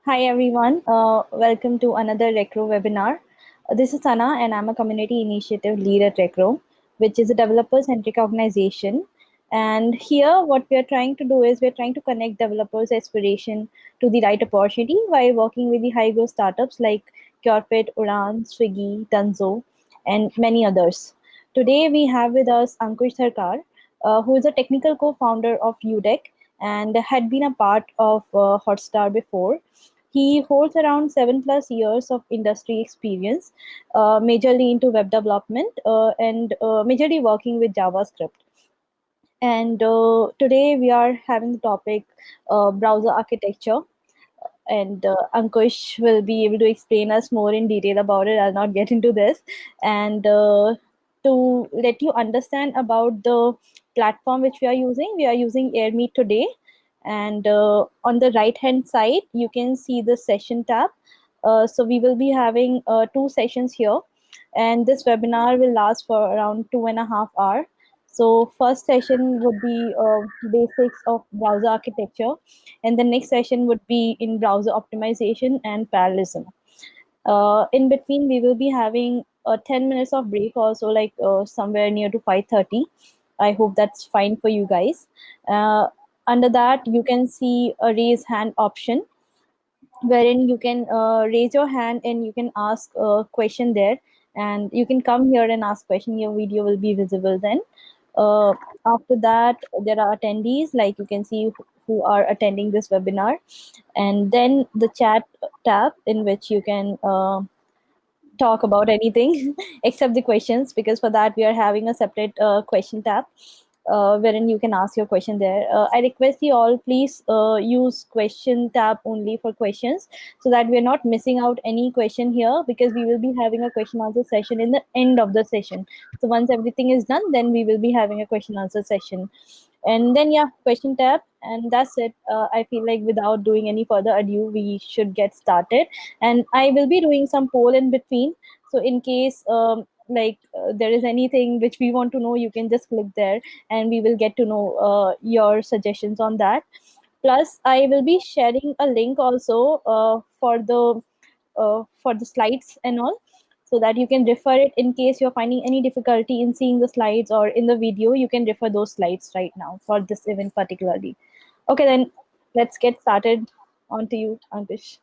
Hi everyone, welcome to another Recro webinar. This is Sana and I'm a community initiative lead at Recro, which is a developer-centric organization. And here what we are trying to do is we're trying to connect developers' aspiration to the right opportunity by working with the high-growth startups like CureFit, Udan, Swiggy, Dunzo, and many others. Today we have with us Ankush Dharkar, who is a technical co-founder of UDEC and had been a part of Hotstar before. He holds around 7+ years of industry experience, majorly into web development and majorly working with JavaScript. And today we are having the topic browser architecture. And Ankush will be able to explain us more in detail about it. I'll not get into this. And to let you understand about the platform which we are using AirMeet today. And on the right hand side, you can see the session tab. So we will be having two sessions here. And this webinar will last for around 2.5 hours. So first session would be basics of browser architecture, and the next session would be in browser optimization and parallelism. In between, we will be having 10 minutes of break also, like somewhere near to 5:30. I hope that's fine for you guys. Under that, you can see a raise hand option wherein you can raise your hand and you can ask a question there, and you can come here and ask question. Your video will be visible then. uh, After that, there are attendees, like you can see who are attending this webinar, and then the chat tab in which you can talk about anything except the questions, because for that we are having a separate question tab wherein you can ask your question there. I request you all, please use question tab only for questions, so that we're not missing out any question here, because we will be having a question answer session in the end of the session. So once everything is done, then we will be having a question answer session. And then, yeah, question tab, and that's it. I feel like without doing any further ado, we should get started. And I will be doing some poll in between. So in case there is anything which we want to know, you can just click there, and we will get to know your suggestions on that. Plus, I will be sharing a link also for the slides and all, so that you can refer it in case you're finding any difficulty in seeing the slides or in the video. You can refer those slides right now for this event particularly. Okay, then let's get started. On to you, Ankush.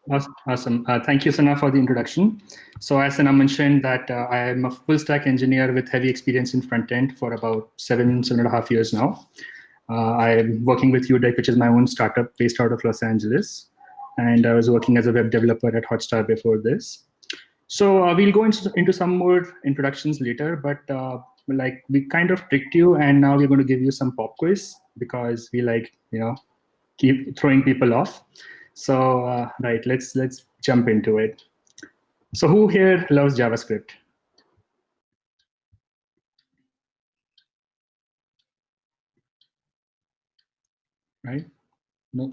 Awesome. Thank you, Sana, for the introduction. So as Sana mentioned that I am a full stack engineer with heavy experience in front end for about 7.5 years now. I'm working with UDEC, which is my own startup based out of Los Angeles. And I was working as a web developer at Hotstar before this. So we'll go into some more introductions later, but like we kind of tricked you, and now we're going to give you some pop quiz because we keep throwing people off. So right, let's jump into it. So who here loves JavaScript? Right? No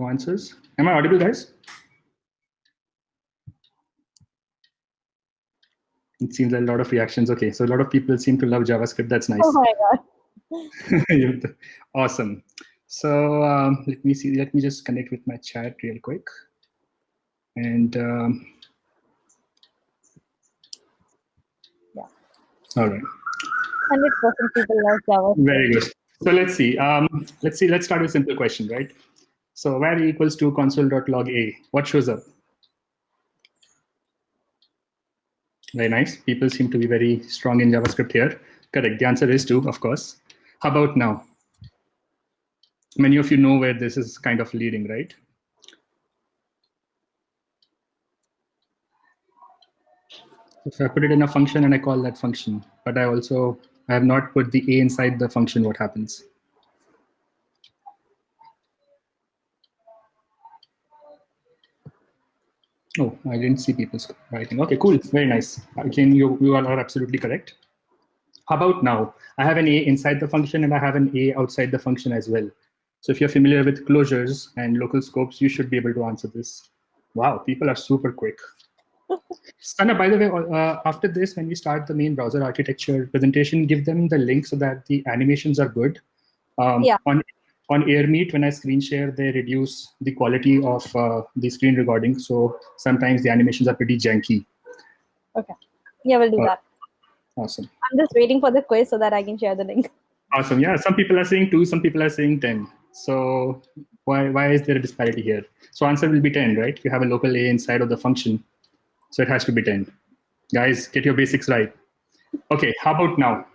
answers. Am I audible, guys? It seems a lot of reactions. Okay, so a lot of people seem to love JavaScript. That's nice. Oh my god. Awesome. So let me see. Let me just connect with my chat real quick. And Yeah. All right. 100% people love JavaScript. Very good. So let's see. Let's start with a simple question, right? So var equals to console.log a. What shows up? Very nice. People seem to be very strong in JavaScript here. Correct. The answer is 2, of course. How about now? Many of you know where this is kind of leading, right? If I put it in a function and I call that function, but I have not put the a inside the function, what happens? Oh, I didn't see people writing. Okay, cool. Very nice. Again, you all are absolutely correct. How about now? I have an a inside the function and I have an a outside the function as well. So if you're familiar with closures and local scopes, you should be able to answer this. Wow, people are super quick. Sana, by the way, after this, when we start the main browser architecture presentation, give them the link so that the animations are good. Yeah. On AirMeet, when I screen share, they reduce the quality of the screen recording. So sometimes the animations are pretty janky. Okay. Yeah, we'll do Uh, that. awesome. I'm just waiting for the quiz so that I can share the link. Awesome. Yeah. Some people are saying 2, some people are saying 10. So why is there a disparity here? So answer will be 10, right? You have a local A inside of the function. So it has to be 10. Guys, get your basics right. Okay, how about now?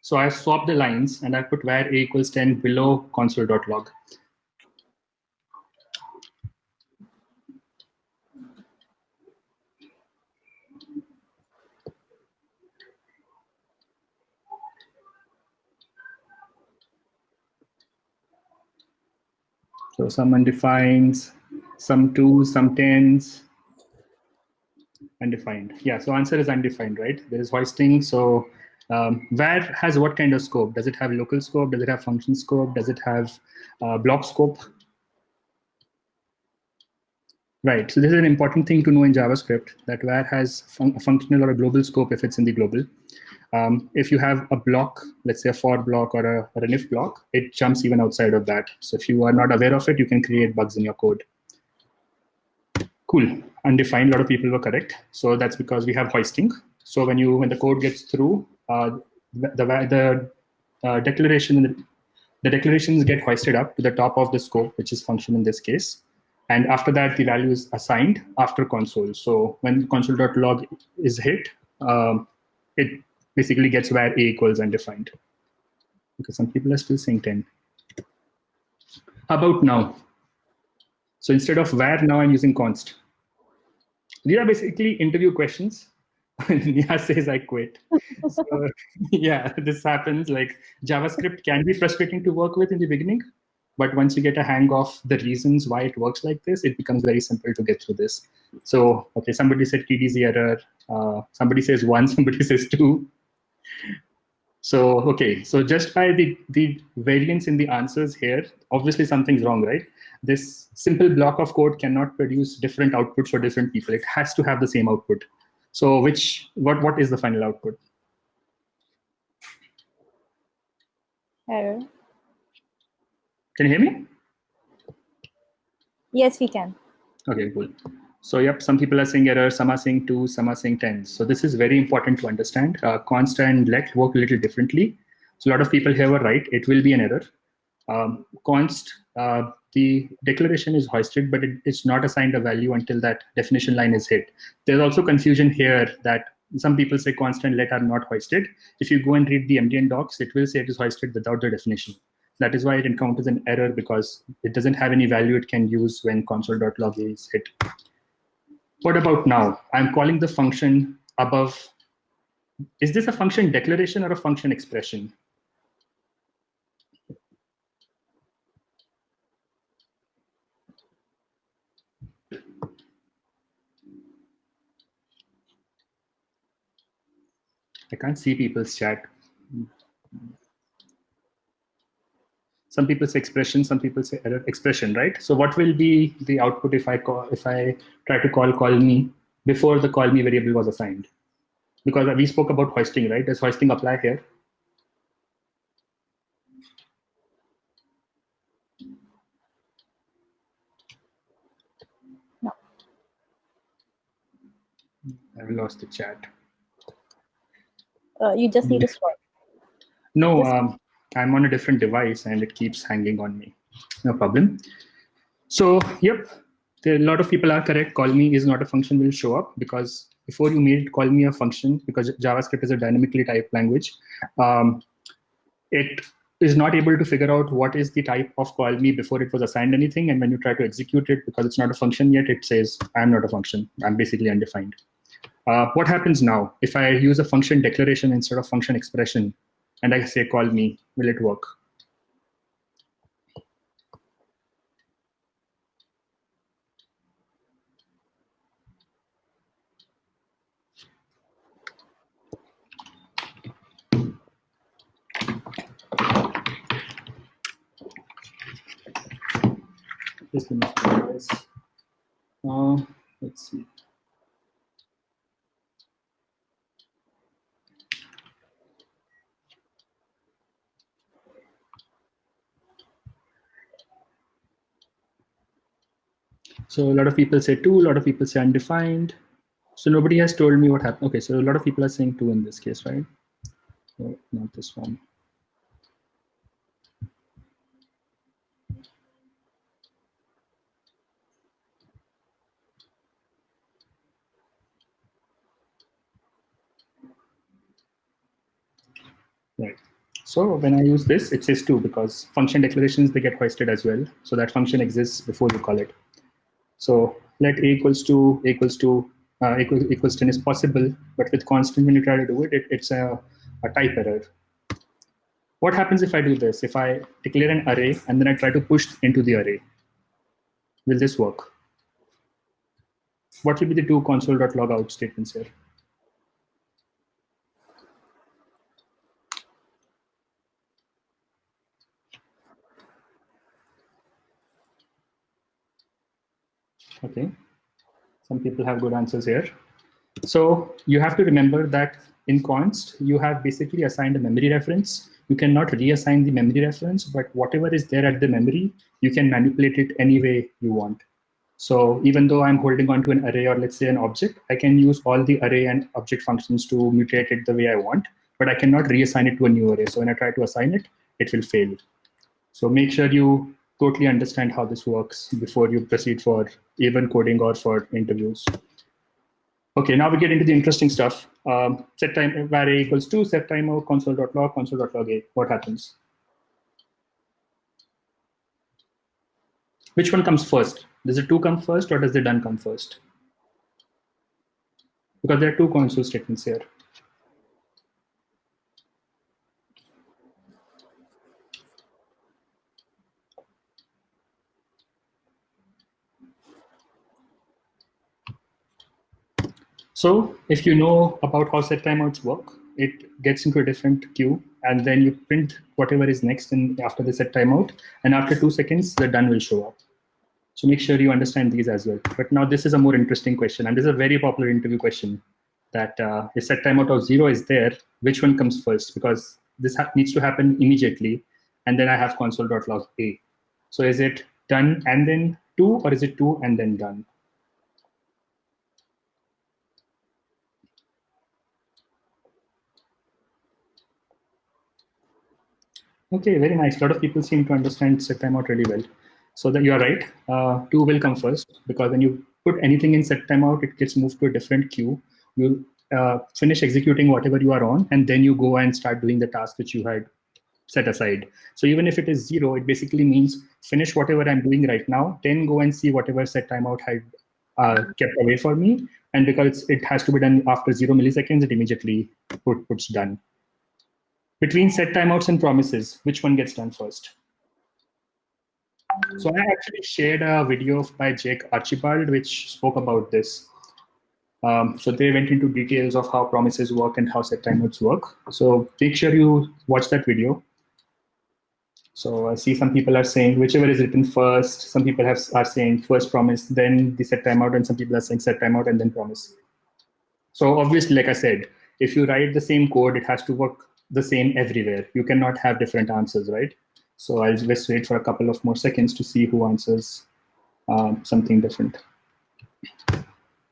So I've swapped the lines and I put var a equals 10 below console.log. So some undefined, some 2s, some 10s, undefined. Yeah, so answer is undefined, right? There is hoisting. So var has what kind of scope? Does it have local scope? Does it have function scope? Does it have block scope? Right. So this is an important thing to know in JavaScript, that var has a functional or a global scope if it's in the global. If you have a block, let's say a for block or an if block, it jumps even outside of that. So if you are not aware of it, you can create bugs in your code. Cool. Undefined, a lot of people were correct. So that's because we have hoisting. So when the code gets through, declaration the declarations get hoisted up to the top of the scope, which is function in this case. And after that, the value is assigned after console. So when console.log is hit, it basically gets var a equals undefined. Because some people are still saying 10. How about now? So instead of var, now I'm using const. These are basically interview questions. Nia says I quit. So yeah, this happens. Like JavaScript can be frustrating to work with in the beginning, but once you get a hang of the reasons why it works like this, it becomes very simple to get through this. So okay, somebody said TDZ error. Somebody says 1. Somebody says 2. So okay, so just by the variance in the answers here, obviously something's wrong, right? This simple block of code cannot produce different outputs for different people. It has to have the same output. So what is the final output? Error. Can you hear me? Yes, we can. Okay, cool. So yep, some people are saying error, some are saying 2, some are saying 10. So this is very important to understand. Const and let work a little differently. So a lot of people here were right. It will be an error. Const, the declaration is hoisted, but it's not assigned a value until that definition line is hit. There's also confusion here that some people say const and let are not hoisted. If you go and read the MDN docs, it will say it is hoisted without the definition. That is why it encounters an error, because it doesn't have any value it can use when console.log is hit. What about now? I'm calling the function above. Is this a function declaration or a function expression? I can't see people's chat. Some people say expression, some people say error. Expression, right? So what will be the output if I try to call me before the call me variable was assigned? Because we spoke about hoisting, right? Does hoisting apply here? No. I've lost the chat. You just need to scroll. No, Just I'm on a different device and it keeps hanging on me. No problem. So, yep, a lot of people are correct. Call me is not a function will show up, because before you made call me a function, because JavaScript is a dynamically typed language, it is not able to figure out what is the type of call me before it was assigned anything. And when you try to execute it, because it's not a function yet, it says, I'm not a function. I'm basically undefined. What happens now? If I use a function declaration instead of function expression, and I say call me, will it work? Just let me try this. Let's see. So a lot of people say 2, a lot of people say undefined. So nobody has told me what happened. Okay, so a lot of people are saying 2 in this case, right? So not this one. Right. So when I use this, it says 2 because function declarations, they get hoisted as well. So that function exists before you call it. So let a equals 10 is possible, but with constant, when you try to do it, it's a type error. What happens if I do this? If I declare an array and then I try to push into the array, will this work? What will be the two console.log out statements here? Okay, some people have good answers here. So you have to remember that in const, you have basically assigned a memory reference. You cannot reassign the memory reference, but whatever is there at the memory, you can manipulate it any way you want. So even though I'm holding on to an array or let's say an object, I can use all the array and object functions to mutate it the way I want, but I cannot reassign it to a new array. So when I try to assign it, it will fail. So make sure you totally understand how this works before you proceed for even coding or for interviews. Okay, now we get into the interesting stuff. Set time var a equals 2, set timeout, console.log a. What happens? Which one comes first? Does the 2 come first or does the done come first? Because there are two console statements here. So if you know about how set timeouts work, it gets into a different queue, and then you print whatever is next in after the set timeout, and after 2 seconds, the done will show up. So make sure you understand these as well. But now this is a more interesting question, and this is a very popular interview question. That if set timeout of 0 is there, which one comes first? Because this needs to happen immediately, and then I have console.log a. So is it done and then 2, or is it 2 and then done? Okay, very nice. A lot of people seem to understand set timeout really well. So that you are right. 2 will come first because when you put anything in set timeout, it gets moved to a different queue. You finish executing whatever you are on, and then you go and start doing the task which you had set aside. So even if it is 0, it basically means finish whatever I'm doing right now, then go and see whatever set timeout had kept away for me. And because it has to be done after 0 milliseconds, it immediately puts done. Between set timeouts and promises, which one gets done first? So I actually shared a video by Jake Archibald, which spoke about this. So they went into details of how promises work and how set timeouts work. So make sure you watch that video. So I see some people are saying whichever is written first. Some people are saying first promise, then the set timeout, and some people are saying set timeout and then promise. So obviously, like I said, if you write the same code, it has to work the same everywhere. You cannot have different answers, right? So I'll just wait for a couple of more seconds to see who answers something different.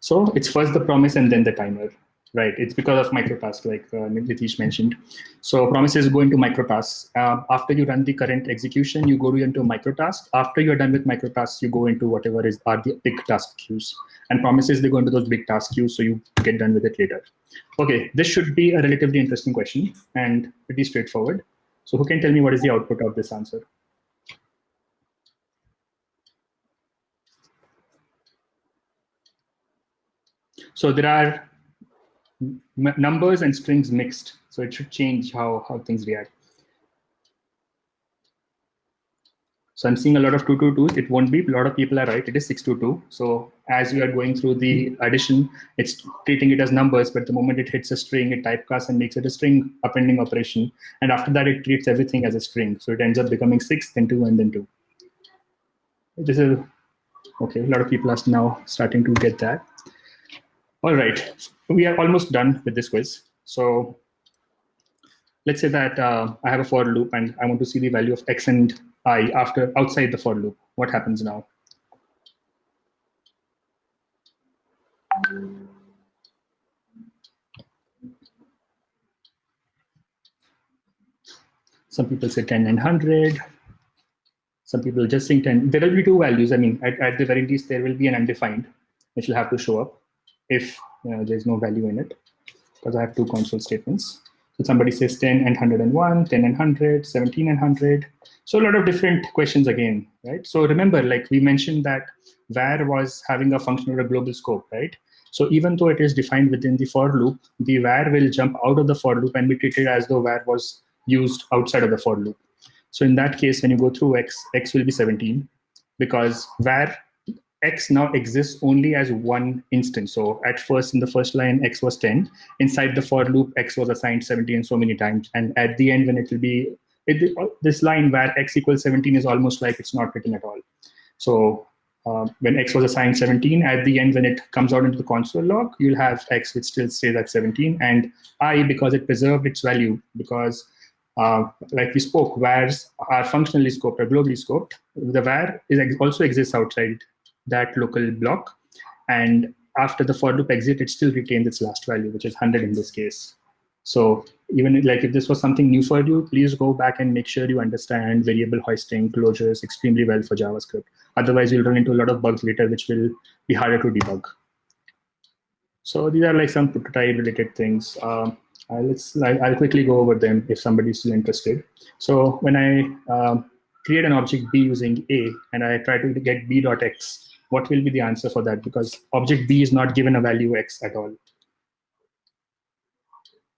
So it's first the promise and then the timer, right? It's because of microtask, like Nitish mentioned. So promises go into microtasks. After you run the current execution, you go into a microtask. After you're done with microtasks, you go into whatever are the big task queues. And promises, they go into those big task queues, so you get done with it later. Okay, this should be a relatively interesting question and pretty straightforward. So who can tell me what is the output of this answer? So there are numbers and strings mixed. So it should change how things react. So I'm seeing a lot of 222s. It won't be. A lot of people are right. It is 622. So as you are going through the addition, it's treating it as numbers. But the moment it hits a string, it typecasts and makes it a string appending operation. And after that, it treats everything as a string. So it ends up becoming 6, then 2, and then 2. This is okay. A lot of people are now starting to get that. All right. We are almost done with this quiz. So let's say that I have a for loop and I want to see the value of x and I after outside the for loop. What happens now? Some people say 10 and 100. Some people just think 10. There will be two values. I mean, at the very least, there will be an undefined, which will have to show up if there's no value in it, because I have two console statements. So somebody says 10 and 101, 10 and 100, 17 and 100. So a lot of different questions again, right? So remember, like we mentioned that var was having a function or a global scope, right? So even though it is defined within the for loop, the var will jump out of the for loop and be treated as though var was used outside of the for loop. So in that case, when you go through x will be 17, because var x now exists only as one instance. So at first, in the first line, x was 10. Inside the for loop, x was assigned 17 so many times. And at the end, when it will be, this line where x equals 17 is almost like it's not written at all. So when x was assigned 17, at the end, when it comes out into the console log, you'll have x which still stays at 17, and I, because it preserved its value, because like we spoke, vars are functionally scoped or globally scoped. The var also exists outside that local block, and after the for loop exit, it still retains its last value, which is 100 in this case. So even like if this was something new for you, please go back and make sure you understand variable hoisting closures extremely well for JavaScript. Otherwise, you'll run into a lot of bugs later, which will be harder to debug. So these are like some prototype related things. I'll quickly go over them if somebody's still interested. So when I create an object B using A and I try to get B.x, what will be the answer for that? Because object B is not given a value X at all.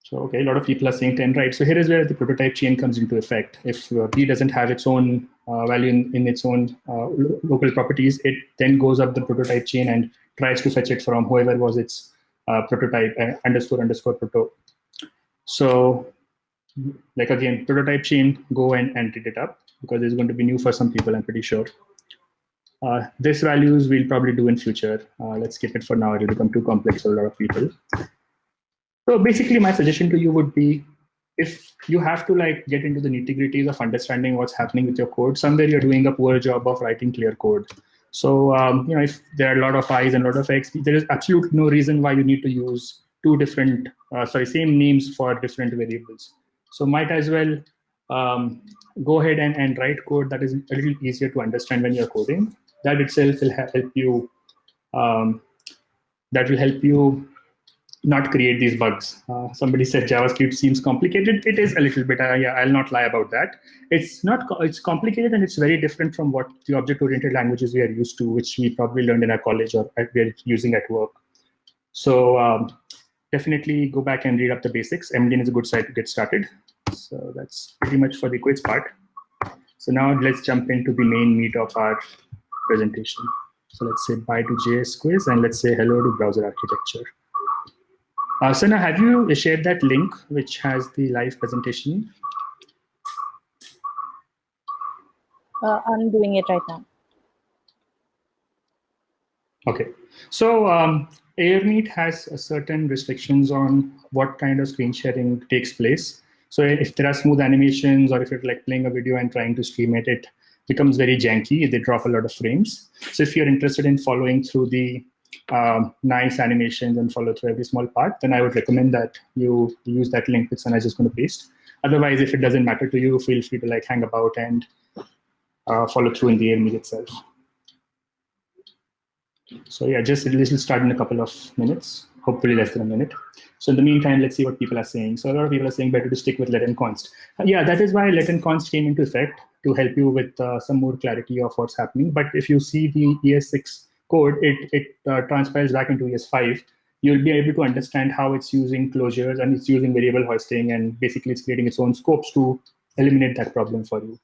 So, okay, a lot of people are saying 10, right? So here is where the prototype chain comes into effect. If B doesn't have its own value in its own local properties, it then goes up the prototype chain and tries to fetch it from whoever was its prototype underscore proto. So like again, prototype chain, go and read it up, because it's going to be new for some people, I'm pretty sure. This values we'll probably do in future. Let's skip it for now. It'll become too complex for a lot of people. So basically, my suggestion to you would be, if you have to like get into the nitty-gritties of understanding what's happening with your code, somewhere you're doing a poor job of writing clear code. So if there are a lot of i's and a lot of x, there is absolutely no reason why you need to use two different, same names for different variables. So might as well go ahead and write code that is a little easier to understand when you're coding. That itself will help you. That will help you not create these bugs. Somebody said JavaScript seems complicated. It is a little bit. Yeah, I'll not lie about that. It's not. It's complicated, and it's very different from what the object-oriented languages we are used to, which we probably learned in our college or we're using at work. So definitely go back and read up the basics. MDN is a good site to get started. So that's pretty much for the quiz part. So now let's jump into the main meat of our presentation. So let's say bye to JS quiz, and let's say hello to browser architecture. Sana, have you shared that link which has the live presentation? I'm doing it right now. Okay. So AirMeet has certain restrictions on what kind of screen sharing takes place. So if there are smooth animations, or if you're like playing a video and trying to stream it, it becomes very janky. They drop a lot of frames. So if you're interested in following through the nice animations and follow through every small part, then I would recommend that you use that link which Sana is just going to paste. Otherwise, if it doesn't matter to you, feel free to like hang about and follow through in the AirMeet itself. So yeah, this will start in a couple of minutes, hopefully less than a minute. So in the meantime, let's see what people are saying. So a lot of people are saying better to stick with let and const. Yeah, that is why let and const came into effect, to help you with some more clarity of what's happening. But if you see the ES6 code, it transpiles back into ES5. You'll be able to understand how it's using closures and it's using variable hoisting, and basically it's creating its own scopes to eliminate that problem for you.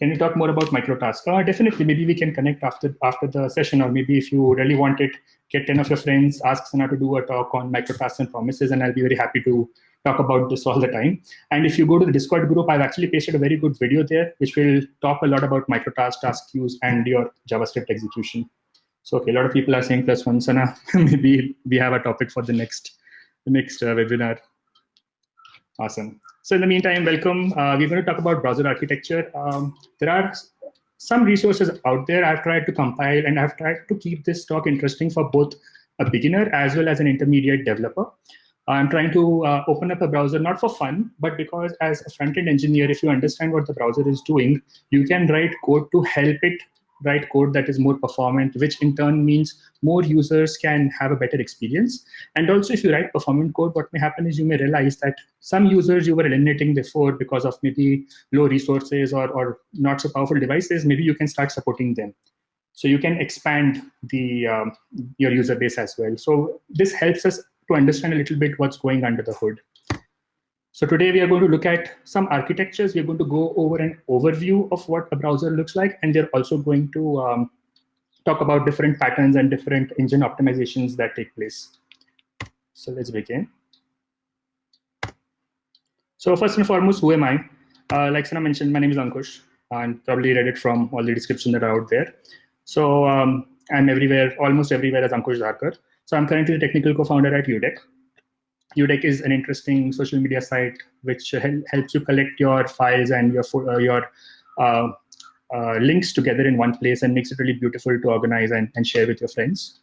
Can you talk more about microtask? Definitely. Maybe we can connect after the session, or maybe if you really want it, get 10 of your friends, ask Sana to do a talk on microtasks and promises, and I'll be very happy to talk about this all the time. And if you go to the Discord group, I've actually pasted a very good video there, which will talk a lot about microtask, task queues, and your JavaScript execution. So, okay, a lot of people are saying +1, Sana. Maybe we have a topic for the next webinar. Awesome. So in the meantime, welcome. We're going to talk about browser architecture. There are some resources out there I've tried to compile, and I've tried to keep this talk interesting for both a beginner as well as an intermediate developer. I'm trying to open up a browser not for fun, but because as a front-end engineer, if you understand what the browser is doing, you can write code to help it write code that is more performant, which in turn means more users can have a better experience. And also, if you write performant code, what may happen is you may realize that some users you were eliminating before because of maybe low resources or not so powerful devices, maybe you can start supporting them. So you can expand the your user base as well. So this helps us to understand a little bit what's going under the hood. So today we are going to look at some architectures. We're going to go over an overview of what a browser looks like, and they're also going to talk about different patterns and different engine optimizations that take place. So let's begin. So first and foremost, who am I? Like Sana mentioned, my name is Ankush, and probably read it from all the descriptions that are out there. So I'm everywhere, almost everywhere as Ankush Dharkar. So I'm currently the technical co-founder at Udec. Udec is an interesting social media site which helps you collect your files and your uh, links together in one place and makes it really beautiful to organize and share with your friends.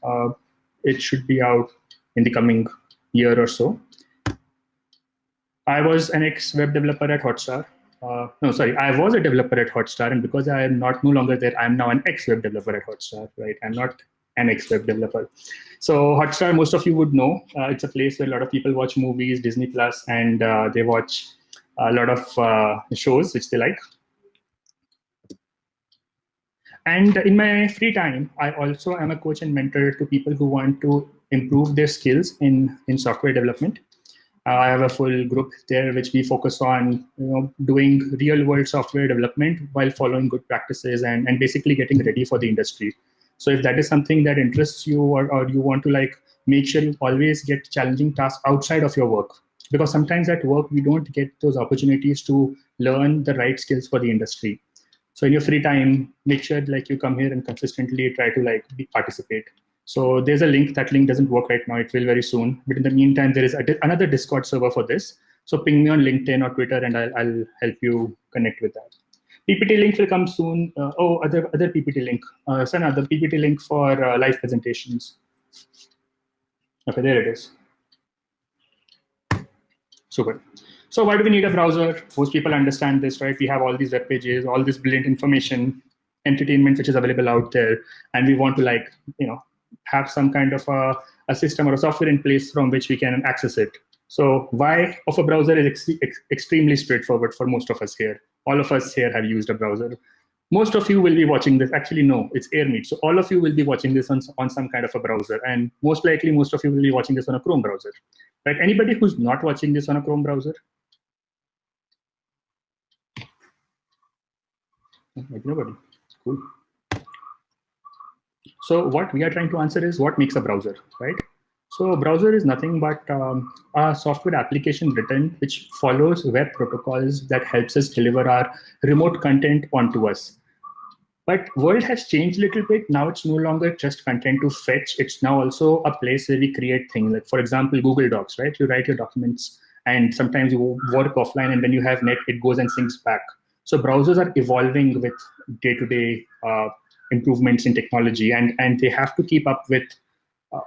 It should be out in the coming year or so. I was an ex-web developer at Hotstar. No, sorry, I was a developer at Hotstar, and because I am not no longer there, I'm now an ex-web developer at Hotstar. Right, I'm not an ex-web developer. So Hotstar, most of you would know, it's a place where a lot of people watch movies, Disney Plus, and they watch a lot of shows which they like. And in my free time, I also am a coach and mentor to people who want to improve their skills in software development. I have a full group there which we focus on doing real world software development while following good practices and basically getting ready for the industry. So if that is something that interests you or you want to like make sure you always get challenging tasks outside of your work, because sometimes at work we don't get those opportunities to learn the right skills for the industry. So in your free time, make sure like you come here and consistently try to like participate. So there's a link. That link doesn't work right now. It will very soon. But in the meantime, there is another Discord server for this. So ping me on LinkedIn or Twitter, and I'll help you connect with that. PPT link will come soon. Other PPT link. Sana, the PPT link for live presentations. Okay, there it is. Super. So why do we need a browser? Most people understand this, right? We have all these web pages, all this brilliant information, entertainment which is available out there, and we want to like have some kind of a system or a software in place from which we can access it. So why of a browser is extremely straightforward for most of us here. All of us here have used a browser. Most of you will be watching this. Actually, no, it's AirMeet. So all of you will be watching this on some kind of a browser. And most likely, most of you will be watching this on a Chrome browser. Right? Anybody who's not watching this on a Chrome browser? Like nobody. Cool. So what we are trying to answer is what makes a browser, right? So a browser is nothing but a software application written which follows web protocols that helps us deliver our remote content onto us. But world has changed a little bit. Now it's no longer just content to fetch. It's now also a place where we create things. Like for example, Google Docs, right? You write your documents and sometimes you work offline and when you have net, it goes and syncs back. So browsers are evolving with day-to-day improvements in technology and they have to keep up with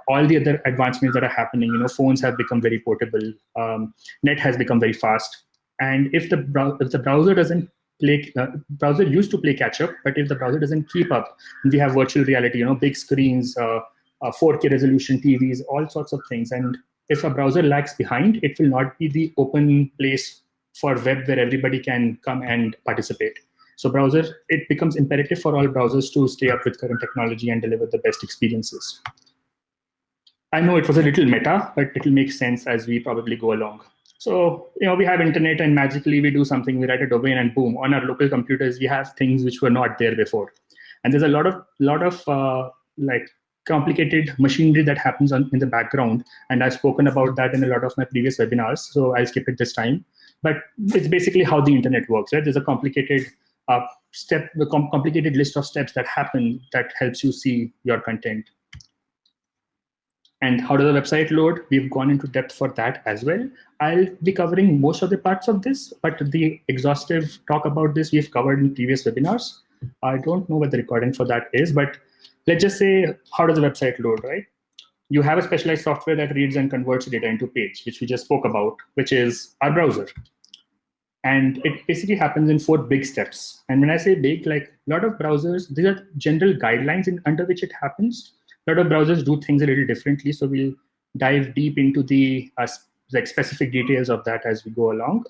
all the other advancements that are happening. Phones have become very portable. Net has become very fast. And if the browser doesn't browser used to play catch up, but if the browser doesn't keep up, we have virtual reality, big screens, 4K resolution TVs, all sorts of things. And if a browser lags behind, it will not be the open place for web where everybody can come and participate. So it becomes imperative for all browsers to stay up with current technology and deliver the best experiences. I know it was a little meta, but it'll make sense as we probably go along. So, we have internet and magically we do something, we write a domain and boom, on our local computers, we have things which were not there before. And there's a lot of like complicated machinery that happens in the background. And I've spoken about that in a lot of my previous webinars. So I'll skip it this time. But it's basically how the internet works, right? There's a complicated complicated list of steps that happen that helps you see your content. And how does the website load? We've gone into depth for that as well. I'll be covering most of the parts of this, but the exhaustive talk about this we've covered in previous webinars. I don't know what the recording for that is, but let's just say, how does the website load, right? you have a specialized software that reads and converts data into page, which we just spoke about, which is our browser. And it basically happens in 4 big steps. And when I say big, like a lot of browsers, these are general guidelines under which it happens. A lot of browsers do things a little differently. So we'll dive deep into the like specific details of that as we go along.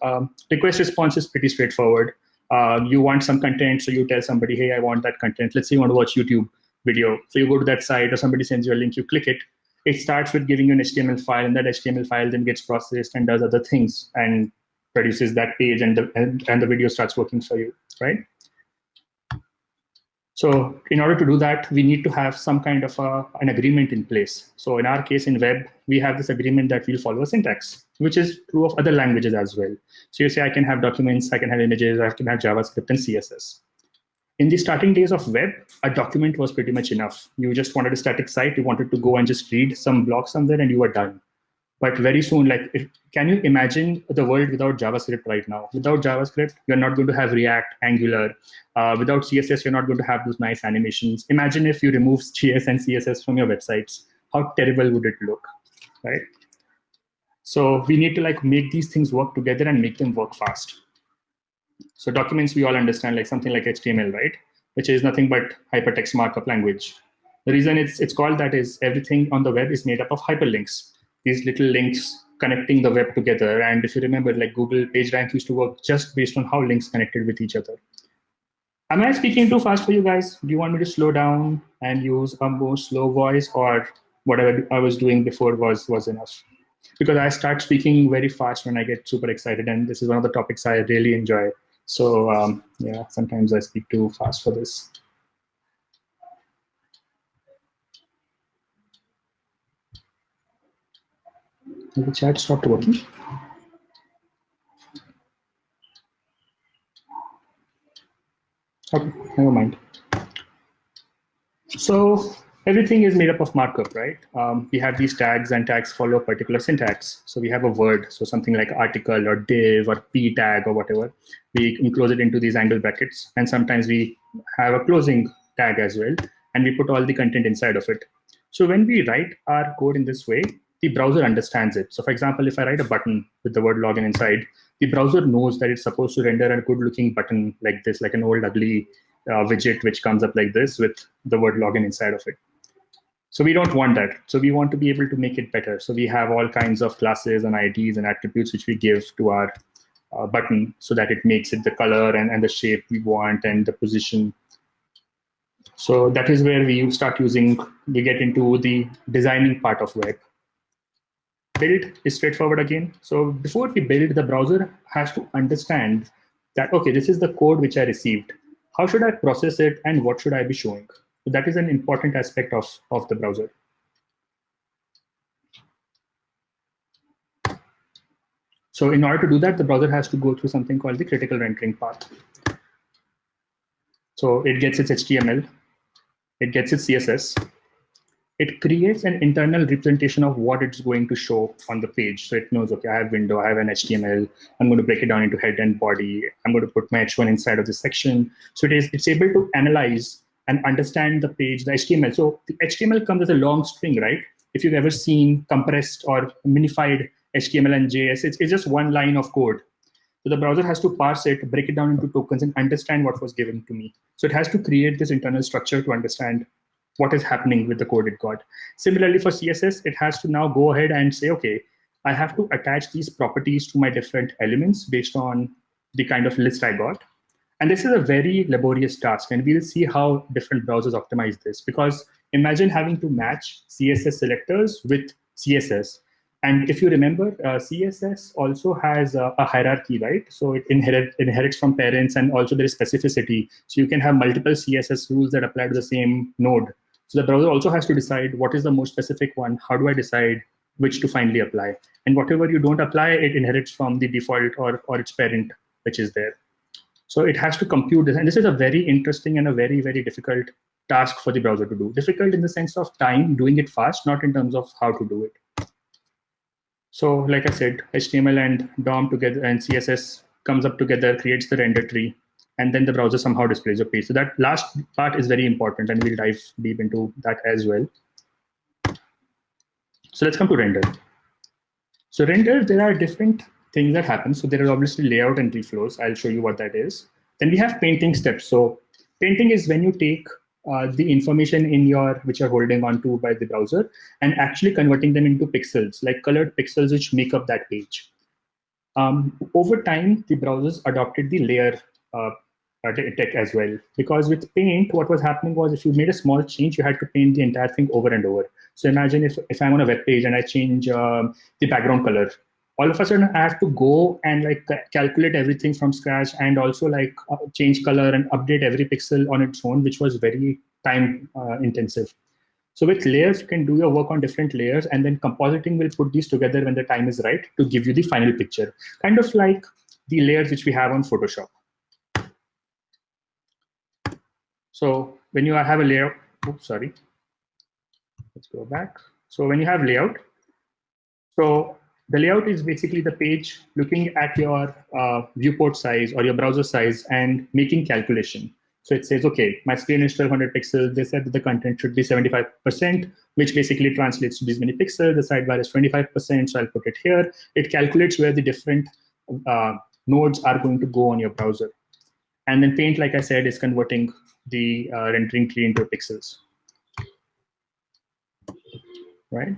Request response is pretty straightforward. You want some content, so you tell somebody, hey, I want that content. Let's say you want to watch YouTube video. So you go to that site or somebody sends you a link, you click it. It starts with giving you an HTML file, and that HTML file then gets processed and does other things and produces that page, and the video starts working for you, right? So in order to do that, we need to have some kind of an agreement in place. So in our case in web, we have this agreement that we'll follow a syntax, which is true of other languages as well. So you say, I can have documents, I can have images, I can have JavaScript and CSS. In the starting days of web, a document was pretty much enough. You just wanted a static site, you wanted to go and just read some block somewhere, and you were done. But very soon, like, can you imagine the world without JavaScript right now? Without JavaScript, you're not going to have React, Angular. Without CSS, you're not going to have those nice animations. Imagine if you remove JS and CSS from your websites. How terrible would it look, right? So we need to like make these things work together and make them work fast. So documents, we all understand, like something like HTML, right? Which is nothing but hypertext markup language. The reason it's called that is everything on the web is made up of hyperlinks. These little links connecting the web together. And if you remember, like Google PageRank used to work just based on how links connected with each other. Am I speaking too fast for you guys? Do you want me to slow down and use a more slow voice, or whatever I was doing before was enough? Because I start speaking very fast when I get super excited, and this is one of the topics I really enjoy. So yeah, sometimes I speak too fast for this. The chat stopped working. Okay, never mind. So everything is made up of markup, right? We have these tags, and tags follow a particular syntax. So we have a word, so something like article or div or p tag or whatever. We enclose it into these angle brackets, and sometimes we have a closing tag as well, and we put all the content inside of it. So when we write our code in this way, the browser understands it. So for example, if I write a button with the word login inside, the browser knows that it's supposed to render a good looking button like this, like an old ugly widget which comes up like this with the word login inside of it. So we don't want that. So we want to be able to make it better. So we have all kinds of classes and IDs and attributes which we give to our button so that it makes it the color and the shape we want and the position. So that is where we get into the designing part of web. Build is straightforward again. So before we build, the browser has to understand that, okay, this is the code which I received. How should I process it, and what should I be showing? So that is an important aspect of the browser. So in order to do that, the browser has to go through something called the critical rendering path. So it gets its HTML, it gets its CSS, it creates an internal representation of what it's going to show on the page. So it knows, okay, I have window, I have an HTML, I'm going to break it down into head and body, I'm going to put my H1 inside of this section. So it's able to analyze and understand the page, the HTML. So the HTML comes as a long string, right? If you've ever seen compressed or minified HTML and JS, it's just one line of code. So the browser has to parse it, break it down into tokens, and understand what was given to me. So it has to create this internal structure to understand what is happening with the code it got. Similarly, for CSS, it has to now go ahead and say, okay, I have to attach these properties to my different elements based on the kind of list I got. And this is a very laborious task, and we'll see how different browsers optimize this. Because imagine having to match CSS selectors with CSS. And if you remember, CSS also has a hierarchy, right? So it inherits from parents, and also there is specificity. So you can have multiple CSS rules that apply to the same node. So the browser also has to decide what is the most specific one. How do I decide which to finally apply? And whatever you don't apply, it inherits from the default or its parent, which is there. So it has to compute this. And this is a very interesting and a very, very difficult task for the browser to do. Difficult in the sense of time, doing it fast, not in terms of how to do it. So like I said, HTML and DOM together and CSS comes up together, creates the render tree, and then the browser somehow displays your page. So that last part is very important, and we'll dive deep into that as well. So let's come to render. So render, there are different things that happen. So there are obviously layout and reflows. I'll show you what that is. Then we have painting steps. So painting is when you take the information in your which you're holding onto by the browser and actually converting them into pixels, like colored pixels which make up that page. Over time, the browsers adopted the layer uh, tech as well. Because with Paint, what was happening was if you made a small change, you had to paint the entire thing over and over. So imagine if I'm on a web page and I change the background color, all of a sudden I have to go and like calculate everything from scratch and also like change color and update every pixel on its own, which was very time intensive. So with layers, you can do your work on different layers, and then compositing will put these together when the time is right to give you the final picture. Kind of like the layers which we have on Photoshop. So when you have a layout, oops, sorry, let's go back. So when you have layout, so the layout is basically the page looking at your viewport size or your browser size and making calculation. So it says, okay, my screen is 1200 pixels. They said that the content should be 75%, which basically translates to these many pixels. The sidebar is 25%, so I'll put it here. It calculates where the different nodes are going to go on your browser. And then Paint, like I said, is converting the rendering tree into pixels, right?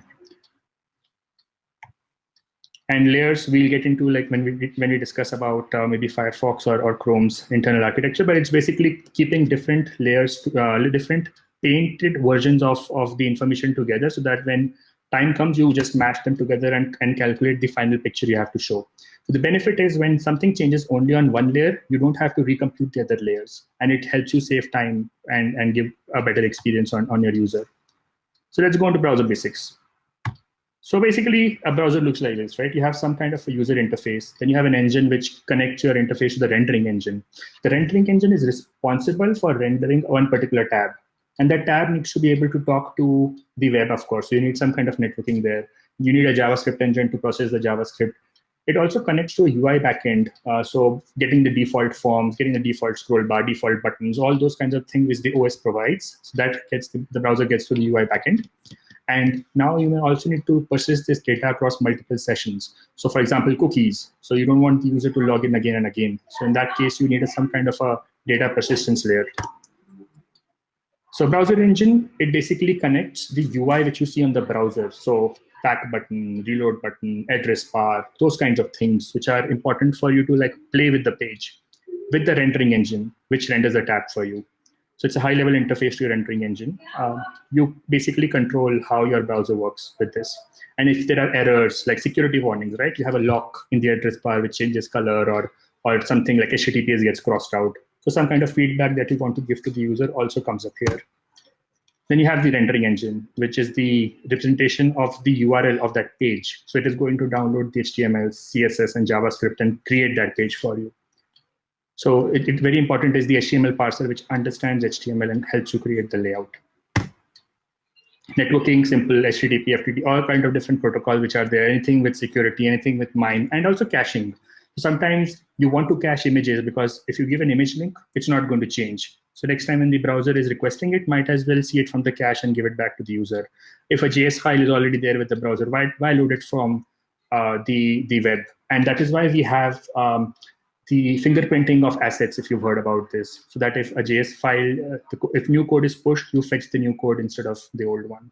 And layers we'll get into like when we discuss about maybe Firefox or Chrome's internal architecture, but it's basically keeping different layers, different painted versions of the information together so that when time comes, you just mash them together and calculate the final picture you have to show. So the benefit is when something changes only on one layer, you don't have to recompute the other layers, and it helps you save time and give a better experience on your user. So let's go on to browser basics. So basically, a browser looks like this, right? You have some kind of a user interface. Then you have an engine which connects your interface to the rendering engine. The rendering engine is responsible for rendering one particular tab. And that tab needs to be able to talk to the web, of course. So you need some kind of networking there. You need a JavaScript engine to process the JavaScript. It also connects to a UI backend. So getting the default forms, getting the default scroll bar, default buttons, all those kinds of things which the OS provides. So that gets the browser gets to the UI backend. And now you may also need to persist this data across multiple sessions. So for example, cookies. So you don't want the user to log in again and again. So in that case, you need some kind of a data persistence layer. So browser engine, it basically connects the UI which you see on the browser. So back button, reload button, address bar, those kinds of things which are important for you to like play with the page with the rendering engine, which renders a tab for you. So it's a high-level interface to your rendering engine. You basically control how your browser works with this. And if there are errors like security warnings, right? You have a lock in the address bar which changes color, or something like HTTPS gets crossed out. So some kind of feedback that you want to give to the user also comes up here. Then you have the rendering engine, which is the representation of the URL of that page. So it is going to download the HTML, CSS, and JavaScript and create that page for you. So it very important is the HTML parser, which understands HTML and helps you create the layout. Networking, simple, HTTP, FTP, all kind of different protocols which are there, anything with security, anything with MIME, and also caching. Sometimes you want to cache images because if you give an image link, it's not going to change. So next time when the browser is requesting it, might as well see it from the cache and give it back to the user. If a JS file is already there with the browser, why load it from the web? And that is why we have the fingerprinting of assets, if you've heard about this, so that if a JS file, if new code is pushed, you fetch the new code instead of the old one.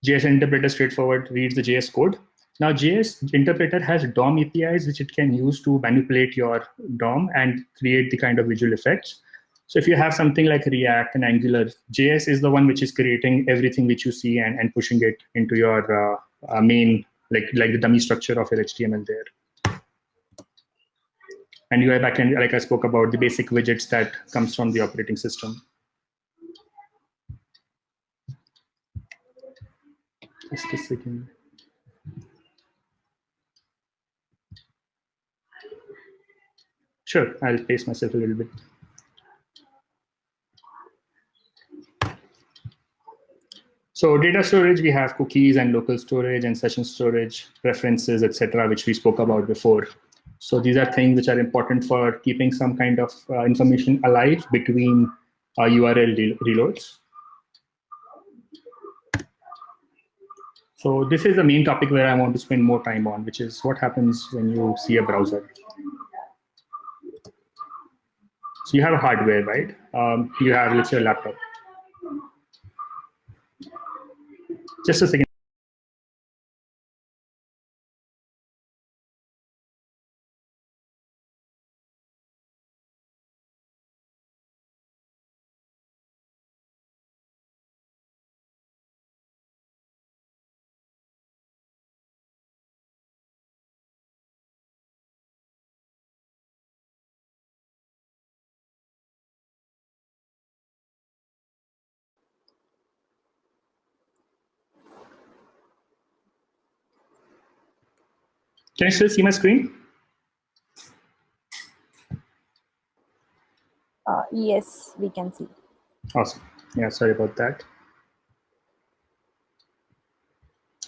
JS interpreter straightforward reads the JS code. Now, JS interpreter has DOM APIs, which it can use to manipulate your DOM and create the kind of visual effects. So if you have something like React and Angular, JS is the one which is creating everything which you see and pushing it into your main, like the dummy structure of your HTML there. And UI backend, like I spoke about, the basic widgets that comes from the operating system. Just a second. Sure, I'll pace myself a little bit. So data storage, we have cookies and local storage and session storage, preferences, etc., which we spoke about before. So these are things which are important for keeping some kind of information alive between URL reloads. So this is the main topic where I want to spend more time on, which is what happens when you see a browser. So you have a hardware, right? You have, let's say, a laptop. Just a second. Can you still see my screen? Yes, we can see. Awesome. Yeah, sorry about that.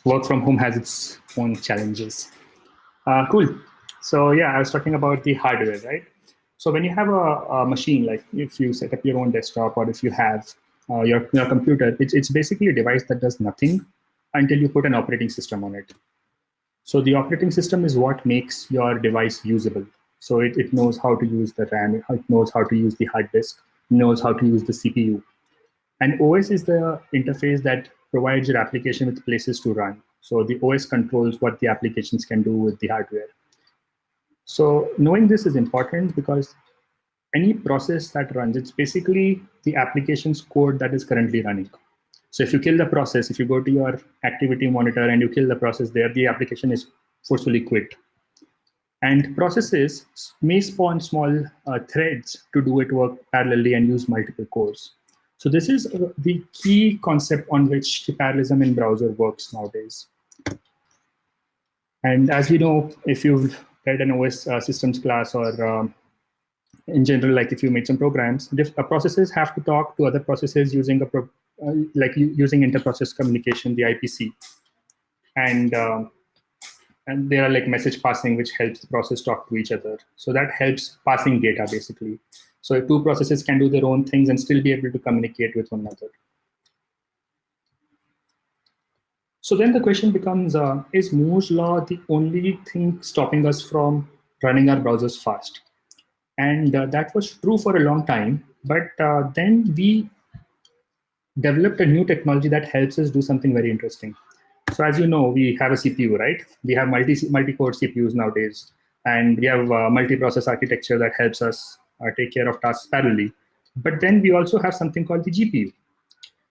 Work from home has its own challenges. Cool. So yeah, I was talking about the hardware, right? So when you have a machine, like if you set up your own desktop or if you have your computer, it's basically a device that does nothing until you put an operating system on it. So the operating system is what makes your device usable. So it knows how to use the RAM, it knows how to use the hard disk, knows how to use the CPU. And OS is the interface that provides your application with places to run. So the OS controls what the applications can do with the hardware. So knowing this is important because any process that runs, it's basically the application's code that is currently running. So if you kill the process, if you go to your activity monitor and you kill the process there, the application is forcefully quit. And processes may spawn small threads to do it work parallelly and use multiple cores. So this is the key concept on which the parallelism in browser works nowadays. And as we know, if you've read an OS systems class or in general, like if you made some programs, processes have to talk to other processes using using inter-process communication, the IPC, and and there are like message passing, which helps the process talk to each other. So that helps passing data basically. So two processes can do their own things and still be able to communicate with one another. So then the question becomes: is Moore's law the only thing stopping us from running our browsers fast? And that was true for a long time. But then we developed a new technology that helps us do something very interesting. So as you know, we have a CPU, right? We have multi-core CPUs nowadays, and we have multi-process architecture that helps us take care of tasks parallelly. But then we also have something called the GPU.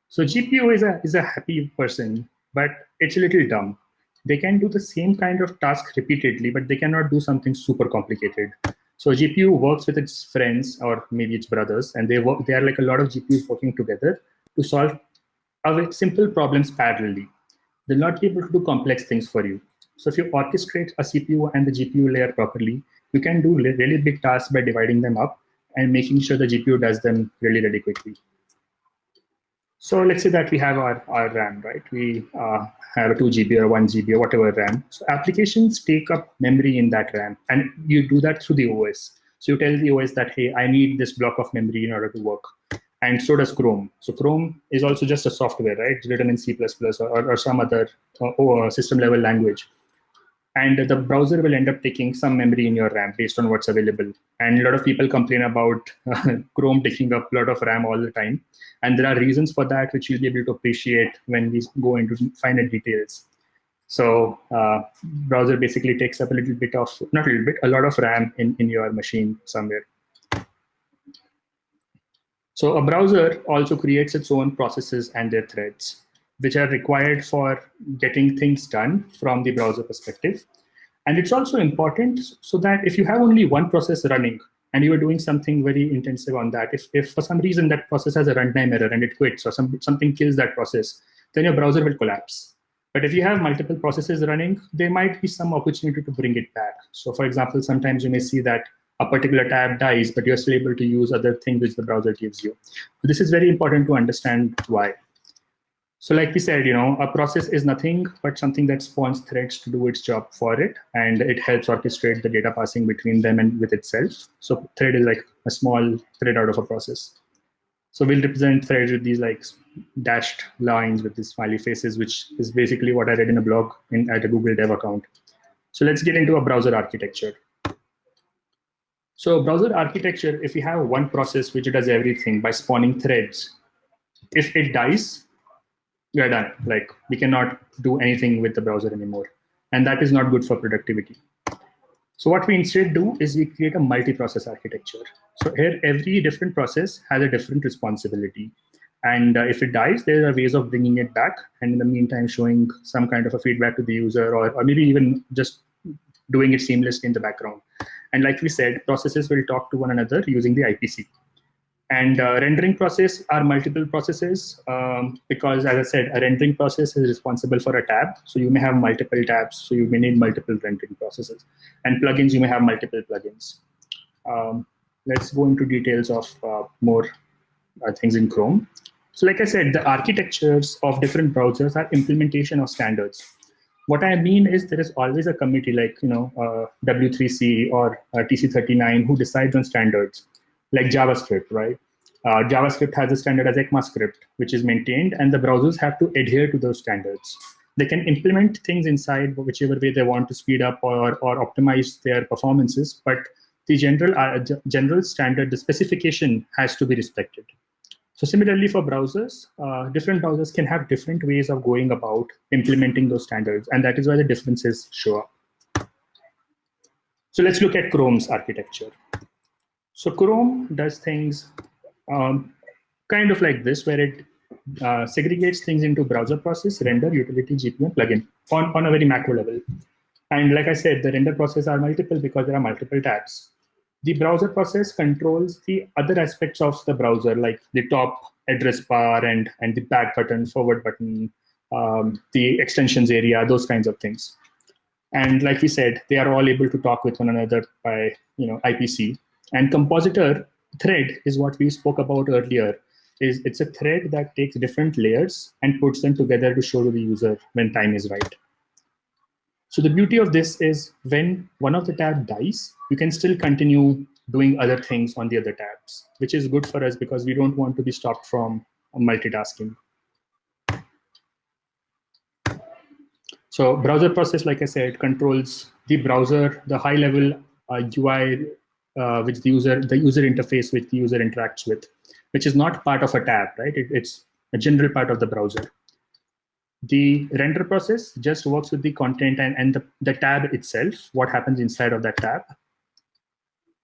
So GPU is a happy person, but it's a little dumb. They can do the same kind of task repeatedly, but they cannot do something super complicated. So GPU works with its friends or maybe its brothers, and they work. They are like a lot of GPUs working together to solve simple problems parallelly. They'll not be able to do complex things for you. So if you orchestrate a CPU and the GPU layer properly, you can do really big tasks by dividing them up and making sure the GPU does them really quickly. So let's say that we have our RAM, right? We have a 2 GB or 1 GB or whatever RAM. So applications take up memory in that RAM, and you do that through the OS. So you tell the OS that, hey, I need this block of memory in order to work. And so does Chrome. So Chrome is also just a software, right? It's written in C++ or some other system level language. And the browser will end up taking some memory in your RAM based on what's available. And a lot of people complain about Chrome taking up a lot of RAM all the time. And there are reasons for that, which you'll be able to appreciate when we go into finer details. So browser basically takes up a little bit of, not a little bit, a lot of RAM in your machine somewhere. So a browser also creates its own processes and their threads, which are required for getting things done from the browser perspective. And it's also important so that if you have only one process running and you are doing something very intensive on that, if for some reason that process has a runtime error and it quits or something kills that process, then your browser will collapse. But if you have multiple processes running, there might be some opportunity to bring it back. So for example, sometimes you may see that a particular tab dies, but you're still able to use other things which the browser gives you. This is very important to understand why. So like we said, a process is nothing but something that spawns threads to do its job for it, and it helps orchestrate the data passing between them and with itself. So thread is like a small thread out of a process. So we'll represent threads with these like dashed lines with these smiley faces, which is basically what I read in a blog at a Google Dev account. So let's get into a browser architecture. So browser architecture, if we have one process which does everything by spawning threads, if it dies, we are done. Like we cannot do anything with the browser anymore. And that is not good for productivity. So what we instead do is we create a multi-process architecture. So here, every different process has a different responsibility. And if it dies, there are ways of bringing it back. And in the meantime, showing some kind of a feedback to the user, or maybe even just doing it seamlessly in the background. And like we said, processes will talk to one another using the IPC. And rendering process are multiple processes because, as I said, a rendering process is responsible for a tab. So you may have multiple tabs, so you may need multiple rendering processes. And plugins, you may have multiple plugins. Let's go into details of more things in Chrome. So like I said, the architectures of different browsers are implementation of standards. What I mean is there is always a committee like W3C or TC39 who decides on standards, like JavaScript, right? JavaScript has a standard as ECMAScript, which is maintained, and the browsers have to adhere to those standards. They can implement things inside whichever way they want to speed up or optimize their performances, but the general standard, the specification has to be respected. So similarly for browsers, different browsers can have different ways of going about implementing those standards, and that is why the differences show up. So let's look at Chrome's architecture. So Chrome does things kind of like this, where it segregates things into browser process, render, utility, GPU, and plugin on a very macro level. And like I said, the render process are multiple because there are multiple tabs. The browser process controls the other aspects of the browser, like the top address bar and the back button, forward button, the extensions area, those kinds of things. And like we said, they are all able to talk with one another by IPC. And compositor thread is what we spoke about earlier. It's a thread that takes different layers and puts them together to show to the user when time is right. So the beauty of this is when one of the tabs dies, you can still continue doing other things on the other tabs, which is good for us because we don't want to be stopped from multitasking. So browser process, like I said, controls the browser, the high level UI, which the user interface which the user interacts with, which is not part of a tab, right? It's a general part of the browser. The render process just works with the content and the tab itself, what happens inside of that tab.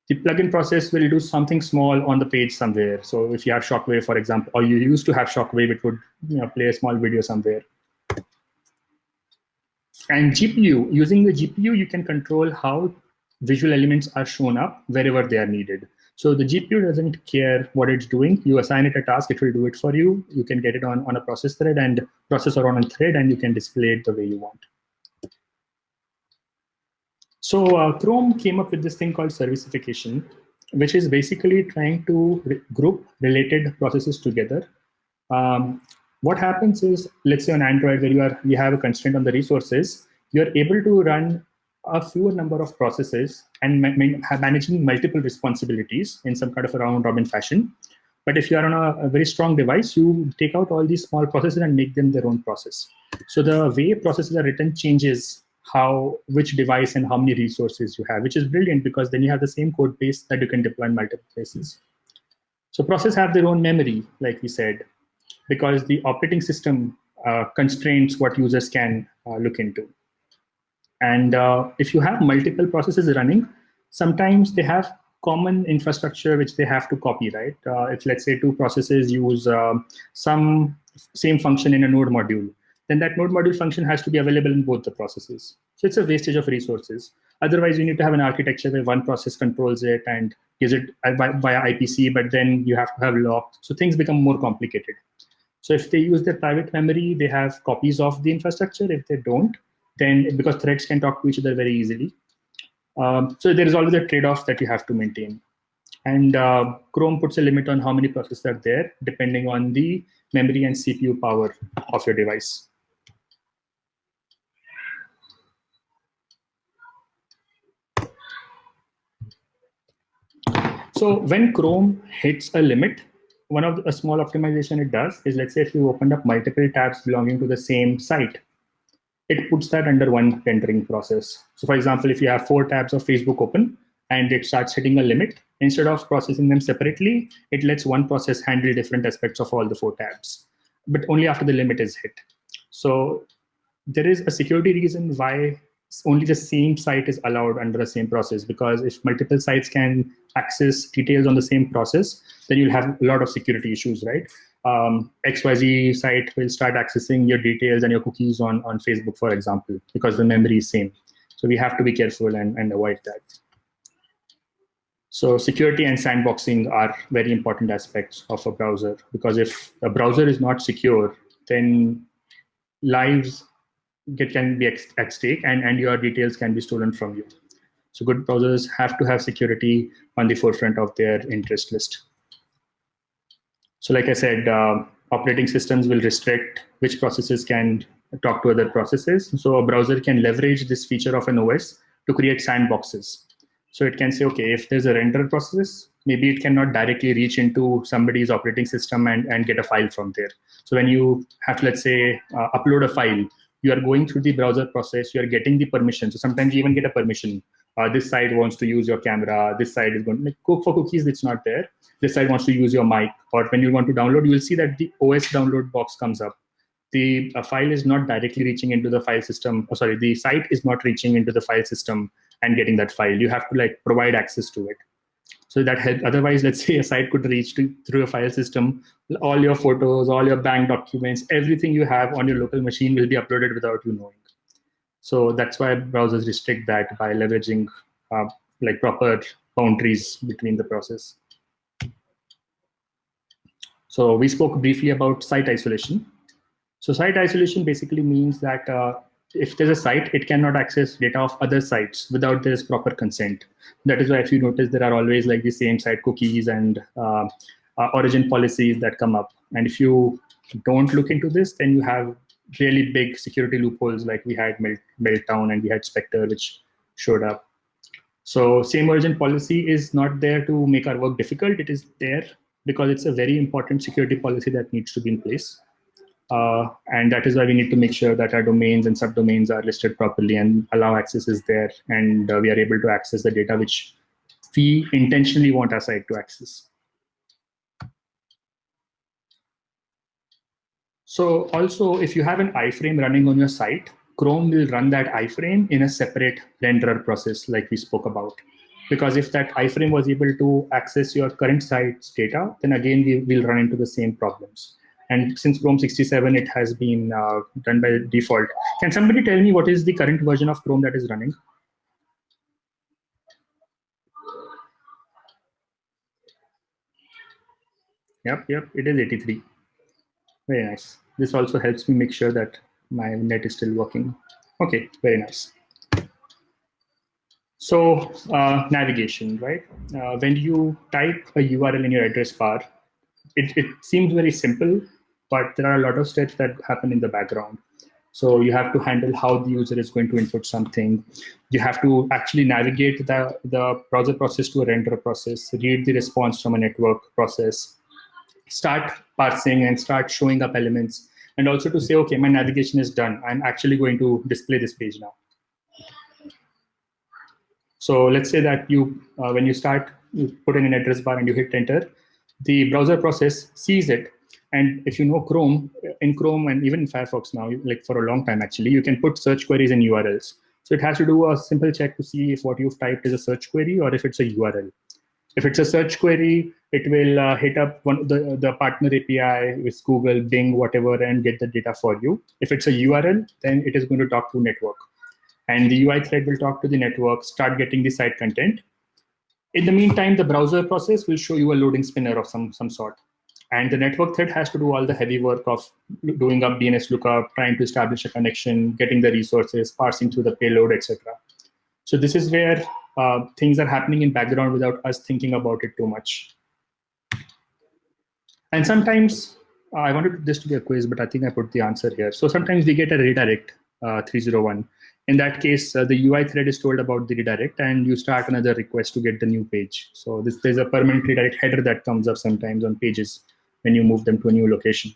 The plugin process will do something small on the page somewhere. So if you have Shockwave, for example, or you used to have Shockwave, it would play a small video somewhere. And GPU, using the GPU, you can control how visual elements are shown up wherever they are needed. So the GPU doesn't care what it's doing. You assign it a task, it will do it for you. You can get it on a process thread and processor on a thread, and you can display it the way you want. So Chrome came up with this thing called servicification, which is basically trying to group related processes together. What happens is, let's say on Android, where you have a constraint on the resources, you're able to run a fewer number of processes and managing multiple responsibilities in some kind of a round robin fashion. But if you are on a very strong device, you take out all these small processes and make them their own process. So the way processes are written changes which device and how many resources you have, which is brilliant because then you have the same code base that you can deploy in multiple places. So processes have their own memory, like we said, because the operating system constrains what users can look into. And if you have multiple processes running, sometimes they have common infrastructure which they have to copy, right? If let's say two processes use some same function in a node module, then that node module function has to be available in both the processes. So it's a wastage of resources. Otherwise, you need to have an architecture where one process controls it and gives it via IPC, but then you have to have locks. So things become more complicated. So if they use their private memory, they have copies of the infrastructure. If they don't, then because threads can talk to each other very easily. So there is always a trade-off that you have to maintain. And Chrome puts a limit on how many processes are there, depending on the memory and CPU power of your device. So when Chrome hits a limit, a small optimization it does is, let's say if you opened up multiple tabs belonging to the same site, it puts that under one rendering process. So for example, if you have 4 tabs of Facebook open and it starts hitting a limit, instead of processing them separately, it lets one process handle different aspects of all the 4 tabs, but only after the limit is hit. So there is a security reason why only the same site is allowed under the same process, because if multiple sites can access details on the same process, then you'll have a lot of security issues, right? XYZ site will start accessing your details and your cookies on Facebook, for example, because the memory is same. So we have to be careful and avoid that. So security and sandboxing are very important aspects of a browser, because if a browser is not secure, then lives can be at stake, and your details can be stolen from you. So good browsers have to have security on the forefront of their interest list. So like I said, operating systems will restrict which processes can talk to other processes. So a browser can leverage this feature of an OS to create sandboxes. So it can say, okay, if there's a render process, maybe it cannot directly reach into somebody's operating system and get a file from there. So when you have to, let's say, upload a file, you are going through the browser process, you are getting the permission. So sometimes you even get a permission. This site wants to use your camera. This site is going to, like, for cookies, it's not there. This site wants to use your mic. Or when you want to download, you will see that the OS download box comes up. The file is not directly reaching into the file system. Oh, sorry, the site is not reaching into the file system and getting that file. You have to like provide access to it. So that helps. Otherwise, let's say a site could reach through a file system, all your photos, all your bank documents, everything you have on your local machine will be uploaded without you knowing. So that's why browsers restrict that by leveraging like proper boundaries between the process. So we spoke briefly about site isolation. So site isolation basically means that if there's a site, it cannot access data of other sites without this proper consent. That is why if you notice, there are always like the same site cookies and origin policies that come up. And if you don't look into this, then you have really big security loopholes like we had Meltdown and we had Spectre, which showed up. So same origin policy is not there to make our work difficult. It is there because it's a very important security policy that needs to be in place. And that is why we need to make sure that our domains and subdomains are listed properly and allow access is there, and we are able to access the data which we intentionally want our site to access. So also, if you have an iframe running on your site, Chrome will run that iframe in a separate renderer process like we spoke about. Because if that iframe was able to access your current site's data, then again, we will run into the same problems. And since Chrome 67, it has been done by default. Can somebody tell me what is the current version of Chrome that is running? Yep, it is 83. Very nice. This also helps me make sure that my net is still working. Okay, very nice. So navigation, right? When you type a URL in your address bar, it seems very simple, but there are a lot of steps that happen in the background. So you have to handle how the user is going to input something. You have to actually navigate the browser process to a render process, read the response from a network process, start parsing and start showing up elements, and also to say, okay, my navigation is done. I'm actually going to display this page now. So let's say that when you put in an address bar and you hit enter, the browser process sees it. And if you know Chrome, in Chrome and even in Firefox now, like for a long time actually, you can put search queries in URLs. So it has to do a simple check to see if what you've typed is a search query or if it's a URL. If it's a search query, it will hit up the partner API with Google, Bing, whatever, and get the data for you. If it's a URL, then it is going to talk to network. And the UI thread will talk to the network, start getting the site content. In the meantime, the browser process will show you a loading spinner of some sort. And the network thread has to do all the heavy work of doing up DNS lookup, trying to establish a connection, getting the resources, parsing through the payload, etc. So this is where things are happening in background without us thinking about it too much. And sometimes, I wanted this to be a quiz, but I think I put the answer here. So sometimes we get a redirect 301. In that case, the UI thread is told about the redirect, and you start another request to get the new page. So there's a permanent redirect header that comes up sometimes on pages. when you move them to a new location.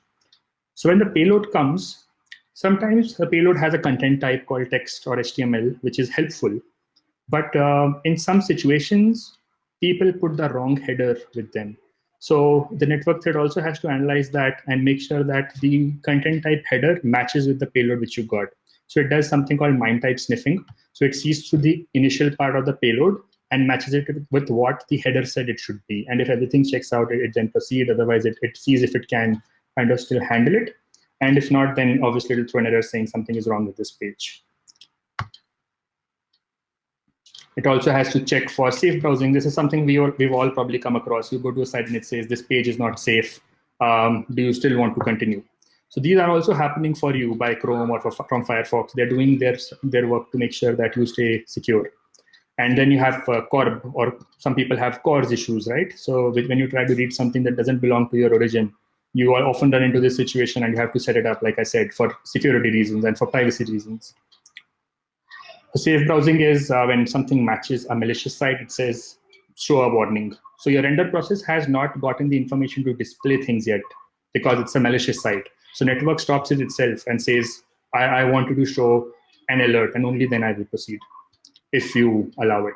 So when the payload comes, sometimes the payload has a content type called text or HTML, which is helpful. But in some situations, people put the wrong header with them. So the network thread also has to analyze that and make sure that the content type header matches with the payload which you got. So it does something called MIME type sniffing. So it sees through the initial part of the payload and matches it with what the header said it should be. And if everything checks out, it then proceeds. Otherwise, it sees if it can kind of still handle it. And if not, then obviously it'll throw an error saying something is wrong with this page. It also has to check for safe browsing. This is something we've all probably come across. You go to a site and it says this page is not safe. Do you still want to continue? So these are also happening for you by Chrome or from Firefox. They're doing their work to make sure that you stay secure. And then you have CORB, or some people have CORS issues, right? So when you try to read something that doesn't belong to your origin, you are often run into this situation and you have to set it up, like I said, for security reasons and for privacy reasons. Safe browsing is when something matches a malicious site, it says show a warning. So your render process has not gotten the information to display things yet because it's a malicious site. So network stops it itself and says, I want you to show an alert, and only then I will proceed if you allow it.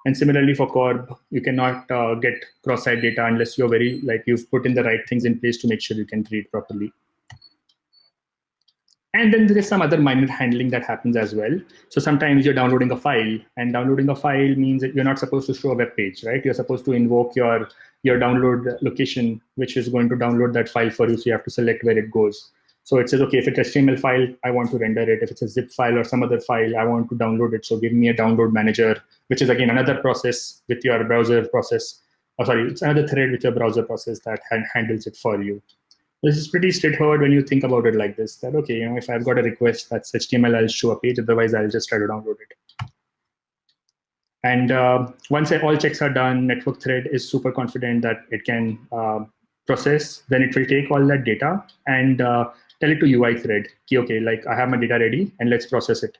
And similarly for CORB, you cannot get cross-site data unless you're you've put in the right things in place to make sure you can read properly. And then there is some other minor handling that happens as well. So sometimes you're downloading a file, and downloading a file means that you're not supposed to show a web page, right? You're supposed to invoke your download location, which is going to download that file for you. So you have to select where it goes. So it says, okay, if it's HTML file, I want to render it. If it's a zip file or some other file, I want to download it. So give me a download manager, which is again another process with your browser process. It's another thread with your browser process that handles it for you. This is pretty straightforward when you think about it like this, that, okay, if I've got a request that's HTML, I'll show a page. Otherwise, I'll just try to download it. And once all checks are done, network thread is super confident that it can process. Then it will take all that data and tell it to UI thread, okay, like I have my data ready and let's process it.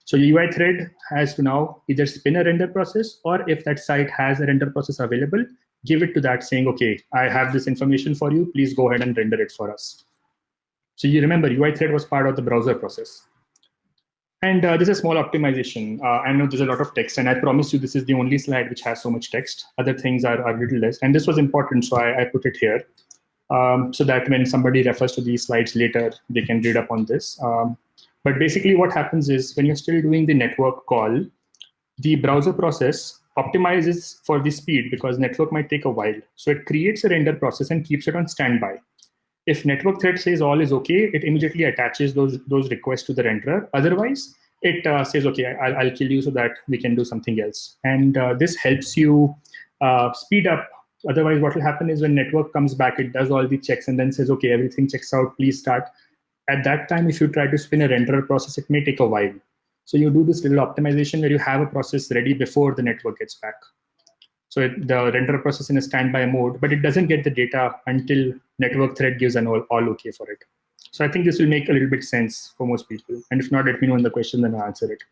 So UI thread has to now either spin a render process, or if that site has a render process available, give it to that saying, okay, I have this information for you, please go ahead and render it for us. So you remember UI thread was part of the browser process. And this is a small optimization. I know there's a lot of text, and I promise you this is the only slide which has so much text. Other things are a little less. And this was important, so I put it here so that when somebody refers to these slides later, they can read up on this. But basically what happens is when you're still doing the network call, the browser process optimizes for the speed because network might take a while. So it creates a render process and keeps it on standby. If network thread says all is okay, it immediately attaches those requests to the renderer. Otherwise, it says, okay, I'll kill you so that we can do something else. And this helps you speed up. Otherwise, what will happen is when network comes back, it does all the checks and then says, okay, everything checks out, please start. At that time, if you try to spin a renderer process, it may take a while. So you do this little optimization where you have a process ready before the network gets back. So the renderer process in a standby mode, but it doesn't get the data until network thread gives an all okay for it. So I think this will make a little bit sense for most people. And if not, let me know in the question, then I'll answer it.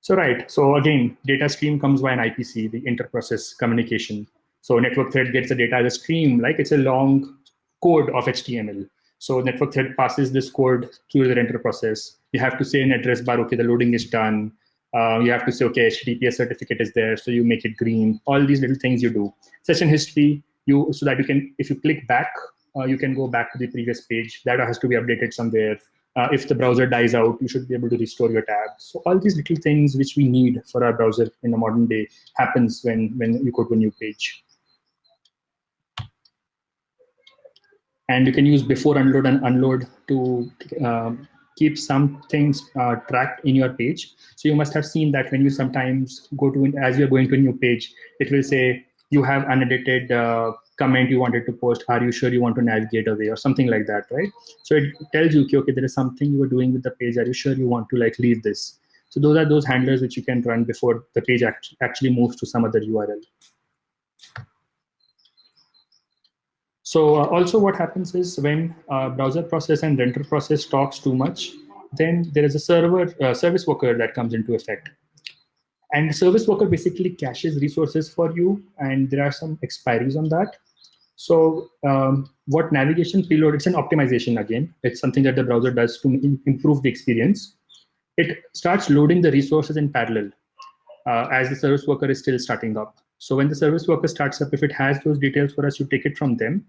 So right, so again, data stream comes by an IPC, the inter-process communication. So network thread gets the data as a stream, like it's a long code of HTML. So network thread passes this code through the render process. You have to say in address bar, okay, the loading is done. You have to say, okay, HTTPS certificate is there, so you make it green. All these little things you do. Session history, so that you can, if you click back, you can go back to the previous page. Data has to be updated somewhere. If the browser dies out, you should be able to restore your tab. So all these little things which we need for our browser in the modern day happens when you go to a new page. And you can use before unload and unload to keep some things tracked in your page. So you must have seen that when you sometimes go to, as you're going to a new page, it will say you have unedited comment you wanted to post. Are you sure you want to navigate away or something like that, right? So it tells you, okay, there is something you are doing with the page. Are you sure you want to leave this? So those are those handlers which you can run before the page actually moves to some other URL. So also what happens is when browser process and render process talks too much, then there is a service worker that comes into effect. And service worker basically caches resources for you, and there are some expiries on that. So what navigation preload, it's an optimization again. It's something that the browser does to improve the experience. It starts loading the resources in parallel as the service worker is still starting up. So when the service worker starts up, if it has those details for us, you take it from them.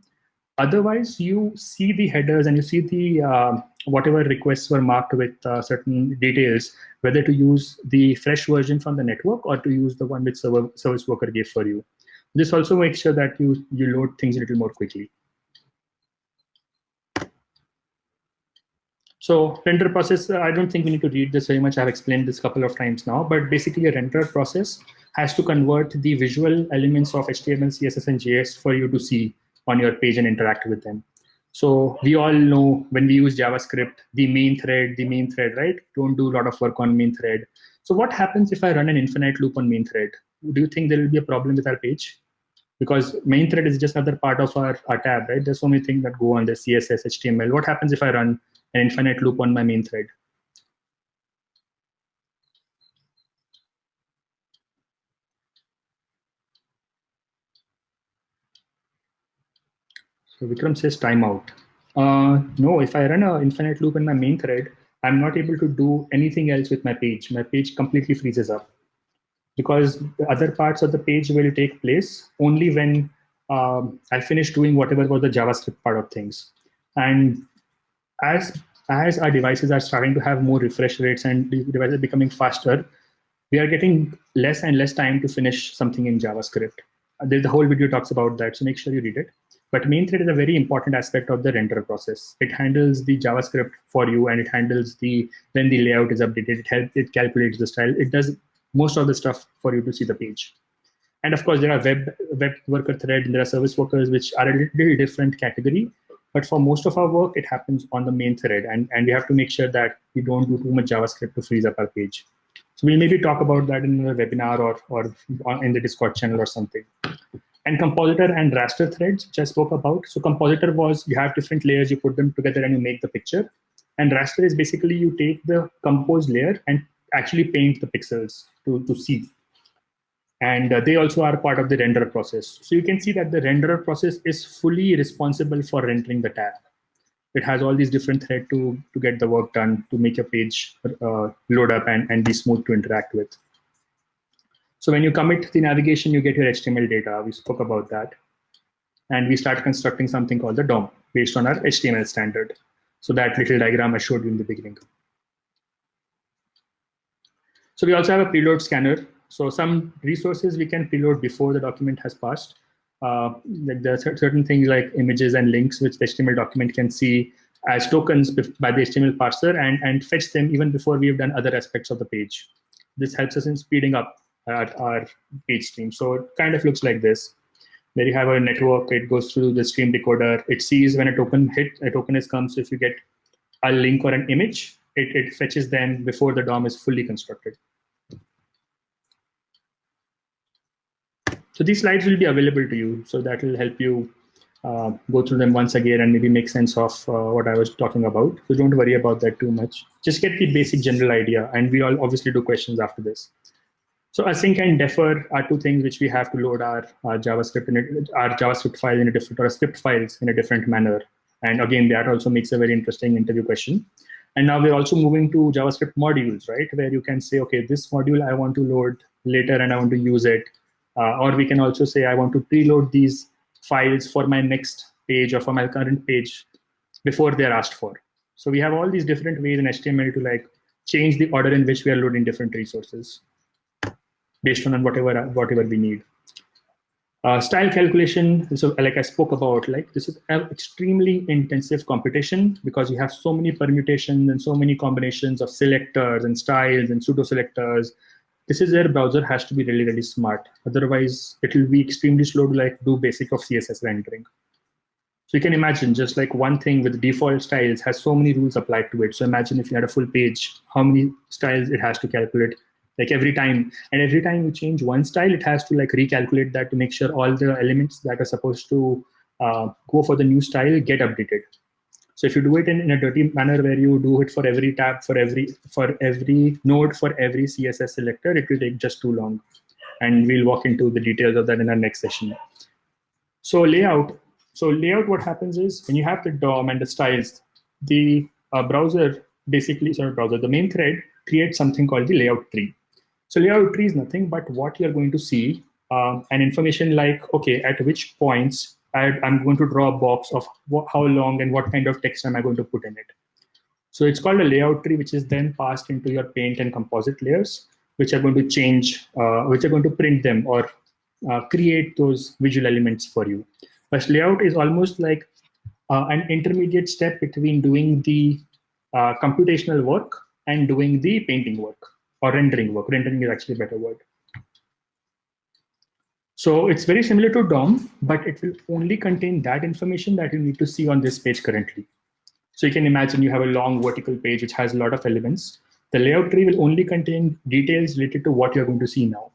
Otherwise, you see the headers and you see the whatever requests were marked with certain details, whether to use the fresh version from the network or to use the one which service worker gave for you. This also makes sure that you load things a little more quickly. So render process, I don't think we need to read this very much. I've explained this a couple of times now, but basically a render process has to convert the visual elements of HTML, CSS, and JS for you to see on your page and interact with them. So we all know when we use JavaScript, the main thread, right? Don't do a lot of work on main thread. So what happens if I run an infinite loop on main thread? Do you think there will be a problem with our page? Because main thread is just another part of our tab, right? There's so many things that go on the CSS, HTML. What happens if I run an infinite loop on my main thread? So Vikram says timeout. No, if I run an infinite loop in my main thread, I'm not able to do anything else with my page. My page completely freezes up because the other parts of the page will take place only when I finish doing whatever was the JavaScript part of things. And as as our devices are starting to have more refresh rates and the devices are becoming faster, we are getting less and less time to finish something in JavaScript. The whole video talks about that, so make sure you read it. But main thread is a very important aspect of the render process. It handles the JavaScript for you, and it handles the when the layout is updated. It calculates the style. It does most of the stuff for you to see the page. And of course, there are web worker thread, and there are service workers, which are a little different category. But for most of our work, it happens on the main thread, and we have to make sure that we don't do too much JavaScript to freeze up our page. So we'll maybe talk about that in a webinar or in the Discord channel or something. And compositor and raster threads, which I spoke about. So compositor was you have different layers, you put them together and you make the picture. And raster is basically you take the composed layer and actually paint the pixels to see. And they also are part of the render process. So you can see that the renderer process is fully responsible for rendering the tab. It has all these different threads to get the work done, to make your page load up and be smooth to interact with. So when you commit the navigation, you get your HTML data. We spoke about that. And we start constructing something called the DOM based on our HTML standard. So that little diagram I showed you in the beginning. So we also have a preload scanner. So some resources we can preload before the document has passed. Like there are certain things like images and links, which the HTML document can see as tokens by the HTML parser and fetch them even before we've done other aspects of the page. This helps us in speeding up our page stream. So it kind of looks like this. There you have a network, it goes through the stream decoder. It sees when a token has come. So if you get a link or an image, it fetches them before the DOM is fully constructed. So these slides will be available to you. So that will help you go through them once again and maybe make sense of what I was talking about. So don't worry about that too much. Just get the basic general idea. And we all obviously do questions after this. So async and defer are two things which we have to load our JavaScript file in a different, or script files in a different manner. And again, that also makes a very interesting interview question. And now we're also moving to JavaScript modules, right? Where you can say, okay, this module I want to load later and I want to use it. Or we can also say, I want to preload these files for my next page or for my current page before they're asked for. So we have all these different ways in HTML to like change the order in which we are loading different resources based on whatever we need. Style calculation, so like I spoke about, like this is an extremely intensive computation because you have so many permutations and so many combinations of selectors and styles and pseudo selectors. This is where browser has to be really, really smart. Otherwise, it will be extremely slow to like do basic of CSS rendering. So you can imagine just like one thing with default styles has so many rules applied to it. So imagine if you had a full page, how many styles it has to calculate like every time. And every time you change one style, it has to like recalculate that to make sure all the elements that are supposed to go for the new style get updated. So if you do it in a dirty manner where you do it for every tab, for every node, for every CSS selector, it will take just too long. And we'll walk into the details of that in our next session. So layout, So layout, what happens is when you have the DOM and the styles, the browser basically, sorry, browser, the main thread creates something called the layout tree. So layout tree is nothing but what you're going to see, and information like, okay, at which points I'm going to draw a box of how long and what kind of text am I going to put in it. So it's called a layout tree, which is then passed into your paint and composite layers, which are going to change, which are going to print them or create those visual elements for you. But layout is almost like an intermediate step between doing the computational work and doing the painting work or rendering work. Rendering is actually a better word. So it's very similar to DOM, but it will only contain that information that you need to see on this page currently. So you can imagine you have a long vertical page which has a lot of elements. The layout tree will only contain details related to what you're going to see now,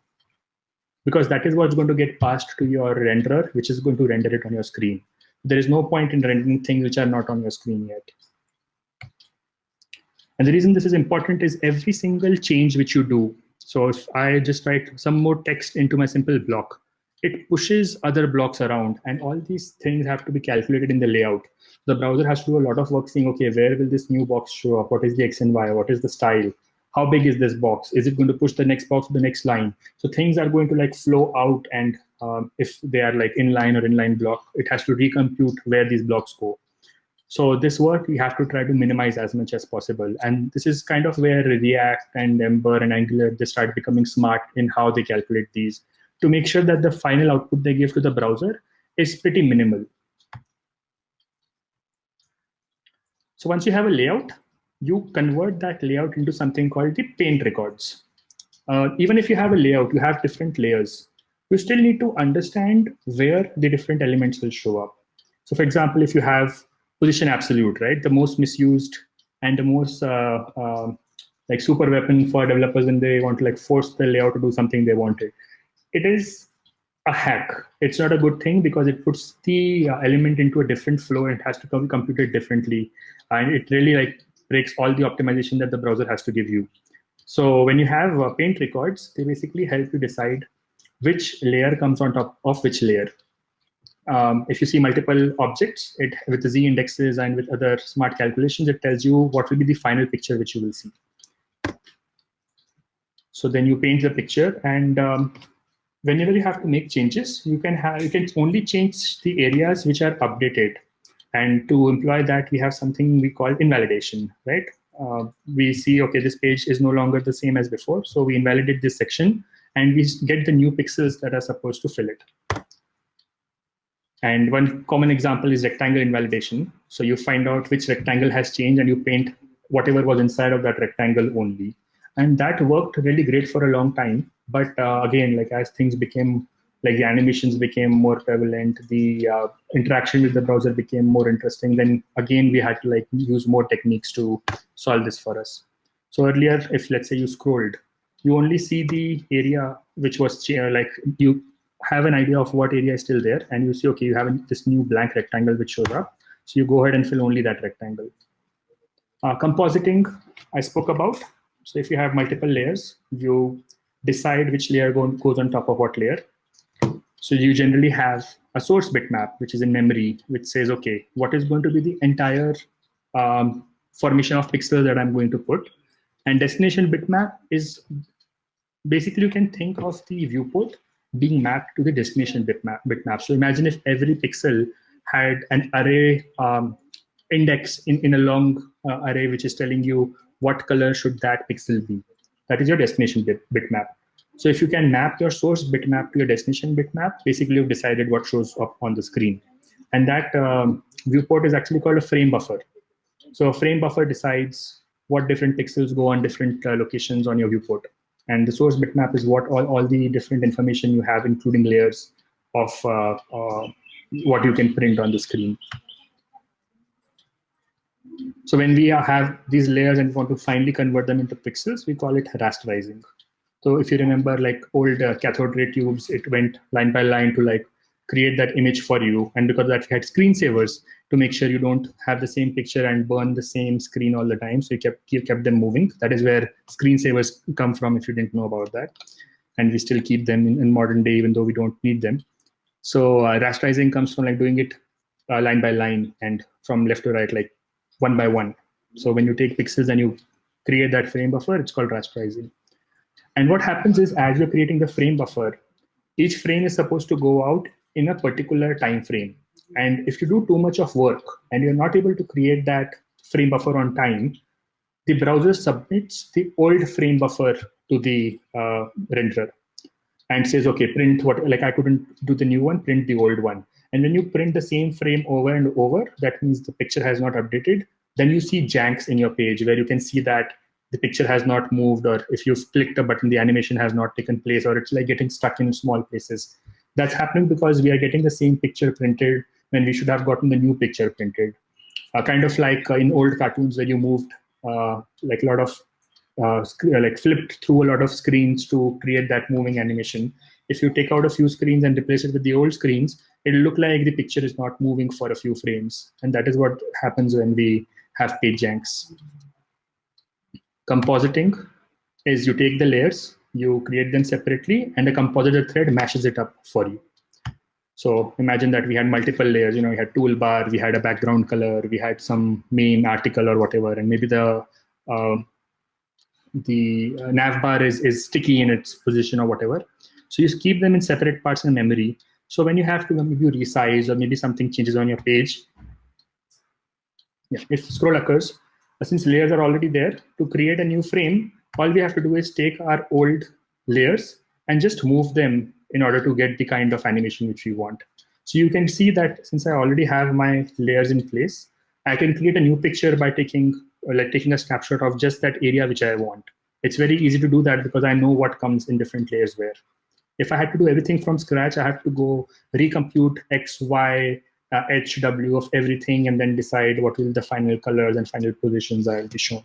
because that is what's going to get passed to your renderer, which is going to render it on your screen. There is no point in rendering things which are not on your screen yet. And the reason this is important is every single change which you do. So if I just write some more text into my simple block, it pushes other blocks around, and all these things have to be calculated in the layout. The browser has to do a lot of work saying, okay, where will this new box show up? What is the X and Y? What is the style? How big is this box? Is it going to push the next box to the next line? So things are going to like flow out, and if they are like inline or inline block, it has to recompute where these blocks go. So this work we have to try to minimize as much as possible. And this is kind of where React and Ember and Angular, they start becoming smart in how they calculate these to make sure that the final output they give to the browser is pretty minimal. So once you have a layout, you convert that layout into something called the paint records. Even if you have a layout, you have different layers. You still need to understand where the different elements will show up. So, for example, if you have position absolute, right, the most misused and the most like super weapon for developers when they want to like force the layout to do something they wanted. It is a hack. It's not a good thing because it puts the element into a different flow and it has to be computed differently, and it really like breaks all the optimization that the browser has to give you. So when you have paint records, they basically help you decide which layer comes on top of which layer. If you see multiple objects, it with the z indexes and with other smart calculations, it tells you what will be the final picture which you will see. So then you paint the picture, and whenever you have to make changes, you can only change the areas which are updated. And to employ that, we have something we call invalidation, right? We see, okay, this page is no longer the same as before, so we invalidate this section, and we get the new pixels that are supposed to fill it. And one common example is rectangle invalidation. So you find out which rectangle has changed and you paint whatever was inside of that rectangle only. And that worked really great for a long time. But again, like as things became, like the animations became more prevalent, the interaction with the browser became more interesting, then again, we had to like use more techniques to solve this for us. So earlier, if let's say you scrolled, you only see the area which was like you have an idea of what area is still there, and you see, okay, you have this new blank rectangle which shows up. So you go ahead and fill only that rectangle. Compositing, I spoke about. So if you have multiple layers, you decide which layer goes on top of what layer. So you generally have a source bitmap, which is in memory, which says, okay, what is going to be the entire formation of pixels that I'm going to put. And destination bitmap is basically, you can think of the viewport being mapped to the destination bitmap. So imagine if every pixel had an array index in a long array, which is telling you what color should that pixel be. That is your destination bitmap. So if you can map your source bitmap to your destination bitmap, basically you've decided what shows up on the screen. And that viewport is actually called a frame buffer. So a frame buffer decides what different pixels go on different locations on your viewport. And the source bitmap is what all the different information you have, including layers of what you can print on the screen. So when we have these layers and want to finally convert them into pixels, we call it rasterizing. So if you remember like old cathode ray tubes, it went line by line to like create that image for you. And because that we had screensavers to make sure you don't have the same picture and burn the same screen all the time. So you kept them moving. That is where screensavers come from, if you didn't know about that. And we still keep them in modern day, even though we don't need them. So rasterizing comes from like doing it line by line and from left to right, like one by one. So when you take pixels and you create that frame buffer, it's called rasterizing. And what happens is, as you're creating the frame buffer, each frame is supposed to go out in a particular time frame. And if you do too much of work and you're not able to create that frame buffer on time, the browser submits the old frame buffer to the renderer and says, okay, print what, like I couldn't do the new one, print the old one. And when you print the same frame over and over, that means the picture has not updated. Then you see janks in your page where you can see that the picture has not moved, or if you've clicked a button, the animation has not taken place, or it's like getting stuck in small places. That's happening because we are getting the same picture printed when we should have gotten the new picture printed. Kind of like in old cartoons where you moved like a lot of like flipped through a lot of screens to create that moving animation. If you take out a few screens and replace it with the old screens, it'll look like the picture is not moving for a few frames. And that is what happens when we have page janks. Compositing is you take the layers, you create them separately, and the compositor thread mashes it up for you. So imagine that we had multiple layers. We had toolbar, we had a background color, we had some main article or whatever, and maybe uh, the nav bar is sticky in its position or whatever. So you keep them in separate parts in memory. So when you have to maybe resize or maybe something changes on your page, if scroll occurs, since layers are already there, to create a new frame, all we have to do is take our old layers and just move them in order to get the kind of animation which we want. So you can see that since I already have my layers in place, I can create a new picture by taking a snapshot of just that area which I want. It's very easy to do that because I know what comes in different layers where. If I had to do everything from scratch, I have to go recompute X, Y, HW of everything and then decide what will the final colors and final positions I'll be shown.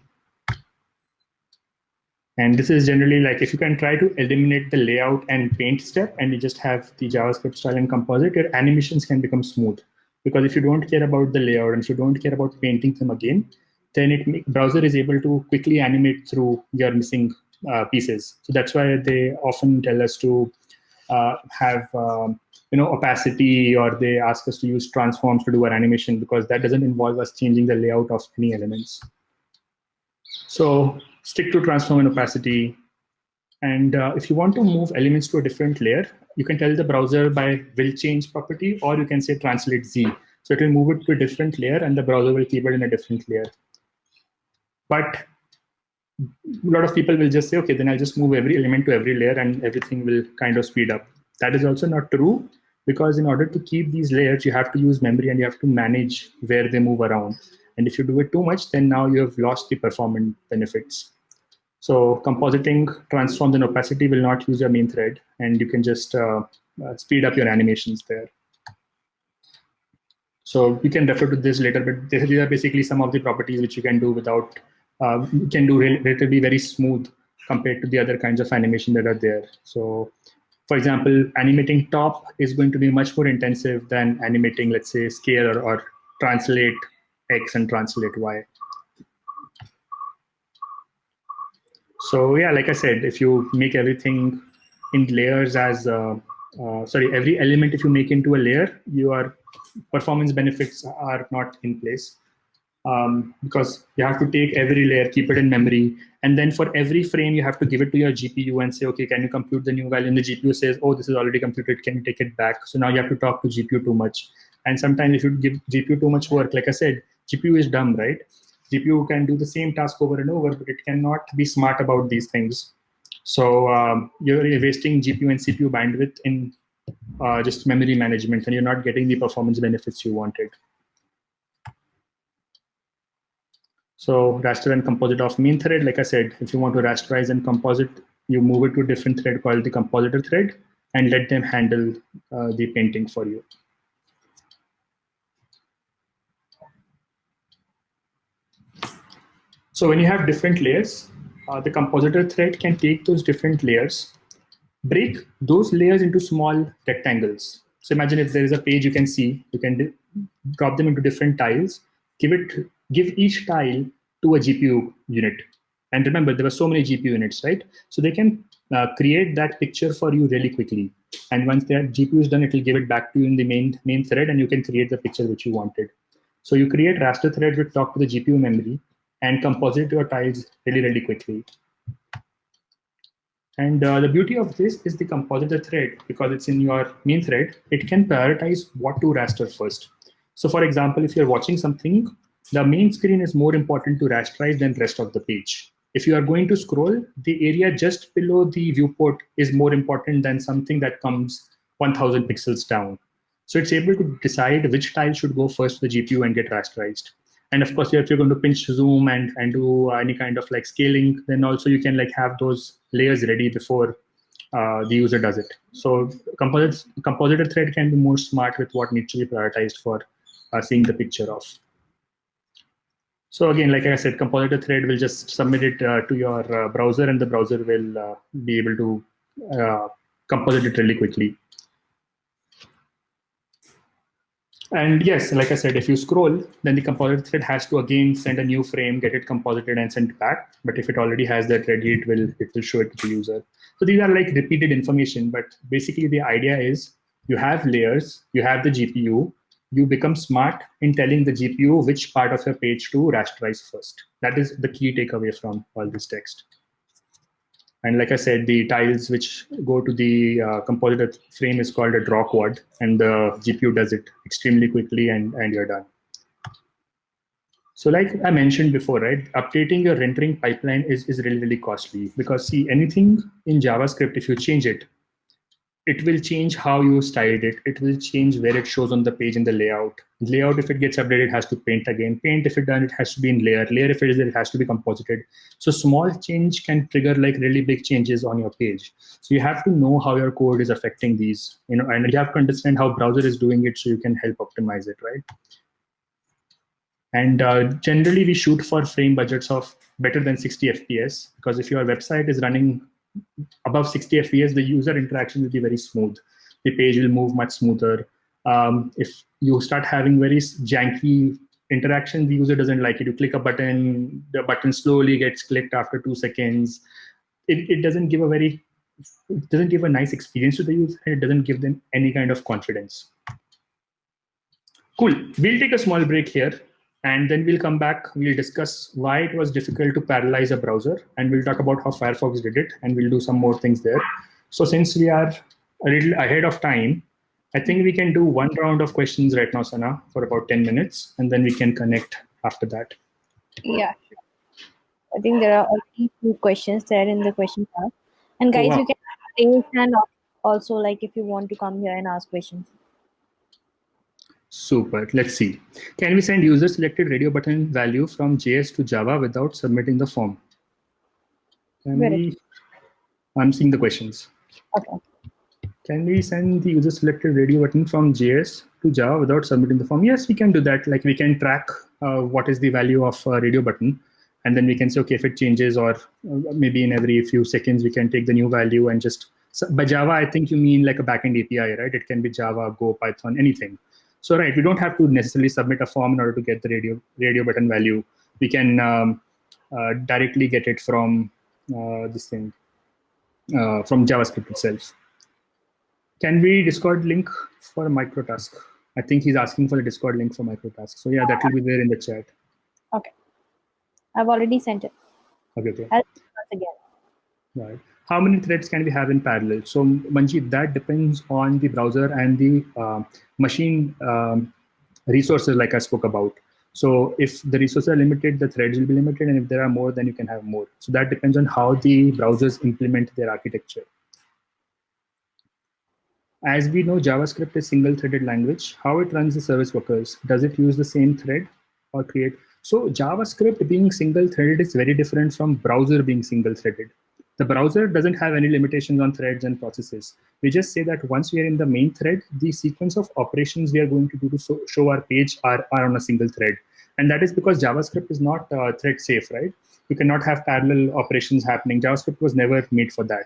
And this is generally like if you can try to eliminate the layout and paint step and you just have the JavaScript style and composite, your animations can become smooth. Because if you don't care about the layout and if you don't care about painting them again, then browser is able to quickly animate through your missing pieces. So that's why they often tell us to have opacity, or they ask us to use transforms to do our animation because that doesn't involve us changing the layout of any elements. So stick to transform and opacity. And if you want to move elements to a different layer, you can tell the browser by will change property, or you can say translate Z. So it will move it to a different layer and the browser will keep it in a different layer. But a lot of people will just say, okay, then I'll just move every element to every layer and everything will kind of speed up. That is also not true, because in order to keep these layers, you have to use memory and you have to manage where they move around. And if you do it too much, then now you have lost the performance benefits. So compositing, transforms, and opacity will not use your main thread, and you can just speed up your animations there. So you can refer to this later, but these are basically some of the properties which you can do without, you can do relatively very smooth compared to the other kinds of animation that are there. So for example, animating top is going to be much more intensive than animating, let's say, scale or translate X and translate Y. So yeah, like I said, if you make everything in layers every element, if you make into a layer, your performance benefits are not in place. Because you have to take every layer, keep it in memory, and then for every frame, you have to give it to your GPU and say, okay, can you compute the new value? And the GPU says, oh, this is already computed, can you take it back? So now you have to talk to GPU too much. And sometimes if you give GPU too much work, like I said, GPU is dumb, right? GPU can do the same task over and over, but it cannot be smart about these things. So you're wasting GPU and CPU bandwidth in just memory management, and you're not getting the performance benefits you wanted. So raster and composite of main thread, like I said, if you want to rasterize and composite, you move it to a different thread called the compositor thread and let them handle the painting for you. So when you have different layers, the compositor thread can take those different layers, break those layers into small rectangles. So imagine if there is a page you can see, you can drop them into different tiles, give each tile to a GPU unit. And remember, there were so many GPU units, right? So they can create that picture for you really quickly. And once that GPU is done, it will give it back to you in the main thread, and you can create the picture which you wanted. So you create raster threads which talk to the GPU memory and composite your tiles really quickly. And the beauty of this is the compositor thread, because it's in your main thread, it can prioritize what to raster first. So for example, if you're watching something, the main screen is more important to rasterize than rest of the page. If you are going to scroll, the area just below the viewport is more important than something that comes 1000 pixels down. So it's able to decide which tile should go first to the GPU and get rasterized. And of course, if you're going to pinch zoom and do any kind of like scaling, then also you can like have those layers ready before the user does it. So compositor thread can be more smart with what needs to be prioritized for seeing the picture of. So again, like I said, compositor thread will just submit it to your browser, and the browser will be able to composite it really quickly. And yes, like I said, if you scroll, then the compositor thread has to again send a new frame, get it composited and sent back. But if it already has that ready, it will show it to the user. So these are like repeated information, but basically the idea is you have layers, you have the GPU, you become smart in telling the GPU which part of your page to rasterize first. That is the key takeaway from all this text. And like I said, the tiles which go to the compositor frame is called a draw quad, and the GPU does it extremely quickly, and you're done. So like I mentioned before, right, updating your rendering pipeline is really costly, because see, anything in JavaScript, if you change it, it will change how you styled it. It will change where it shows on the page in the layout. Layout, if it gets updated, has to paint again. Paint, if it done, it has to be in layer. Layer, if it is there, it has to be composited. So small change can trigger like really big changes on your page. So you have to know how your code is affecting these, and you have to understand how browser is doing it so you can help optimize it, right? And generally, we shoot for frame budgets of better than 60 FPS, because if your website is running above 60 FPS, the user interaction will be very smooth. The page will move much smoother. If you start having very janky interaction, the user doesn't like it. You click a button, the button slowly gets clicked after 2 seconds. It doesn't give a nice experience to the user, and it doesn't give them any kind of confidence. Cool. We'll take a small break here, and then we'll come back. We'll discuss why it was difficult to parallelize a browser, and we'll talk about how Firefox did it, and we'll do some more things there. So since we are a little ahead of time, I think we can do one round of questions right now, Sana, for about 10 minutes, and then we can connect after that. Yeah, I think there are already few questions there in the question tab. And Oh, guys, wow. you can raise hand up also, like if you want to come here and ask questions. Super. Let's see. Can we send user selected radio button value from JS to Java without submitting the form? Can Where it? we? I'm seeing the questions. Okay. Can we send the user selected radio button from JS to Java without submitting the form? Yes, we can do that. Like we can track what is the value of a radio button, and then we can say, okay, if it changes, or maybe in every few seconds, we can take the new value and just. So by Java, I think you mean like a backend API, right? It can be Java, Go, Python, anything. So right, we don't have to necessarily submit a form in order to get the radio button value. We can directly get it from this thing from JavaScript itself. Can we Discord link for microtask? I think he's asking for a Discord link for microtask. So yeah, that will be there in the chat. Okay. I've already sent it. Okay. I'll send it once again. Right. How many threads can we have in parallel? So Manjeet, that depends on the browser and the machine resources, like I spoke about. So if the resources are limited, the threads will be limited, and if there are more, then you can have more. So that depends on how the browsers implement their architecture. As we know, JavaScript is single-threaded language. How it runs the service workers? Does it use the same thread or create? So JavaScript being single-threaded is very different from browser being single-threaded. The browser doesn't have any limitations on threads and processes. We just say that once we are in the main thread, the sequence of operations we are going to do to show our page are on a single thread. And that is because JavaScript is not thread safe, right? You cannot have parallel operations happening. JavaScript was never made for that.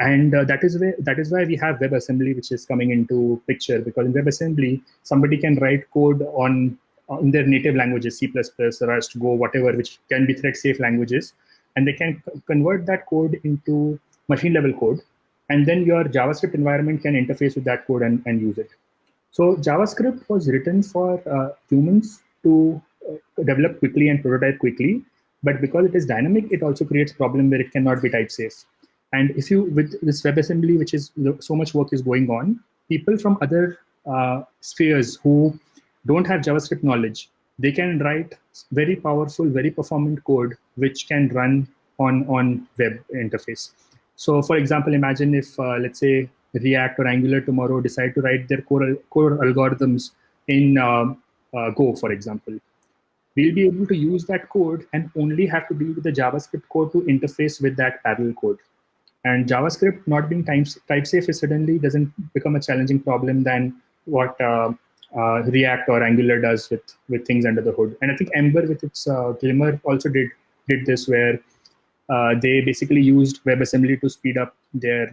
And that is why we have WebAssembly, which is coming into picture, because in WebAssembly somebody can write code on in their native languages, C++, Rust, Go, whatever, which can be thread safe languages, and they can convert that code into machine level code, and then your JavaScript environment can interface with that code and use it. So JavaScript was written for humans to develop quickly and prototype quickly, but because it is dynamic, it also creates problem where it cannot be type safe. And if you, with this WebAssembly, which is so much work is going on, people from other spheres who don't have JavaScript knowledge, they can write very powerful, very performant code which can run on web interface. So, for example, imagine if let's say React or Angular tomorrow decide to write their core algorithms in Go, for example. We'll be able to use that code and only have to deal with the JavaScript code to interface with that parallel code. And JavaScript not being type safe is suddenly doesn't become a challenging problem than what React or Angular does with things under the hood. And I think Ember with its Glimmer also did this, where they basically used WebAssembly to speed up their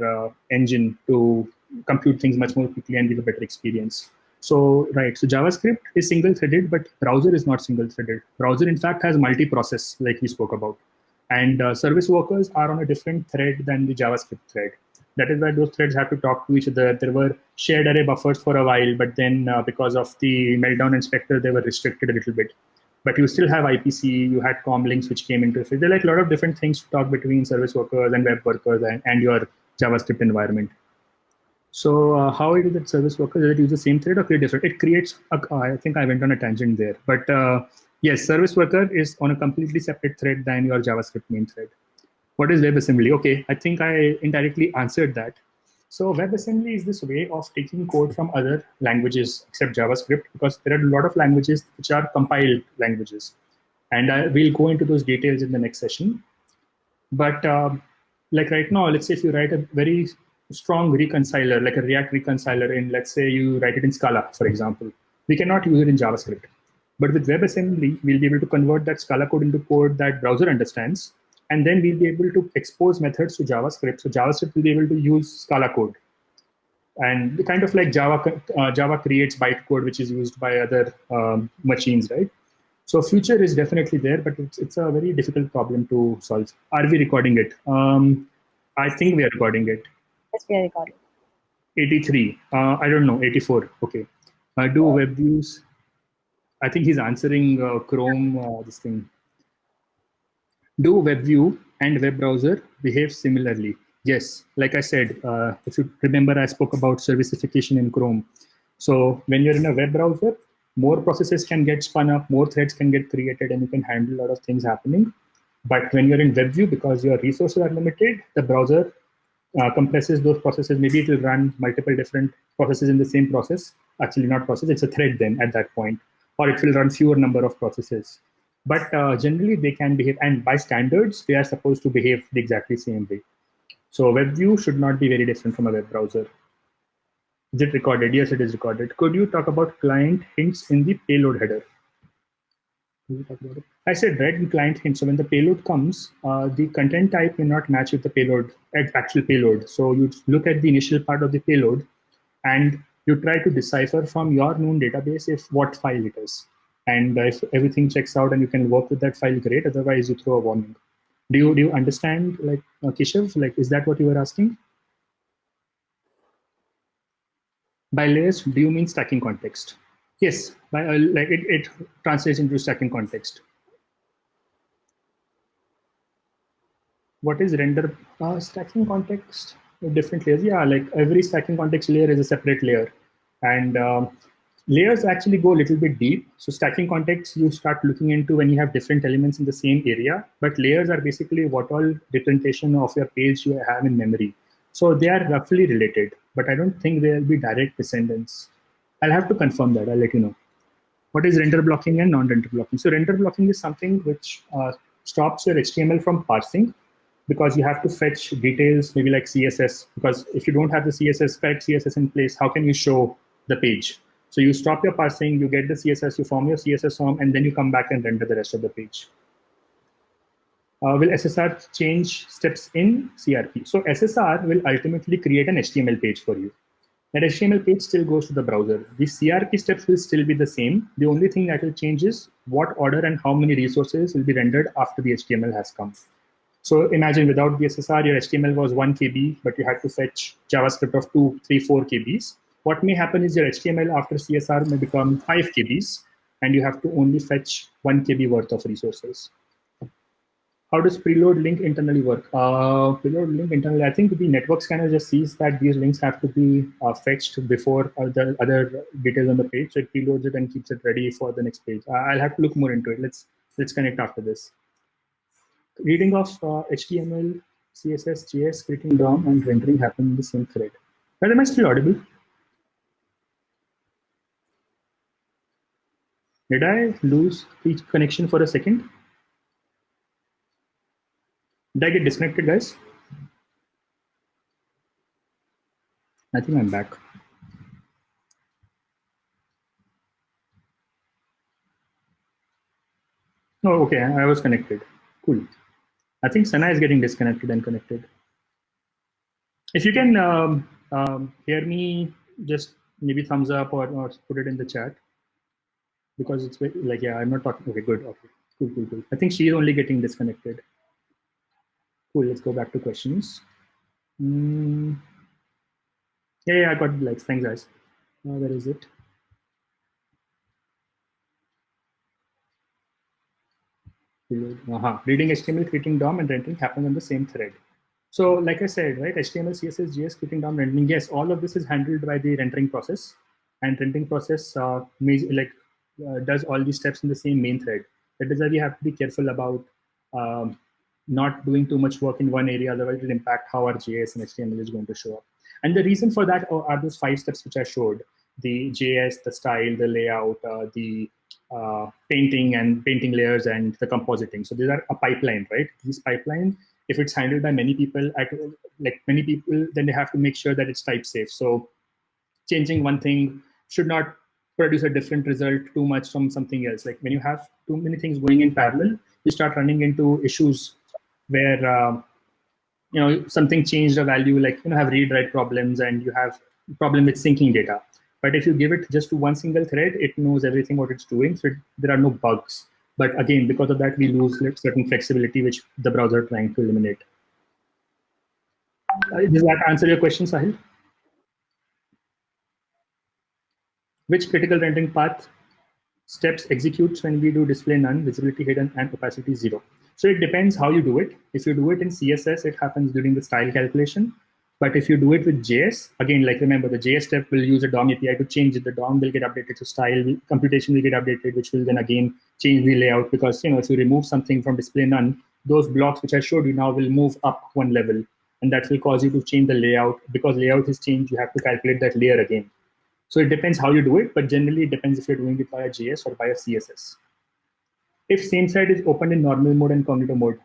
engine to compute things much more quickly and give a better experience. So, right, so JavaScript is single-threaded, but browser is not single-threaded. Browser, in fact, has multi-process, like we spoke about. And service workers are on a different thread than the JavaScript thread. That is why those threads have to talk to each other. There were shared array buffers for a while, but then because of the Meltdown inspector, they were restricted a little bit. But you still have IPC, you had com links which came into it. There are like a lot of different things to talk between service workers and web workers and your JavaScript environment. So how it is that service workers, does it use the same thread or create different? It creates, I think I went on a tangent there. But yes, service worker is on a completely separate thread than your JavaScript main thread. What is WebAssembly? Okay, I think I indirectly answered that. So WebAssembly is this way of taking code from other languages except JavaScript, because there are a lot of languages which are compiled languages. And we'll go into those details in the next session. But like right now, let's say if you write a very strong reconciler, like a React reconciler in, let's say you write it in Scala, for example, we cannot use it in JavaScript. But with WebAssembly, we'll be able to convert that Scala code into code that browser understands. And then we'll be able to expose methods to JavaScript. So JavaScript will be able to use Scala code. And kind of like Java creates bytecode, which is used by other machines, right? So future is definitely there, but it's a very difficult problem to solve. Are we recording it? I think we are recording it. Yes, we are recording. 83. I don't know. 84. Okay. Do web views. I think he's answering Chrome, this thing. Do WebView and web browser behave similarly? Yes, like I said, if you remember, I spoke about servicification in Chrome. So when you're in a web browser, more processes can get spun up, more threads can get created, and you can handle a lot of things happening. But when you're in WebView, because your resources are limited, the browser compresses those processes. Maybe it will run multiple different processes in the same process. Actually, not process, it's a thread then at that point. Or it will run fewer number of processes. But generally, they can behave, and by standards, they are supposed to behave the exactly same way. So WebView should not be very different from a web browser. Is it recorded? Yes, it is recorded. Could you talk about client hints in the payload header? I said read and client hint. So when the payload comes, the content type may not match with the payload, actual payload. So you look at the initial part of the payload, and you try to decipher from your known database if what file it is. And if everything checks out and you can work with that file, great. Otherwise, you throw a warning. Do you understand, like Keshav? Like, is that what you were asking? By layers, do you mean stacking context? Yes, by like it translates into stacking context. What is render stacking context? Different layers. Yeah, like every stacking context layer is a separate layer, and layers actually go a little bit deep. So stacking context you start looking into when you have different elements in the same area, but layers are basically what all representation of your page you have in memory. So they are roughly related, but I don't think there will be direct descendants. I'll have to confirm that. I'll let you know. What is render blocking and non-render blocking? So render blocking is something which stops your HTML from parsing, because you have to fetch details, maybe like CSS, because if you don't have the correct CSS in place, how can you show the page? So you stop your parsing, you get the CSS, you form your CSS form, and then you come back and render the rest of the page. Will SSR change steps in CRP? So SSR will ultimately create an HTML page for you. That HTML page still goes to the browser. The CRP steps will still be the same. The only thing that will change is what order and how many resources will be rendered after the HTML has come. So imagine without BSSR, your HTML was 1 KB, but you had to fetch JavaScript of 2, 3, 4 KBs. What may happen is your HTML after CSR may become 5 KBs, and you have to only fetch 1 KB worth of resources. How does preload link internally work? Preload link internally, I think the network scanner just sees that these links have to be fetched before other details on the page. So it preloads it and keeps it ready for the next page. I'll have to look more into it. Let's connect after this. Reading of HTML, CSS, JS, creating DOM, and rendering happen in the same thread. But am I still audible? Did I lose the connection for a second? Did I get disconnected, guys? I think I'm back. Oh, okay, I was connected. Cool. I think Sana is getting disconnected and connected. If you can hear me, just maybe thumbs up or put it in the chat, because it's like, yeah, I'm not talking. Okay, good. Okay, cool. I think she's only getting disconnected. Cool. Let's go back to questions. Yeah, I got the likes. Thanks, guys. Where is it? Reading HTML, creating DOM, and rendering happen on the same thread. So, like I said, right, HTML, CSS, JS, creating DOM, rendering. Yes, all of this is handled by the rendering process, and rendering process does all these steps in the same main thread. That is why we have to be careful about not doing too much work in one area, otherwise it will impact how our JS and HTML is going to show up. And the reason for that are those 5 steps which I showed: the JS, the style, the layout, the painting layers, and the compositing. So these are a pipeline, right? This pipeline, if it's handled by many people, then they have to make sure that it's type safe. So changing one thing should not produce a different result too much from something else. Like when you have too many things going in parallel, you start running into issues where something changed a value, like have read write problems, and you have problem with syncing data. But if you give it just to one single thread, it knows everything what it's doing, so there are no bugs. But again, because of that, we lose certain flexibility which the browser trying to eliminate. Does that answer your question, Sahil? Which critical rendering path steps executes when we do display none, visibility hidden, and opacity 0? So it depends how you do it. If you do it in CSS, it happens during the style calculation. But if you do it with JS, again, like remember, the JS step will use a DOM API to change it. The DOM will get updated to style, computation will get updated, which will then again change the layout, because if you remove something from display none, those blocks which I showed you now will move up one level. And that will cause you to change the layout. Because layout is changed, you have to calculate that layer again. So it depends how you do it, but generally it depends if you're doing it via JS or via CSS. If same site is opened in normal mode and cognito mode,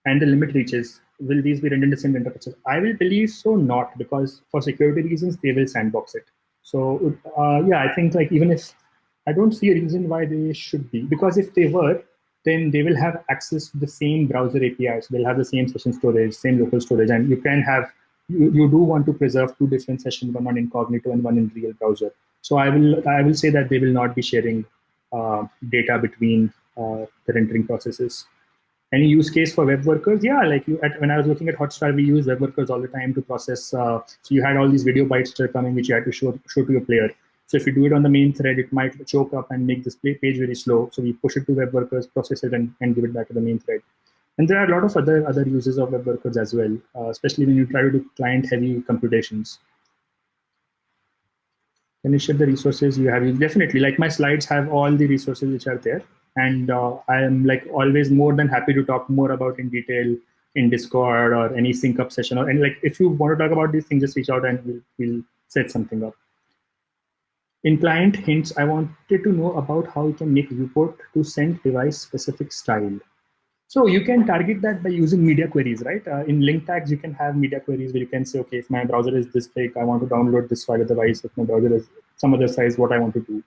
and the limit reaches, will these be rendered in the same interface? I will believe so not, because for security reasons, they will sandbox it. So yeah, I think like even if I don't see a reason why they should be, because if they were, then they will have access to the same browser APIs. They'll have the same session storage, same local storage, and you can have you do want to preserve 2 different sessions, one on incognito and one in real browser. So I will say that they will not be sharing data between the rendering processes. Any use case for web workers? Yeah, like when I was looking at Hotstar, we use web workers all the time to process. So you had all these video bytes that are coming, which you had to show to your player. So if you do it on the main thread, it might choke up and make this page very slow. So we push it to web workers, process it, and give it back to the main thread. And there are a lot of other uses of web workers as well, especially when you try to do client-heavy computations. Can you share the resources you have? Definitely, like my slides have all the resources which are there, and I am like always more than happy to talk more about in detail in Discord or any sync up session, or and like if you want to talk about these things, just reach out and we'll set something up. In client hints, I wanted to know about how you can make viewport to send device specific style. So you can target that by using media queries, right? In link tags, you can have media queries where you can say, okay, if my browser is this big, I want to download this file device. If my browser is some other size, what I want to do.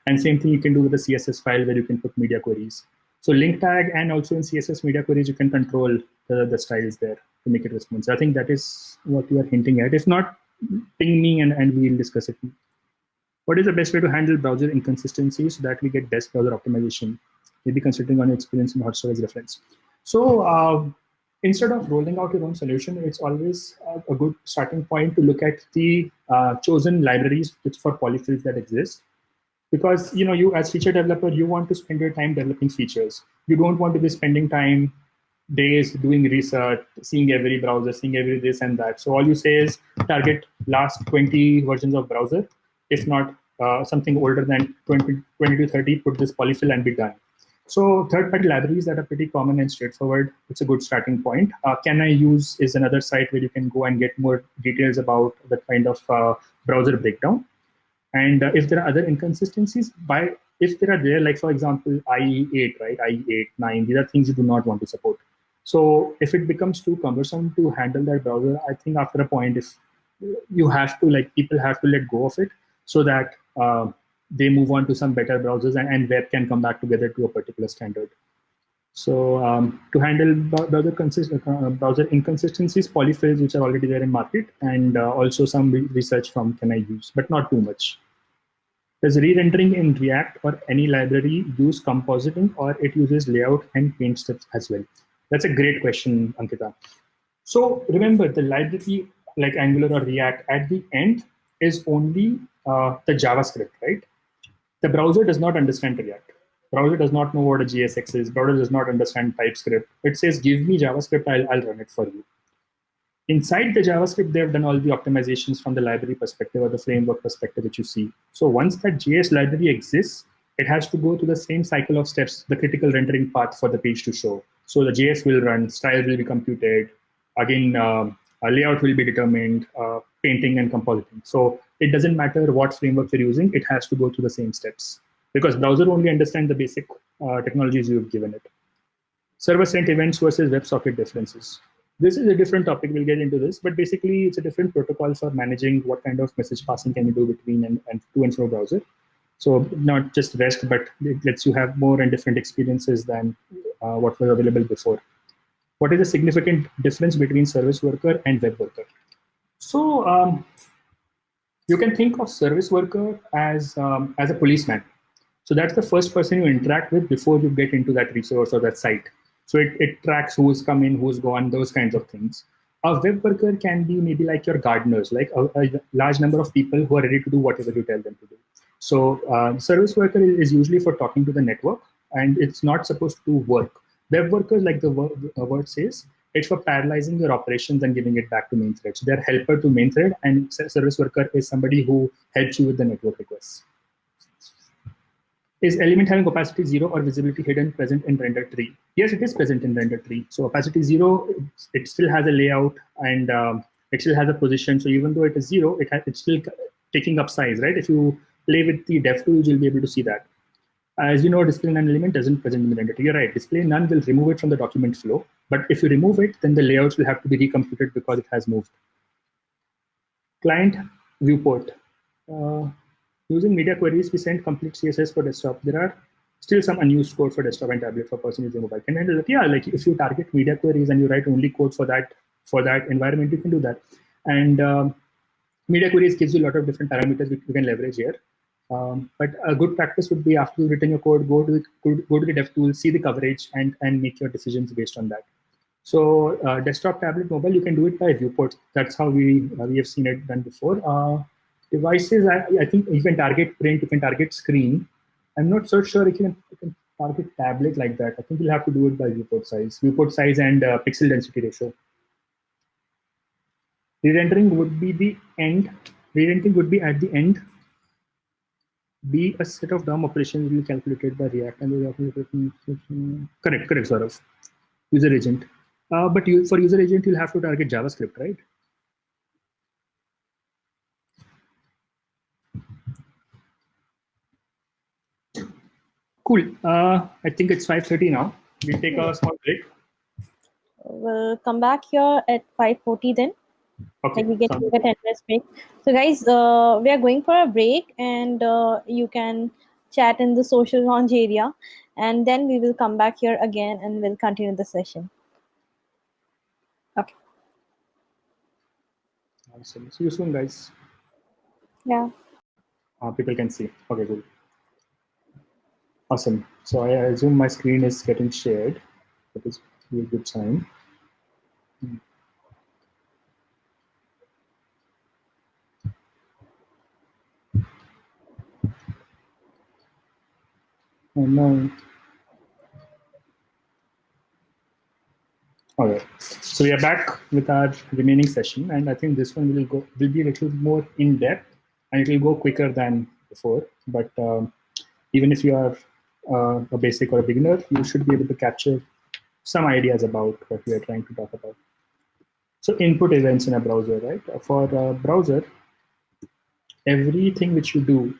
And same thing you can do with the CSS file where you can put media queries. So link tag and also in CSS media queries, you can control the styles there to make it responsive. I think that is what you are hinting at. If not, ping me and we'll discuss it. What is the best way to handle browser inconsistency so that we get best browser optimization? Maybe considering on your experience in Hotstar as reference. So instead of rolling out your own solution, it's always a good starting point to look at the chosen libraries for polyfills that exist. Because you as feature developer, you want to spend your time developing features. You don't want to be spending time days doing research, seeing every browser, seeing every this and that. So all you say is target last 20 versions of browser, if not something older than 20 to 30, put this polyfill and be done. So third-party libraries that are pretty common and straightforward, it's a good starting point. Can I use is another site where you can go and get more details about the kind of browser breakdown. And if there are other inconsistencies, if there are there, like for example, IE8, right? IE8, 9, these are things you do not want to support. So if it becomes too cumbersome to handle that browser, I think after a point, if you have to, like, people have to let go of it so that they move on to some better browsers, and web can come back together to a particular standard. So to handle browser inconsistencies, polyfills which are already there in market, and also some research from can I use, but not too much. Does re-rendering in React or any library use compositing, or it uses layout and paint steps as well? That's a great question, Ankita. So remember, the library like Angular or React at the end is only the JavaScript, right? The browser does not understand React. Browser does not know what a JSX is. Browser does not understand TypeScript. It says, give me JavaScript, I'll run it for you. Inside the JavaScript, they've done all the optimizations from the library perspective or the framework perspective that you see. So once that JS library exists, it has to go through the same cycle of steps, the critical rendering path for the page to show. So the JS will run, style will be computed, again, a layout will be determined, painting and compositing. So it doesn't matter what framework you're using, it has to go through the same steps because browser only understands the basic technologies you've given it. Server-sent events versus WebSocket differences. This is a different topic. We'll get into this, but basically, it's a different protocol for managing what kind of message passing can you do between and to and from browser. So not just REST, but it lets you have more and different experiences than what was available before. What is the significant difference between service worker and web worker? So you can think of service worker as a policeman. So that's the first person you interact with before you get into that resource or that site. So it tracks who's come in, who's gone, those kinds of things. A web worker can be maybe like your gardeners, like a large number of people who are ready to do whatever you tell them to do. So service worker is usually for talking to the network, and it's not supposed to work. Web workers, like the word says, it's for parallelizing your operations and giving it back to main thread. So they're helper to main thread, and service worker is somebody who helps you with the network requests. Is element having opacity 0 or visibility hidden present in render tree? Yes, it is present in render tree. So opacity 0, it still has a layout and it still has a position. So even though it is 0, it's still taking up size, right? If you play with the dev tools, you'll be able to see that. As you know, display none element doesn't present in the render tree. You're right. Display none will remove it from the document flow. But if you remove it, then the layouts will have to be recomputed because it has moved. Client viewport. Using media queries, we send complete CSS for desktop. There are still some unused code for desktop and tablet for person using mobile. Can handle it? Yeah, like if you target media queries and you write only code for that environment, you can do that. And media queries gives you a lot of different parameters which you can leverage here. But a good practice would be after you've written your code, go to the dev tool, see the coverage, and make your decisions based on that. So desktop, tablet, mobile, you can do it by viewport. That's how we have seen it done before. Devices, I think you can target print, you can target screen. I'm not so sure you can target tablet like that. I think you'll have to do it by viewport size and pixel density ratio. Re-rendering would be the end. Re-rendering would be at the end. Be a set of DOM operations will be calculated by React and correct, Saurav. User agent. But for user agent, you'll have to target JavaScript, right? Cool. I think it's 5:30 now. We'll take a small break. We'll come back here at 5:40 then. Okay. Like we get to a 10 minutes break. So guys, we are going for a break, and you can chat in the social lounge area, and then we will come back here again and we'll continue the session. Okay. Awesome. See you soon, guys. Yeah. People can see. Okay, good. Awesome. So I assume my screen is getting shared. That is a good sign. Oh no. All right. So we are back with our remaining session, and I think this one will be a little more in depth, and it will go quicker than before. But even if you are a basic or a beginner, you should be able to capture some ideas about what we are trying to talk about. So input events in a browser, right? For a browser, everything which you do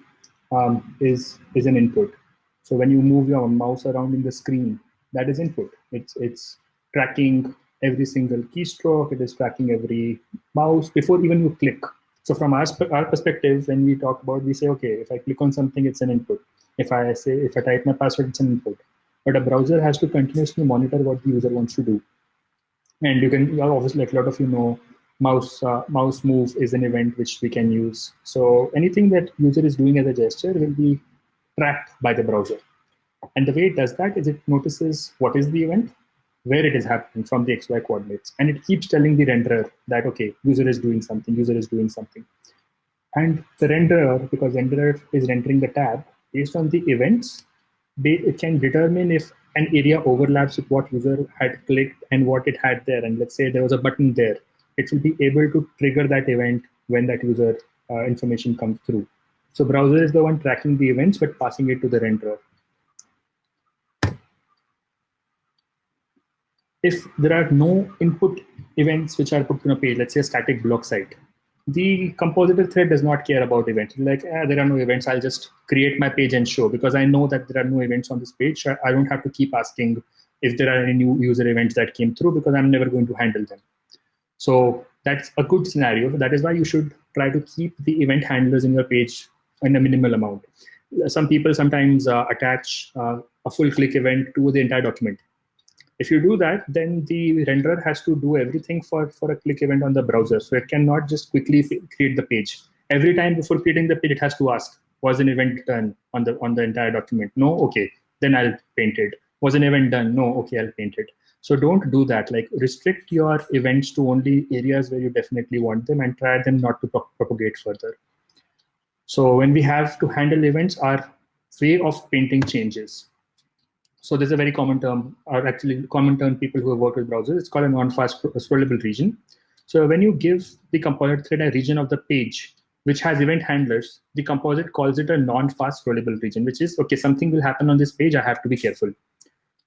is an input. So when you move your mouse around in the screen, that is input. It's tracking every single keystroke. It is tracking every mouse before even you click. So from our perspective, when we talk about, we say, okay, if I click on something, it's an input. If I type my password, it's an input. But a browser has to continuously monitor what the user wants to do, and you can obviously, like a lot of you know, mouse move is an event which we can use. So anything that user is doing as a gesture will be tracked by the browser. And the way it does that is it notices what is the event, where it is happening from the XY coordinates, and it keeps telling the renderer that, okay, user is doing something, user is doing something. And the renderer, because renderer is rendering the tab based on the events, it can determine if an area overlaps with what user had clicked and what it had there. And let's say there was a button there, it will be able to trigger that event when that user information comes through. So browser is the one tracking the events but passing it to the renderer. If there are no input events which are put on a page, let's say a static block site, the compositor thread does not care about events. Like, there are no events, I'll just create my page and show, because I know that there are no events on this page. I don't have to keep asking if there are any new user events that came through, because I'm never going to handle them. So that's a good scenario. That is why you should try to keep the event handlers in your page in a minimal amount. Some people sometimes attach a full click event to the entire document. If you do that, then the renderer has to do everything for a click event on the browser. So it cannot just quickly create the page. Every time before creating the page, it has to ask, was an event done on the entire document? No? Okay, then I'll paint it. Was an event done? No? Okay, I'll paint it. So don't do that. Like, restrict your events to only areas where you definitely want them, and try them not to propagate further. So when we have to handle events, our way of painting changes. So there's a very common term, or actually common term people who have worked with browsers. It's called a non-fast scrollable region. So when you give the composite thread a region of the page which has event handlers, the composite calls it a non-fast scrollable region, which is, okay, something will happen on this page, I have to be careful.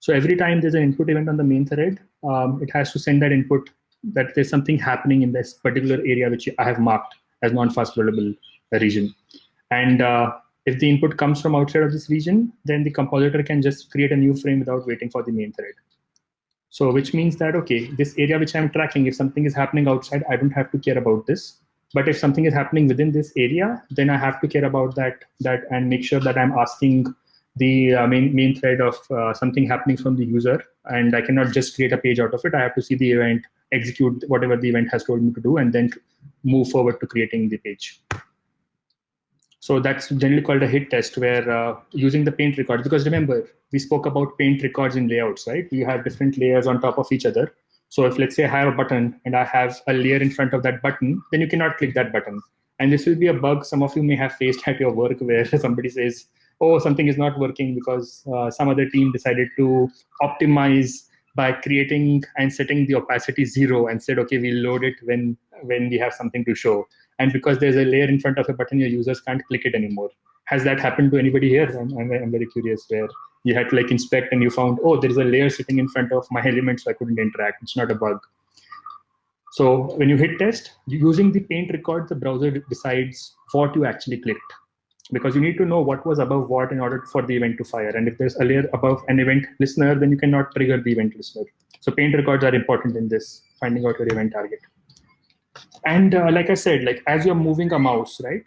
So every time there's an input event on the main thread, it has to send that input that there's something happening in this particular area which I have marked as non-fast scrollable region. And if the input comes from outside of this region, then the compositor can just create a new frame without waiting for the main thread. So which means that, okay, this area which I'm tracking, if something is happening outside, I don't have to care about this. But if something is happening within this area, then I have to care about that and make sure that I'm asking the main thread of something happening from the user. And I cannot just create a page out of it. I have to see the event, execute whatever the event has told me to do, and then move forward to creating the page. So that's generally called a hit test, where using the paint records, because remember, we spoke about paint records in layouts, right? You have different layers on top of each other. So if, let's say, I have a button and I have a layer in front of that button, then you cannot click that button. And this will be a bug some of you may have faced at your work, where somebody says, oh, something is not working because some other team decided to optimize by creating and setting the opacity 0 and said, okay, we'll load it when we have something to show. And because there's a layer in front of a button, your users can't click it anymore. Has that happened to anybody here? I'm very curious, where you had to like inspect and you found, oh, there is a layer sitting in front of my element, so I couldn't interact. It's not a bug. So when you hit test, using the paint record, the browser decides what you actually clicked, because you need to know what was above what in order for the event to fire. And if there's a layer above an event listener, then you cannot trigger the event listener. So paint records are important in this, finding out your event target. And like I said, like as you're moving a mouse, right?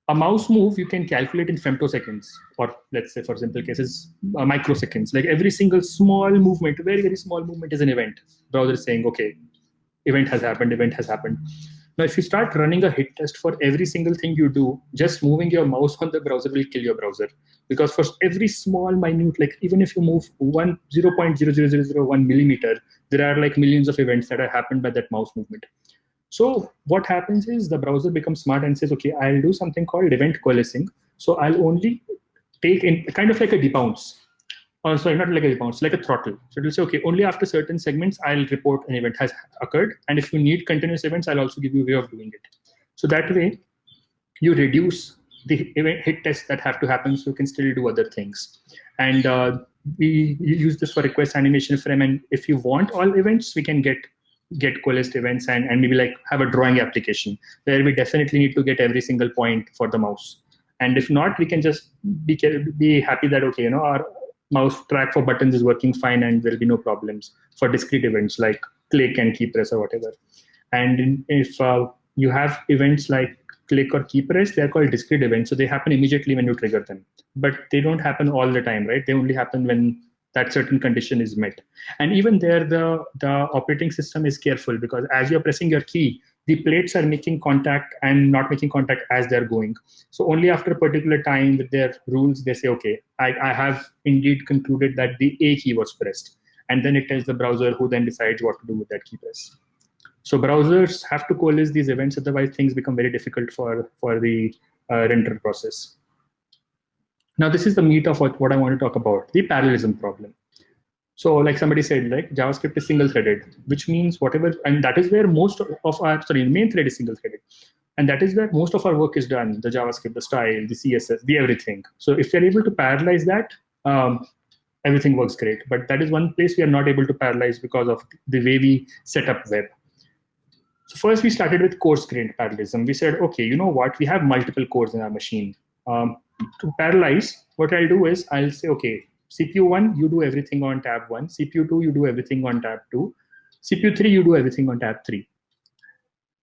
A mouse move you can calculate in femtoseconds, or let's say for simple cases, microseconds. Like every single small movement, very, very small movement is an event. Browser is saying, okay, event has happened, event has happened. Now, if you start running a hit test for every single thing you do, just moving your mouse on the browser will kill your browser. Because for every small, minute, like even if you move 0.00001 millimeter, there are like millions of events that are happened by that mouse movement. So what happens is the browser becomes smart and says, okay, I'll do something called event coalescing. So I'll only take in kind of like a debounce. Or sorry, not like a debounce, like a throttle. So it will say, okay, only after certain segments I'll report an event has occurred, and if you need continuous events, I'll also give you a way of doing it. So that way, you reduce the event hit tests that have to happen, so you can still do other things. And we use this for request animation frame, and if you want all events, we can get coalesced events, and maybe like have a drawing application where we definitely need to get every single point for the mouse. And if not, we can just be happy that, okay, our mouse track for buttons is working fine and there'll be no problems for discrete events like click and key press or whatever. And if you have events like click or key press, they're called discrete events. So they happen immediately when you trigger them. But they don't happen all the time, right? They only happen when that certain condition is met. And even there, the operating system is careful, because as you're pressing your key, the plates are making contact and not making contact as they're going. So only after a particular time with their rules, they say, okay, I have indeed concluded that the A key was pressed. And then it tells the browser, who then decides what to do with that key press. So browsers have to coalesce these events, otherwise things become very difficult for the render process. Now, this is the meat of what I want to talk about, the parallelism problem. So like somebody said, like JavaScript is single-threaded, which means whatever, and that is where most of our, sorry, main thread is single-threaded. And that is where most of our work is done, the JavaScript, the style, the CSS, the everything. So if you're able to parallelize that, everything works great. But that is one place we are not able to parallelize because of the way we set up web. So first we started with coarse-grained parallelism. We said, okay, you know what? We have multiple cores in our machine. To parallelize, what I'll do is I'll say, okay, CPU 1, you do everything on tab 1. CPU 2, you do everything on tab 2. CPU 3, you do everything on tab 3.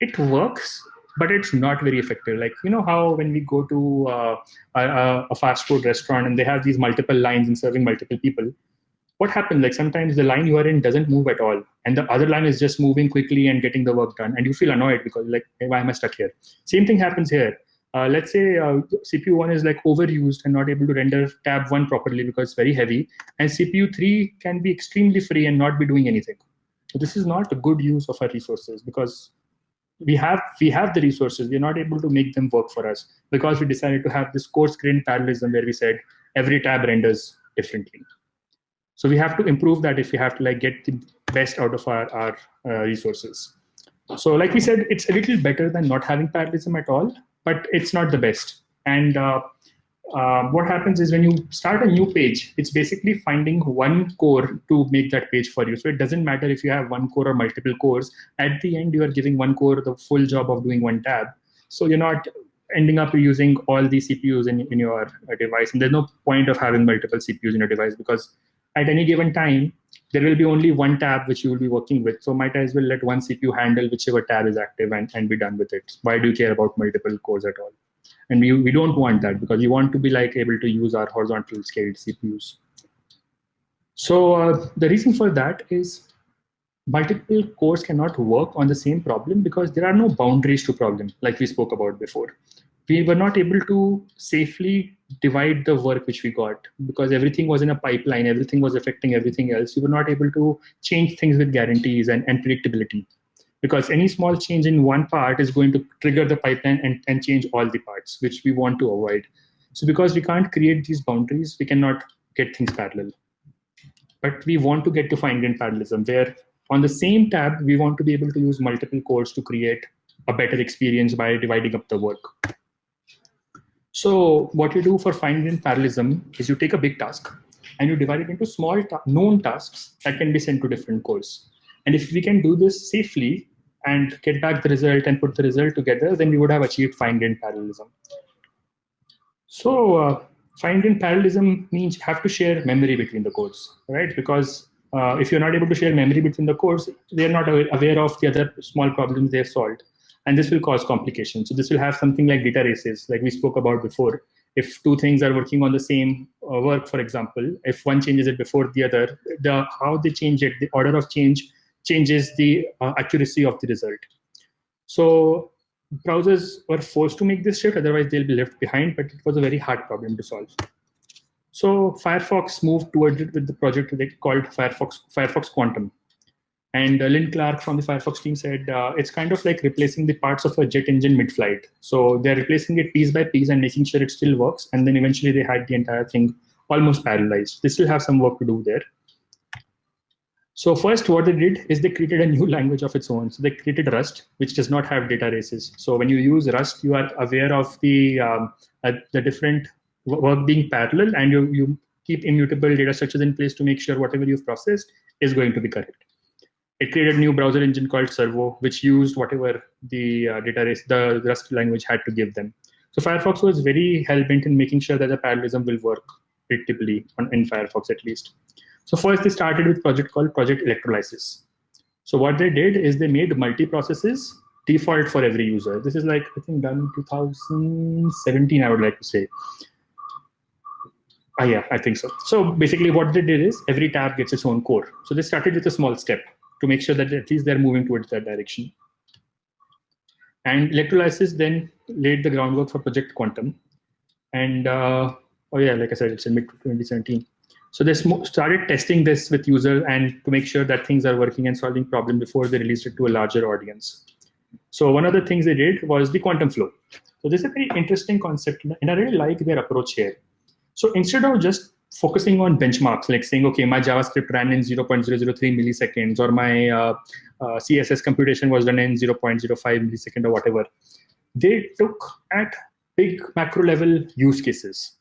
It works, but it's not very effective. Like, you know how when we go to a fast food restaurant and they have these multiple lines and serving multiple people, what happens, like sometimes the line you are in doesn't move at all, and the other line is just moving quickly and getting the work done, and you feel annoyed because like, hey, why am I stuck here? Same thing happens here. Let's say CPU 1 is like overused and not able to render tab 1 properly because it's very heavy, and CPU 3 can be extremely free and not be doing anything. So this is not a good use of our resources, because we have the resources, we're not able to make them work for us because we decided to have this coarse-grained parallelism where we said every tab renders differently. So we have to improve that if we have to like get the best out of our resources. So like we said, it's a little better than not having parallelism at all, but it's not the best. And what happens is when you start a new page, it's basically finding one core to make that page for you. So it doesn't matter if you have one core or multiple cores. At the end, you are giving one core the full job of doing one tab. So you're not ending up using all the CPUs in your device. And there's no point of having multiple CPUs in your device, because at any given time, there will be only one tab which you will be working with. So might as well let one CPU handle whichever tab is active and be done with it. Why do you care about multiple cores at all? And we don't want that, because we want to be like able to use our horizontal scaled CPUs. So the reason for that is multiple cores cannot work on the same problem because there are no boundaries to problem, like we spoke about before. We were not able to safely divide the work which we got because everything was in a pipeline, everything was affecting everything else. We were not able to change things with guarantees and predictability, because any small change in one part is going to trigger the pipeline and change all the parts, which we want to avoid. So because we can't create these boundaries, we cannot get things parallel. But we want to get to fine-grained parallelism, where on the same tab, we want to be able to use multiple cores to create a better experience by dividing up the work. So what you do for fine-grained parallelism is you take a big task and you divide it into small known tasks that can be sent to different cores. And if we can do this safely and get back the result and put the result together, then we would have achieved fine-grained parallelism. So fine-grained parallelism means you have to share memory between the cores, right? Because if you're not able to share memory between the cores, they're not aware of the other small problems they've solved. And this will cause complications. So this will have something like data races, like we spoke about before. If two things are working on the same work, for example, if one changes it before the other, how they change it, the order of change changes the accuracy of the result. So browsers were forced to make this shift, otherwise they'll be left behind, but it was a very hard problem to solve. So Firefox moved towards it with the project they called Firefox Quantum. And Lynn Clark from the Firefox team said it's kind of like replacing the parts of a jet engine mid-flight. So they're replacing it piece by piece and making sure it still works. And then eventually they had the entire thing almost parallelized. They still have some work to do there. So first, what they did is they created a new language of its own. So they created Rust, which does not have data races. So when you use Rust, you are aware of the different work being parallel, and you keep immutable data structures in place to make sure whatever you've processed is going to be correct. It created a new browser engine called Servo, which used whatever the data race, the Rust language had to give them. So Firefox was very hell-bent in making sure that the parallelism will work predictably in Firefox at least. So first they started with a project called Project Electrolysis. So what they did is they made multi-processes default for every user. This is like, I think, done in 2017, I would like to say. Yeah, I think so. So basically what they did is every tab gets its own core. So they started with a small step to make sure that at least they're moving towards that direction. And Electrolysis then laid the groundwork for Project Quantum. And like I said, it's in mid 2017. So they started testing this with users and to make sure that things are working and solving problems before they released it to a larger audience. So one of the things they did was the quantum flow. So this is a very interesting concept, and I really like their approach here. So instead of just focusing on benchmarks, like saying, okay, my JavaScript ran in 0.003 milliseconds, or my CSS computation was done in 0.05 millisecond or whatever, they took at big macro level use cases.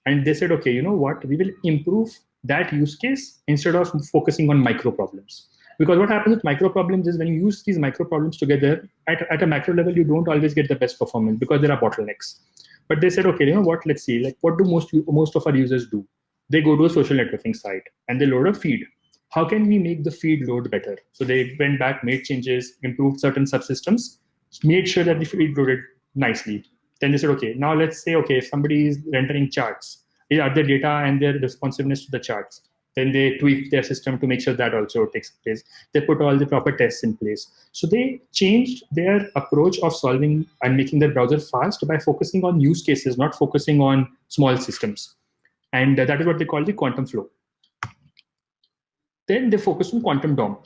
And they said, okay, you know what, we will improve that use case instead of focusing on micro problems. Because what happens with micro problems is when you use these micro problems together at a macro level, you don't always get the best performance because there are bottlenecks. But they said, okay, you know what, let's see, like what do most of our users do? They go to a social networking site and they load a feed. How can we make the feed load better? So they went back, made changes, improved certain subsystems, made sure that the feed loaded nicely. Then they said, okay, now let's say, okay, if somebody is rendering charts, are their data and their responsiveness to the charts. Then they tweak their system to make sure that also takes place. They put all the proper tests in place. So they changed their approach of solving and making their browser fast by focusing on use cases, not focusing on small systems. And that is what they call the quantum flow. Then they focus on quantum DOM.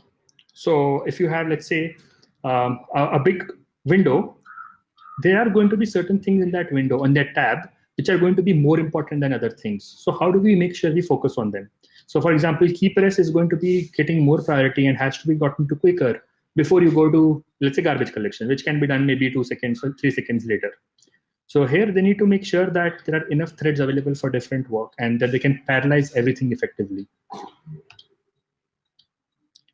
So if you have, let's say, a big window, there are going to be certain things in that window, on that tab, which are going to be more important than other things. So how do we make sure we focus on them? So for example, key press is going to be getting more priority and has to be gotten to quicker before you go to, let's say, garbage collection, which can be done maybe 2 seconds or 3 seconds later. So here they need to make sure that there are enough threads available for different work and that they can parallelize everything effectively.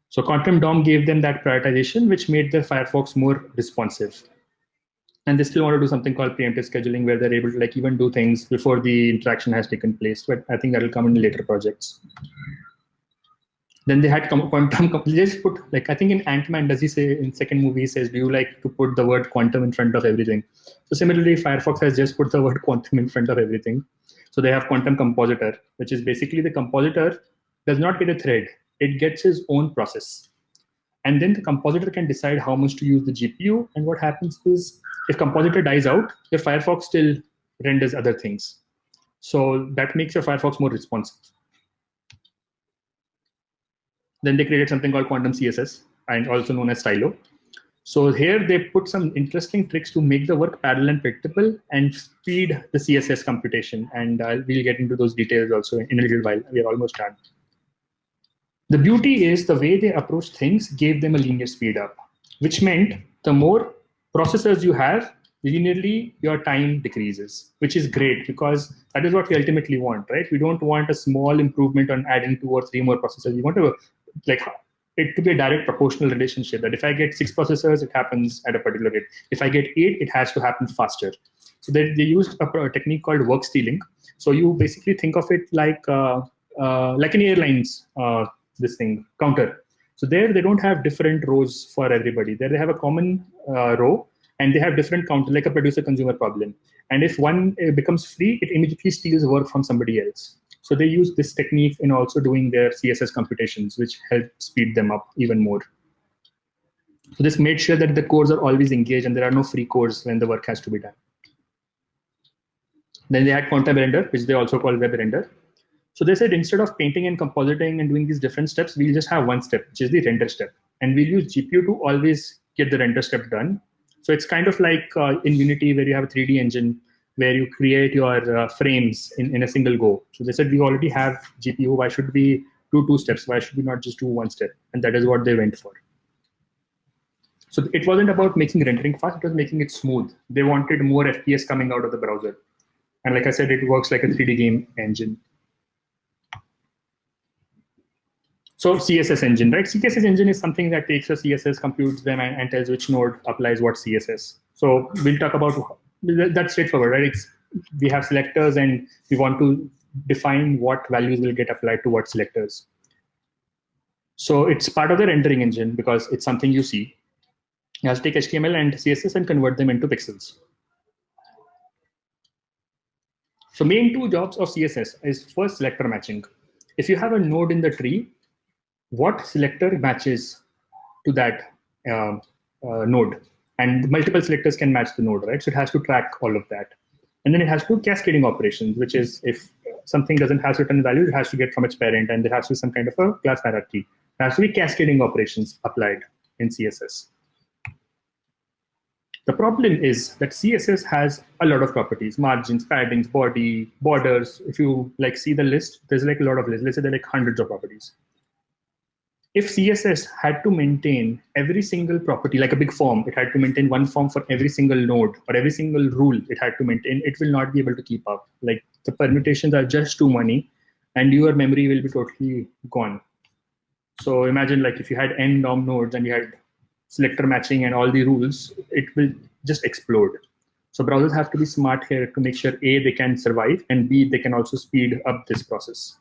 So Quantum DOM gave them that prioritization, which made their Firefox more responsive. And they still want to do something called preemptive scheduling, where they're able to like even do things before the interaction has taken place. But I think that will come in later projects. Then they had quantum. They just put, like, I think in Ant-Man, does he say in second movie, he says, do you like to put the word quantum in front of everything? So similarly, Firefox has just put the word quantum in front of everything. So they have quantum compositor, which is basically the compositor does not get a thread. It gets his own process. And then the compositor can decide how much to use the GPU. And what happens is, if compositor dies out, your Firefox still renders other things. So that makes your Firefox more responsive. Then they created something called Quantum CSS, and also known as Stylo. So here they put some interesting tricks to make the work parallel and predictable and speed the CSS computation. And we'll get into those details also in a little while. We are almost done. The beauty is the way they approached things gave them a linear speed up, which meant the more processors you have, linearly your time decreases, which is great because that is what we ultimately want, right? We don't want a small improvement on adding 2 or 3 more processors. We want to like it to be a direct proportional relationship, that if I get 6 processors, it happens at a particular rate. If I get 8, it has to happen faster. So they used a technique called work stealing. So you basically think of it like an airlines this thing counter. So there they don't have different rows for everybody. There they have a common row, and they have different counter, like a producer consumer problem. And if one becomes free, it immediately steals work from somebody else. So they use this technique in also doing their CSS computations, which help speed them up even more. So this made sure that the cores are always engaged and there are no free cores when the work has to be done. Then they had quantum render, which they also call web render. So they said instead of painting and compositing and doing these different steps, we'll just have one step, which is the render step. and we'll use GPU to always get the render step done. So it's kind of like in Unity where you have a 3D engine where you create your frames in a single go. So they said we already have GPU. Why should we do two steps? Why should we not just do one step? And that is what they went for. So it wasn't about making rendering fast, it was making it smooth. They wanted more FPS coming out of the browser. And like I said, it works like a 3D game engine. So CSS engine, right? CSS engine is something that takes a CSS, computes them, and tells which node applies what CSS. So we'll talk about that's straightforward, right? We have selectors and we want to define what values will get applied to what selectors. So it's part of the rendering engine because it's something you see. You have to take HTML and CSS and convert them into pixels. So main two jobs of CSS is first selector matching. If you have a node in the tree, what selector matches to that node? And multiple selectors can match the node, right? So it has to track all of that. And then it has to do cascading operations, which is if something doesn't have certain values, it has to get from its parent, and there has to be some kind of a class hierarchy. There has to be cascading operations applied in CSS. The problem is that CSS has a lot of properties: margins, paddings, body, borders. If you like see the list, there's like a lot of lists. Let's say there are like hundreds of properties. If CSS had to maintain every single property, like a big form, it had to maintain one form for every single node or every single rule it had to maintain, it will not be able to keep up. Like the permutations are just too many and your memory will be totally gone. So imagine like if you had n DOM nodes and you had selector matching and all the rules, it will just explode. So browsers have to be smart here to make sure A, they can survive, and B, they can also speed up this process.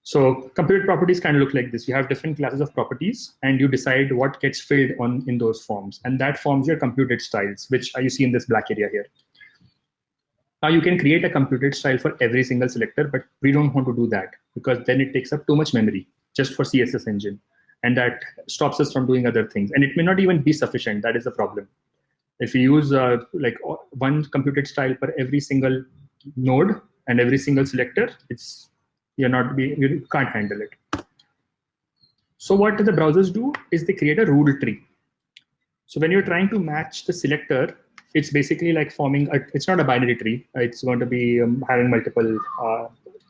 So computed properties kind of look like this. You have different classes of properties and you decide what gets filled on in those forms. And that forms your computed styles, which you see in this black area here. Now you can create a computed style for every single selector, but we don't want to do that because then it takes up too much memory just for CSS engine. And that stops us from doing other things. And it may not even be sufficient. That is the problem. If you use like one computed style for every single node and every single selector, you can't handle it. So what the browsers do is they create a rule tree. So when you're trying to match the selector, it's basically like it's not a binary tree. It's going to be having multiple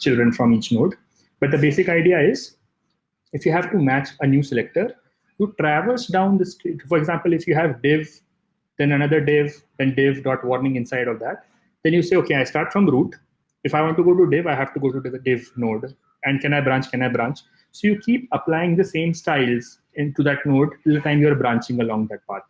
children from each node. But the basic idea is if you have to match a new selector, you traverse down the street. For example, if you have div, then another div, then div.warning inside of that, then you say, okay, I start from root. If I want to go to div, I have to go to the div node. And can I branch? Can I branch? So you keep applying the same styles into that node till the time you're branching along that path.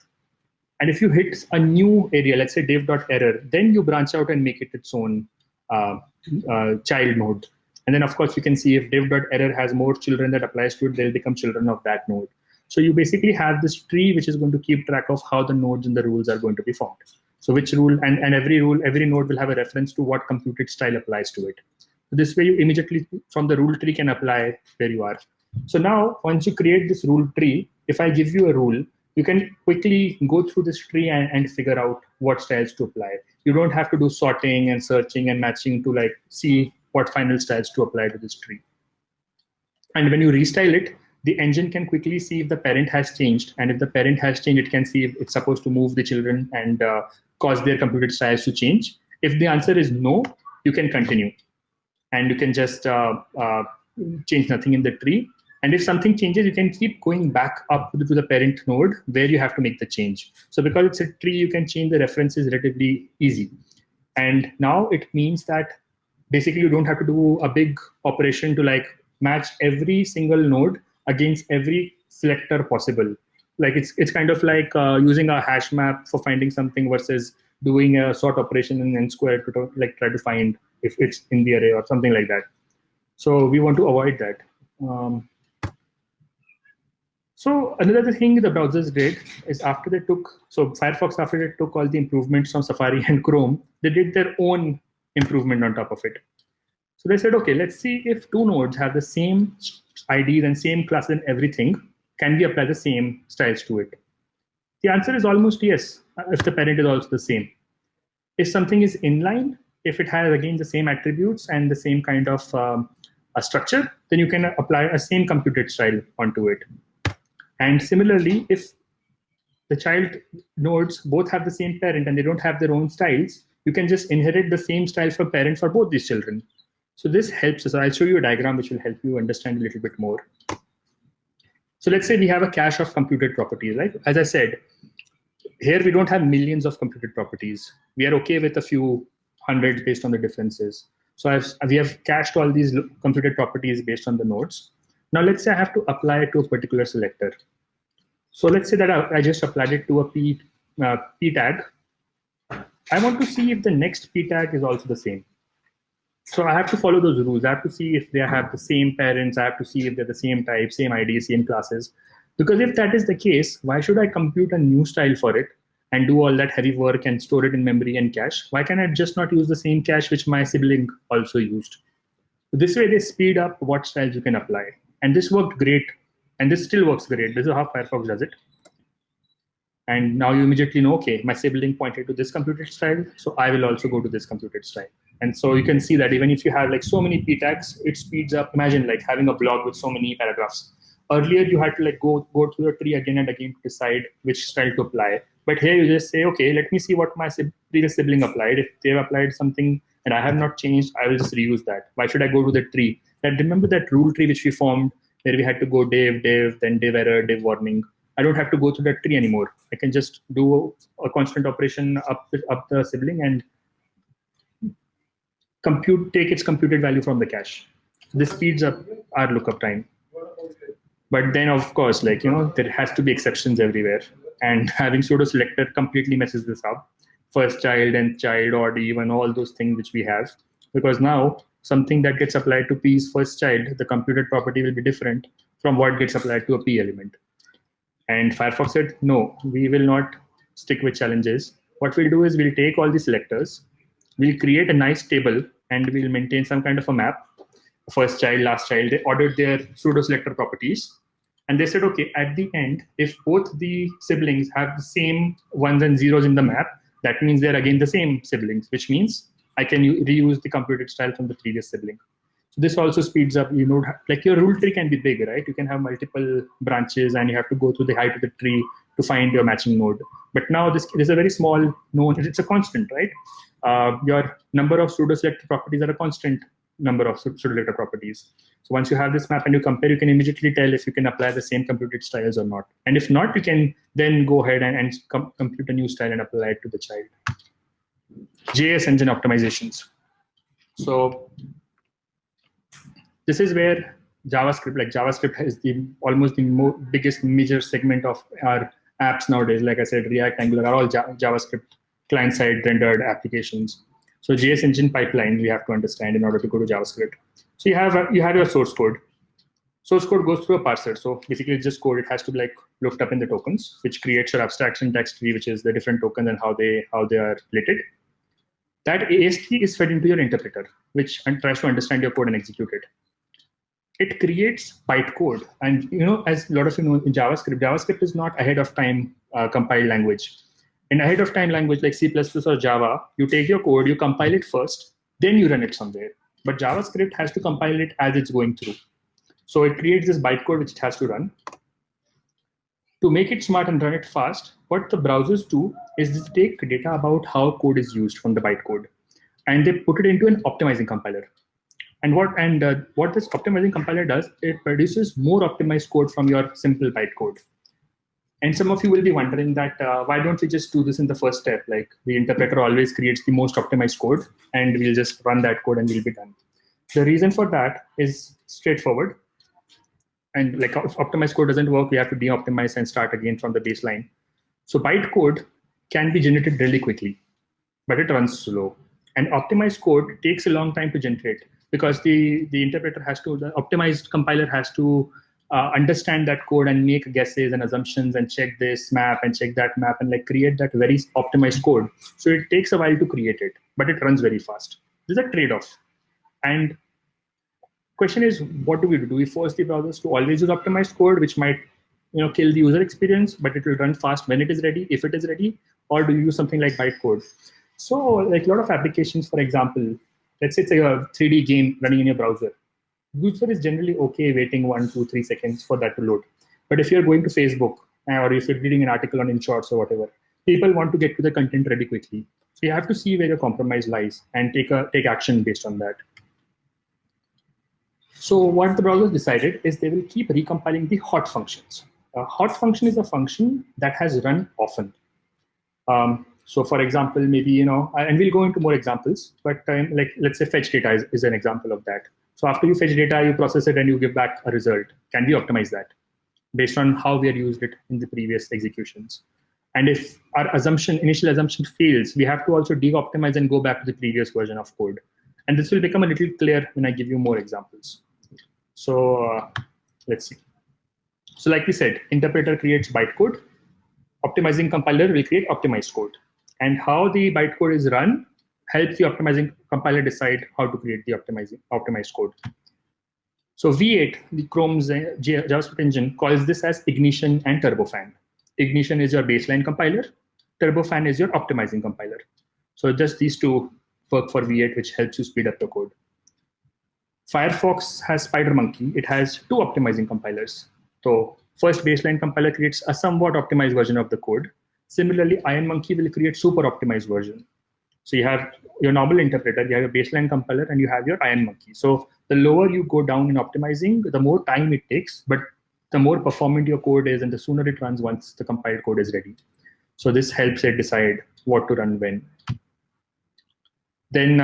And if you hit a new area, let's say div.error, then you branch out and make it its own child node. And then, of course, you can see if div.error has more children that applies to it, they'll become children of that node. So you basically have this tree which is going to keep track of how the nodes and the rules are going to be formed. So which rule, and every node will have a reference to what computed style applies to it. So this way you immediately from the rule tree can apply where you are. So now, once you create this rule tree, if I give you a rule, you can quickly go through this tree and figure out what styles to apply. You don't have to do sorting and searching and matching to like see what final styles to apply to this tree. And when you restyle it, the engine can quickly see if the parent has changed. And if the parent has changed, it can see if it's supposed to move the children and cause their computed styles to change. If the answer is no, you can continue. And you can just change nothing in the tree. And if something changes, you can keep going back up to the parent node where you have to make the change. So because it's a tree, you can change the references relatively easy. And now it means that basically you don't have to do a big operation to like match every single node against every selector possible. Like it's kind of like using a hash map for finding something versus doing a sort operation in n squared to like try to find if it's in the array or something like that. So we want to avoid that. So another thing the browsers did is Firefox, after they took all the improvements from Safari and Chrome, they did their own improvement on top of it. So they said, okay, let's see if two nodes have the same IDs and same classes and everything, can we apply the same styles to it? The answer is almost yes, if the parent is also the same. If something is inline, if it has again the same attributes and the same kind of a structure, then you can apply a same computed style onto it. And similarly, if the child nodes both have the same parent and they don't have their own styles, you can just inherit the same style from parent for both these children. So this helps us. I'll show you a diagram which will help you understand a little bit more. So let's say we have a cache of computed properties, right? As I said, here we don't have millions of computed properties. We are okay with a few hundreds based on the differences. So we have cached all these computed properties based on the nodes. Now let's say I have to apply it to a particular selector. So let's say that I just applied it to a P tag. I want to see if the next P tag is also the same. So I have to follow those rules. I have to see if they have the same parents. I have to see if they're the same type, same ID, same classes. Because if that is the case, why should I compute a new style for it and do all that heavy work and store it in memory and cache? Why can I just not use the same cache which my sibling also used? So this way, they speed up what styles you can apply. And this worked great. And this still works great. This is how Firefox does it. And now you immediately know, okay, my sibling pointed to this computed style, so I will also go to this computed style. And so you can see that even if you have like so many p tags, it speeds up. Imagine like having a blog with so many paragraphs. Earlier you had to like go through the tree again and again to decide which style to apply. But here you just say, okay, let me see what my previous sibling applied. If they've applied something and I have not changed, I will just reuse that. Why should I go to the tree? And remember that rule tree which we formed where we had to go div, then div error, div warning. I don't have to go through that tree anymore. I can just do a constant operation up the sibling and take its computed value from the cache. This speeds up our lookup time. But then, of course, like there has to be exceptions everywhere, and having pseudo selector completely messes this up. First child, nth child, odd even all those things which we have, because now something that gets applied to P's first child, the computed property will be different from what gets applied to a P element. And Firefox said, no, we will not stick with challenges. What we'll do is we'll take all the selectors, we'll create a nice table, and we'll maintain some kind of a map. First child, last child, they ordered their pseudo selector properties. And they said, okay, at the end, if both the siblings have the same ones and zeros in the map, that means they're again the same siblings, which means I can reuse the computed style from the previous sibling. So this also speeds up, like your rule tree can be big, right? You can have multiple branches and you have to go through the height of the tree to find your matching node. But now this is a very small node, it's a constant, right? Your number of pseudo selector properties are a constant number of pseudo selector properties. So once you have this map and you compare, you can immediately tell if you can apply the same computed styles or not. And if not, you can then go ahead and compute a new style and apply it to the child. JS engine optimizations. So this is where JavaScript is almost the biggest major segment of our apps nowadays. Like I said, React, Angular are all JavaScript client-side rendered applications. So JS engine pipeline we have to understand in order to go to JavaScript. So you have your source code. Source code goes through a parser. So basically, it's just code. It has to be like looked up in the tokens, which creates your abstraction text tree, which is the different tokens and how they are related. That AST is fed into your interpreter, which tries to understand your code and execute it. It creates bytecode, and as a lot of you know, in JavaScript is not ahead of time compiled language. In ahead of time language like C++ or Java, you take your code, you compile it first, then you run it somewhere. But JavaScript has to compile it as it's going through. So it creates this bytecode which it has to run. To make it smart and run it fast, what the browsers do is they take data about how code is used from the bytecode, and they put it into an optimizing compiler. And what this optimizing compiler does, it produces more optimized code from your simple bytecode. And some of you will be wondering that why don't we just do this in the first step? Like the interpreter always creates the most optimized code, and we'll just run that code and we'll be done. The reason for that is straightforward. And like if optimized code doesn't work, we have to de-optimize and start again from the baseline. So bytecode can be generated really quickly, but it runs slow. And optimized code takes a long time to generate because the interpreter has to, the optimized compiler has to understand that code and make guesses and assumptions and check this map and check that map and like create that very optimized code. So it takes a while to create it, but it runs very fast. There's a trade-off. And question is, what do we do? Do we force the browsers to always use optimized code, which might kill the user experience, but it will run fast when it is ready, if it is ready, or do you use something like bytecode? So like a lot of applications, for example, let's say it's a 3D game running in your browser. User is generally okay waiting 1, 2, 3 seconds for that to load. But if you're going to Facebook or if you're reading an article on InShorts or whatever, people want to get to the content really quickly. So you have to see where your compromise lies and take action based on that. So what the browser decided is they will keep recompiling the hot functions. A hot function is a function that has run often. So for example, maybe, and we'll go into more examples, but like let's say fetch data is an example of that. So after you fetch data, you process it and you give back a result. Can we optimize that based on how we had used it in the previous executions? And if our initial assumption fails, we have to also de-optimize and go back to the previous version of code. And this will become a little clear when I give you more examples. So let's see. So like we said, interpreter creates bytecode. Optimizing compiler will create optimized code. And how the bytecode is run helps the optimizing compiler decide how to create the optimized code. So V8, the Chrome's JavaScript engine, calls this as ignition and turbofan. Ignition is your baseline compiler. Turbofan is your optimizing compiler. So just these two work for V8, which helps you speed up the code. Firefox has SpiderMonkey. It has two optimizing compilers. So first baseline compiler creates a somewhat optimized version of the code. Similarly, IronMonkey will create super optimized version. So you have your normal interpreter, you have your baseline compiler, and you have your IronMonkey. So the lower you go down in optimizing, the more time it takes, but the more performant your code is, and the sooner it runs once the compiled code is ready. So this helps it decide what to run when. Then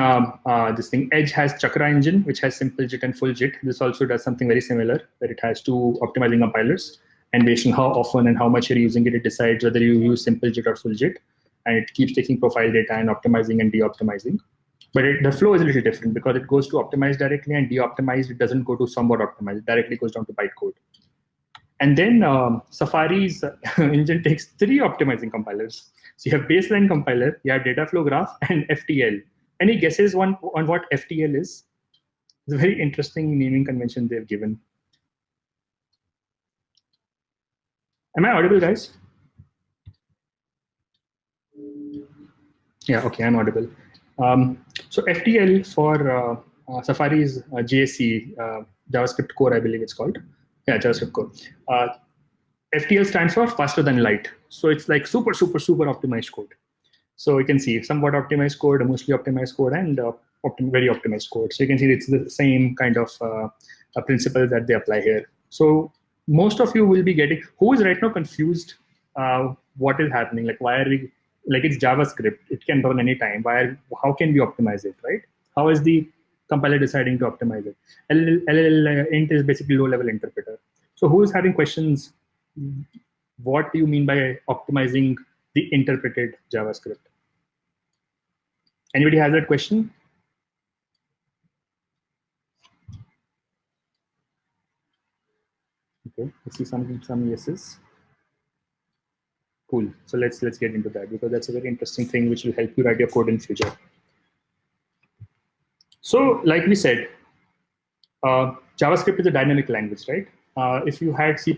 this thing, Edge has Chakra engine, which has simple JIT and full JIT. This also does something very similar, where it has two optimizing compilers. And based on how often and how much you're using it, it decides whether you use simple JIT or full JIT. And it keeps taking profile data and optimizing and de-optimizing. But the flow is a little different because it goes to optimize directly, and de-optimized, it doesn't go to somewhat optimized. It directly goes down to bytecode. And then Safari's engine takes three optimizing compilers. So you have baseline compiler, you have data flow graph, and FTL. Any guesses on what FTL is? It's a very interesting naming convention they've given. Am I audible, guys? Yeah, okay, I'm audible. So FTL for Safari is JSC, JavaScript Core, I believe it's called. Yeah, JavaScript Core. FTL stands for faster than light. So it's like super, super, super optimized code. So you can see somewhat optimized code, mostly optimized code, and very optimized code. So you can see it's the same kind of principle that they apply here. So most of you will be getting, who is right now confused what is happening? Like, why are we, like it's JavaScript, it can run anytime. How can we optimize it, right? How is the compiler deciding to optimize it? LL int is basically low-level interpreter. So who is having questions? What do you mean by optimizing the interpreted JavaScript? Anybody has that question? Okay, let's see some yeses. Cool. So let's get into that, because that's a very interesting thing which will help you write your code in future. So like we said, JavaScript is a dynamic language, right? If you had C++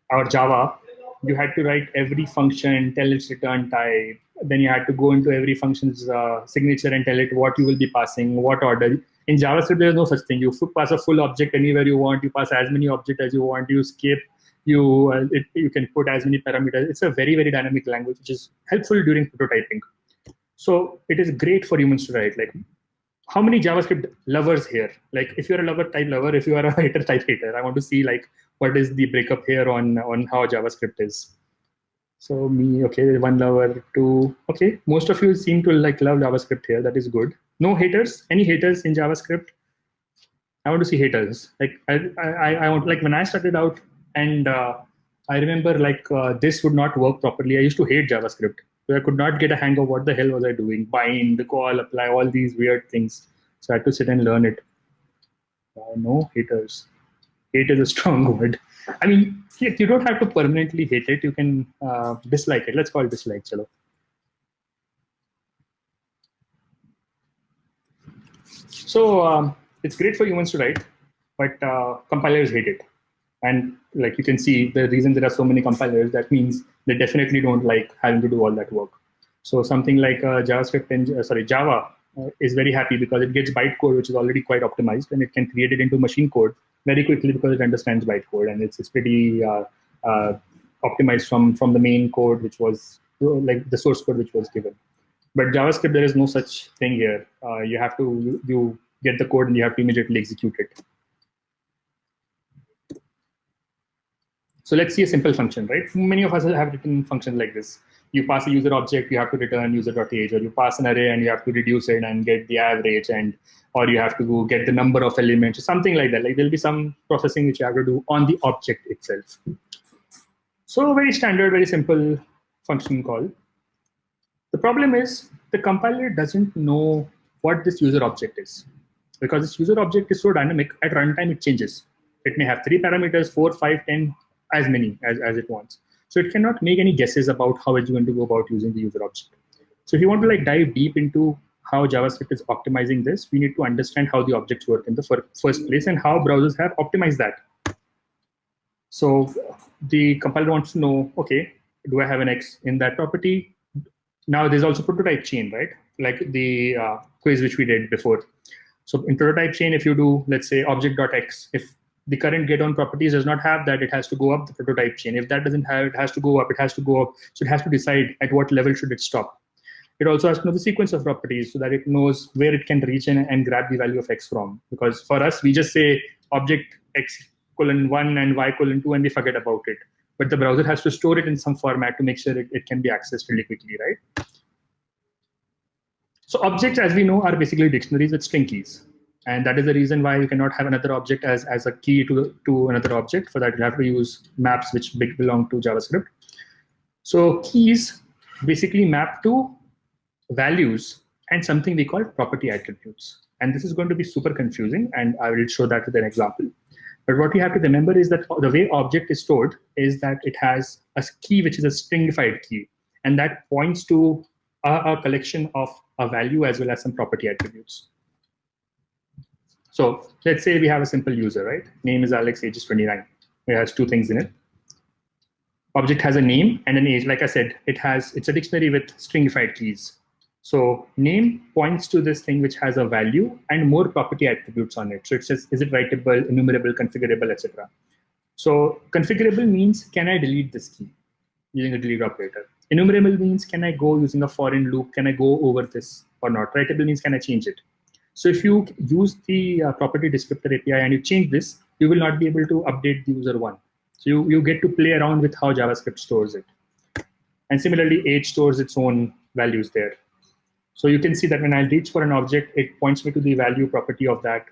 or Java, you had to write every function, tell its return type. Then you had to go into every function's signature and tell it what you will be passing, what order. In JavaScript, there is no such thing. You pass a full object anywhere you want. You pass as many objects as you want. You skip. You can put as many parameters. It's a very, very dynamic language, which is helpful during prototyping. So it is great for humans to write. Like, how many JavaScript lovers here? Like, if you're a lover, type lover. If you are a hater, type hater. I want to see like what is the breakup here on how JavaScript is. So me, okay, one lover, two. Okay, most of you seem to like love JavaScript here. That is good. No haters? Any haters in JavaScript? I want to see haters. Like I want, like when I started out, and I remember like this would not work properly. I used to hate JavaScript. So I could not get a hang of what the hell was I doing. Bind, call, apply, all these weird things. So I had to sit and learn it. No haters. Hate is a strong word. I mean, you don't have to permanently hate it. You can dislike it. Let's call it dislike. Chalo. So it's great for humans to write, but compilers hate it. And like you can see, the reason there are so many compilers, that means they definitely don't like having to do all that work. So something like JavaScript and Java is very happy because it gets bytecode, which is already quite optimized, and it can create it into machine code very quickly because it understands bytecode, and it's pretty optimized from the main code, which was like the source code which was given. But JavaScript, there is no such thing here. You have to you get the code and you have to immediately execute it. So let's see a simple function, right? Many of us have written functions like this. You pass a user object, you have to return user.age, or you pass an array and you have to reduce it and get the average, and or you have to go get the number of elements, or something like that. Like there'll be some processing which you have to do on the object itself. So very standard, very simple function call. The problem is the compiler doesn't know what this user object is, because this user object is so dynamic. At runtime, it changes. It may have 3 parameters, 4, 5, 10, as many as it wants. So it cannot make any guesses about how it's going to go about using the user object. So if you want to like dive deep into how JavaScript is optimizing this, we need to understand how the objects work in the first place and how browsers have optimized that. So the compiler wants to know, okay, do I have an X in that property? Now there's also prototype chain, right? Like the quiz which we did before. So in prototype chain, if you do, let's say object.x, if the current get on properties does not have that, it has to go up the prototype chain. If that doesn't have, it has to go up, it has to go up. So it has to decide at what level should it stop. It also has to know the sequence of properties so that it knows where it can reach in and grab the value of x from. Because for us, we just say object x colon 1 and y colon 2 and we forget about it. But the browser has to store it in some format to make sure it can be accessed really quickly, right? So objects, as we know, are basically dictionaries with string keys. And that is the reason why you cannot have another object as a key to another object. For that, you have to use maps which belong to JavaScript. So keys basically map to values and something we call property attributes. And this is going to be super confusing, and I will show that with an example. But what we have to remember is that the way object is stored is that it has a key which is a stringified key, and that points to a collection of a value as well as some property attributes. So let's say we have a simple user, right? Name is Alex, age is 29. It has 2 things in it. Object has a name and an age. Like I said, it's a dictionary with stringified keys. So name points to this thing which has a value and more property attributes on it. So it says, is it writable, enumerable, configurable, etc. So configurable means, can I delete this key using a delete operator? Enumerable means, can I go using a foreign loop? Can I go over this or not? Writable means, can I change it? So if you use the property descriptor API and you change this, you will not be able to update the user one. So you get to play around with how JavaScript stores it. And similarly, age stores its own values there. So you can see that when I reach for an object, it points me to the value property of that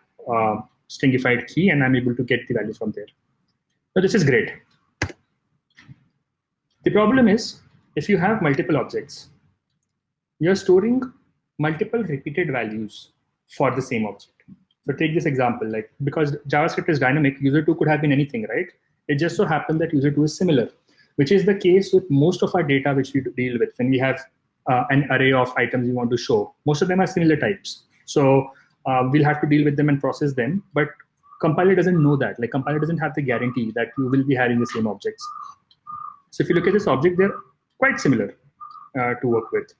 stringified key, and I'm able to get the value from there. So this is great. The problem is, if you have multiple objects, you're storing multiple repeated values for the same object. So take this example, like because JavaScript is dynamic, user2 could have been anything, right? It just so happened that user2 is similar, which is the case with most of our data which we deal with. When we have an array of items we want to show, most of them are similar types. So we'll have to deal with them and process them, but compiler doesn't know that. Like compiler doesn't have the guarantee that you will be having the same objects. So if you look at this object, they're quite similar to work with.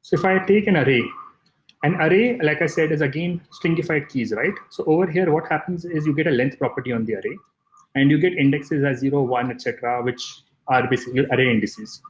So if I take an array, like I said, is again stringified keys, right? So over here, what happens is you get a length property on the array, and you get indexes as 0, 1, etc., which are basically array indices.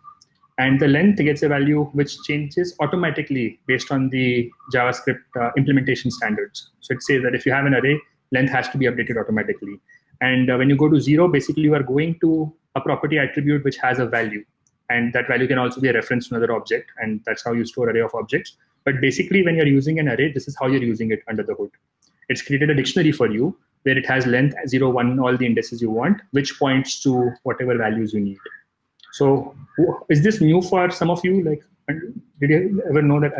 And the length gets a value which changes automatically based on the JavaScript implementation standards. So it says that if you have an array, length has to be updated automatically. And when you go to 0, basically you are going to a property attribute which has a value. And that value can also be a reference to another object. And that's how you store array of objects. But basically, when you're using an array, this is how you're using it under the hood. It's created a dictionary for you where it has length 0, 1, all the indices you want, which points to whatever values you need. So is this new for some of you? Like, did you ever know that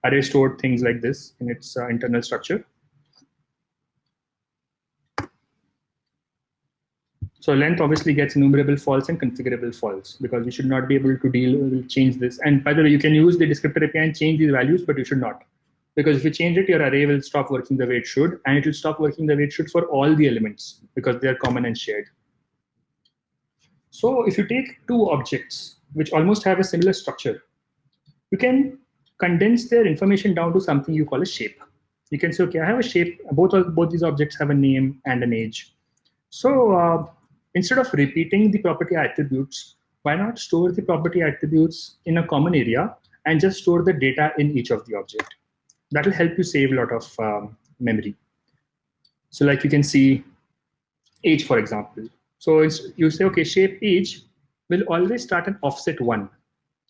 array stored things like this in its internal structure? So length obviously gets enumerable false and configurable false, because we should not be able to change this. And by the way, you can use the descriptor API and change these values, but you should not. Because if you change it, your array will stop working the way it should, and it will stop working the way it should for all the elements because they are common and shared. So if you take 2 objects which almost have a similar structure, you can condense their information down to something you call a shape. You can say, okay, I have a shape. Both these objects have a name and an age. So instead of repeating the property attributes, why not store the property attributes in a common area and just store the data in each of the object? That will help you save a lot of memory. So like you can see age, for example. So you say, okay, shape age will always start an offset 1.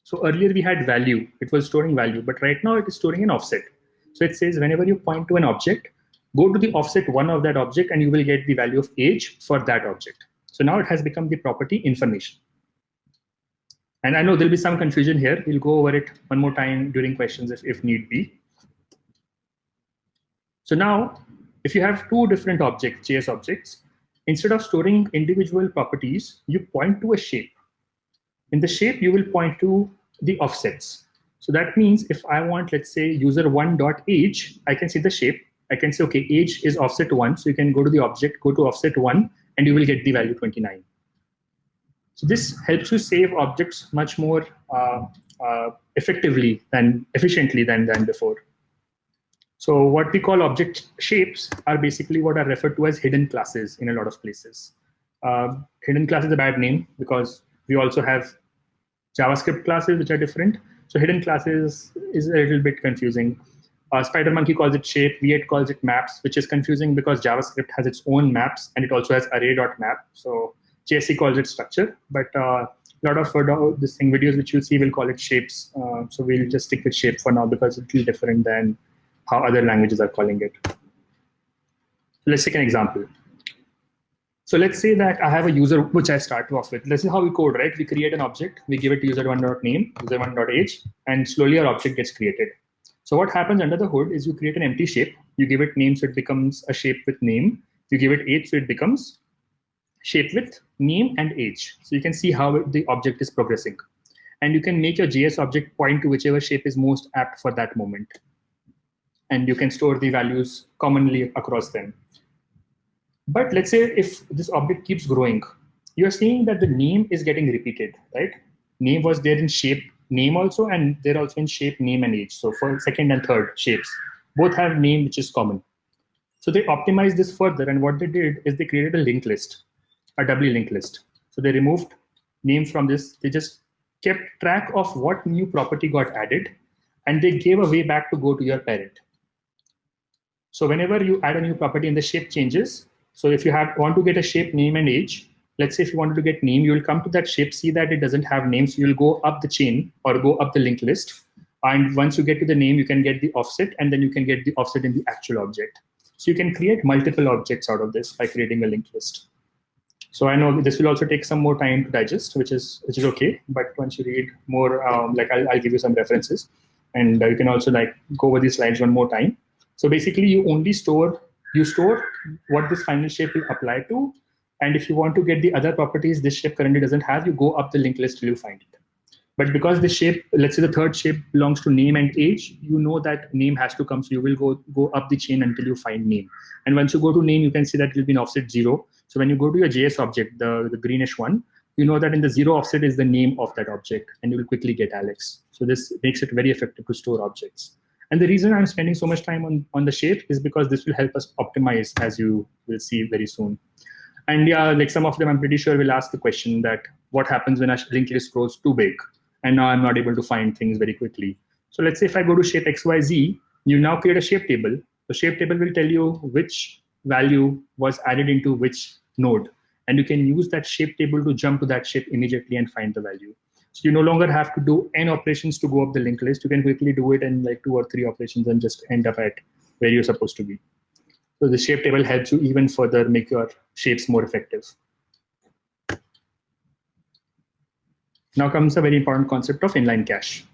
So earlier we had value, it was storing value, but right now it is storing an offset. So it says whenever you point to an object, go to the offset 1 of that object and you will get the value of age for that object. So now it has become the property information. And I know there'll be some confusion here. We'll go over it one more time during questions if need be. So now, if you have two different objects, JS objects, instead of storing individual properties, you point to a shape. In the shape, you will point to the offsets. So that means if I want, let's say, user1.age, I can see the shape. I can say, okay, age is offset 1. So you can go to the object, go to offset 1, and you will get the value 29. So this helps you save objects much more efficiently than before. So what we call object shapes are basically what are referred to as hidden classes in a lot of places. Hidden class is a bad name because we also have JavaScript classes which are different. So hidden classes is a little bit confusing. SpiderMonkey calls it shape, V8 calls it maps, which is confusing because JavaScript has its own maps and it also has array.map. So JSC calls it structure, but a lot of this thing videos which you'll see will call it shapes. So we'll just stick with shape for now because it's a little different than how other languages are calling it. Let's take an example. So let's say that I have a user which I start off with. This is how we code, right? We create an object, we give it user1.name, user1.age, and slowly our object gets created. So what happens under the hood is you create an empty shape, you give it name so it becomes a shape with name, you give it age so it becomes shape with name and age. So you can see how the object is progressing. And you can make your JS object point to whichever shape is most apt for that moment. And you can store the values commonly across them. But let's say if this object keeps growing, you're seeing that the name is getting repeated, right? Name was there in shape name also, and they're also in shape name and age. So for second and third shapes, both have name which is common. So they optimized this further, and what they did is they created a linked list, a doubly linked list. So they removed name from this. They just kept track of what new property got added, and they gave a way back to go to your parent. So whenever you add a new property and the shape changes, so if you want to get a shape name and age, let's say if you wanted to get name, you will come to that shape, see that it doesn't have name, so you'll go up the chain or go up the linked list. And once you get to the name, you can get the offset, and then you can get the offset in the actual object. So you can create multiple objects out of this by creating a linked list. So I know this will also take some more time to digest, which is okay. But once you read more, like I'll give you some references, and you can also like go over these slides one more time. So basically, you store what this final shape will apply to, and if you want to get the other properties this shape currently doesn't have, you go up the linked list till you find it. But because the shape, let's say the third shape belongs to name and age, you know that name has to come. So you will go up the chain until you find name. And once you go to name, you can see that it will be an offset 0. So when you go to your JS object, the greenish one, you know that in the 0 offset is the name of that object, and you will quickly get Alex. So this makes it very effective to store objects. And the reason I'm spending so much time on the shape is because this will help us optimize, as you will see very soon. And yeah, like some of them, I'm pretty sure will ask the question that what happens when a linked list grows too big, and now I'm not able to find things very quickly. So let's say if I go to shape XYZ, you now create a shape table. The shape table will tell you which value was added into which node. And you can use that shape table to jump to that shape immediately and find the value. So you no longer have to do n operations to go up the linked list. You can quickly do it in like 2 or 3 operations and just end up at where you're supposed to be. So the shape table helps you even further make your shapes more effective. Now comes a very important concept of inline cache.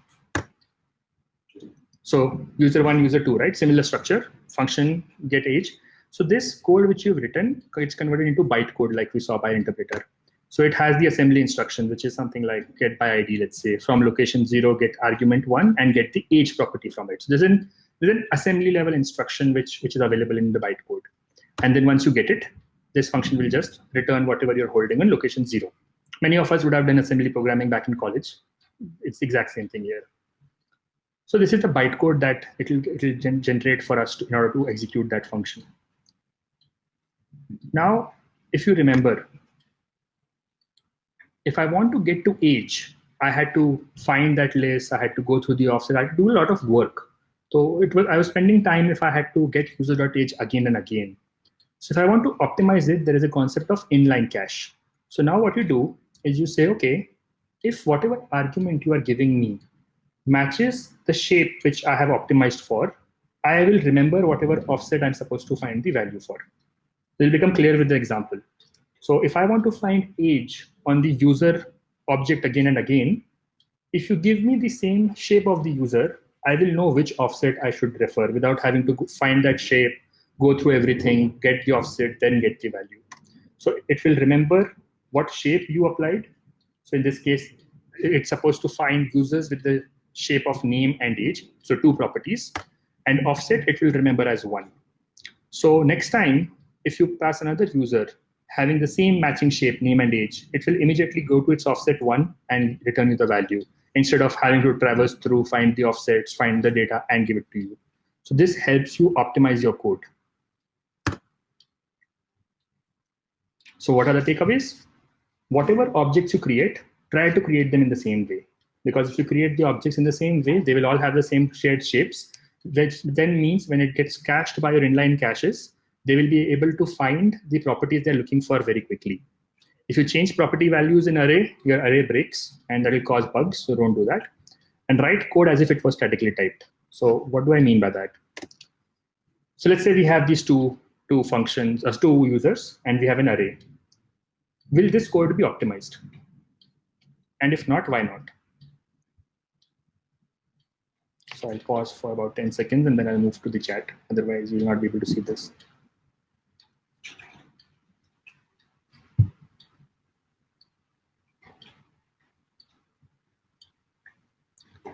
So user 1, user 2, right? Similar structure, function, get age. So this code which you've written, it's converted into bytecode like we saw by interpreter. So it has the assembly instruction, which is something like get by ID, let's say, from location 0, get argument 1, and get the age property from it. So there's an assembly level instruction which is available in the bytecode. And then once you get it, this function will just return whatever you're holding on location 0. Many of us would have done assembly programming back in college. It's the exact same thing here. So this is the bytecode that it'll generate for us in order to execute that function. Now, if you remember, if I want to get to age, I had to find that list. I had to go through the offset. I had to do a lot of work. So I was spending time if I had to get user.age again and again. So if I want to optimize it, there is a concept of inline cache. So now what you do is you say, okay, if whatever argument you are giving me matches the shape which I have optimized for, I will remember whatever offset I'm supposed to find the value for. It will become clear with the example. So if I want to find age on the user object again and again, if you give me the same shape of the user, I will know which offset I should refer without having to find that shape, go through everything, get the offset, then get the value. So it will remember what shape you applied. So in this case, it's supposed to find users with the shape of name and age, so two properties, and offset it will remember as one. So next time, if you pass another user having the same matching shape, name and age, it will immediately go to its offset one and return you the value instead of having to traverse through, find the offsets, find the data, and give it to you. So this helps you optimize your code. So what are the takeaways? Whatever objects you create, try to create them in the same way. Because if you create the objects in the same way, they will all have the same shared shapes, which then means when it gets cached by your inline caches, they will be able to find the properties they're looking for very quickly. If you change property values in array, your array breaks and that will cause bugs, so don't do that. And write code as if it was statically typed. So what do I mean by that? So let's say we have these two functions, two users, and we have an array. Will this code be optimized? And if not, why not? So I'll pause for about 10 seconds and then I'll move to the chat. Otherwise, you will not be able to see this.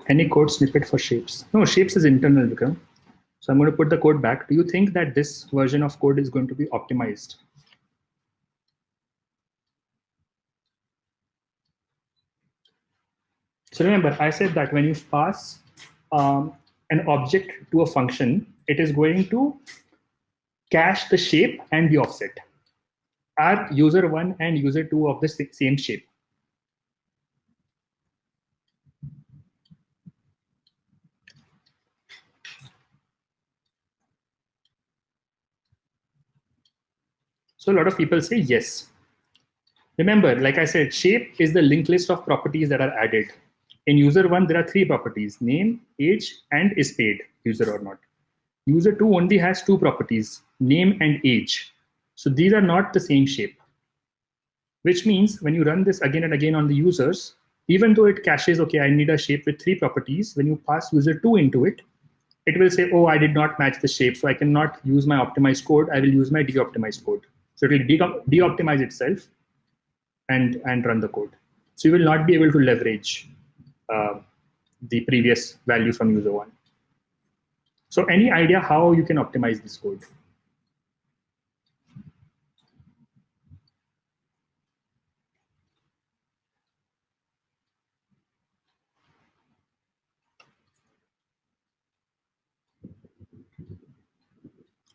Any code snippet for shapes? No, shapes is internal, Vikram. So I'm going to put the code back. Do you think that this version of code is going to be optimized? So remember, I said that when you pass an object to a function, it is going to cache the shape and the offset. Are user one and user two of the same shape? So a lot of people say yes. Remember, like I said, shape is the linked list of properties that are added. In user one, there are three properties: name, age, and is paid, user or not. User two only has two properties: name and age. So these are not the same shape, which means when you run this again and again on the users, even though it caches, okay, I need a shape with three properties, when you pass user two into it, it will say, oh, I did not match the shape, so I cannot use my optimized code. I will use my de-optimized code. So it will de-optimize itself and run the code. So you will not be able to leverage the previous value from user one. So any idea how you can optimize this code?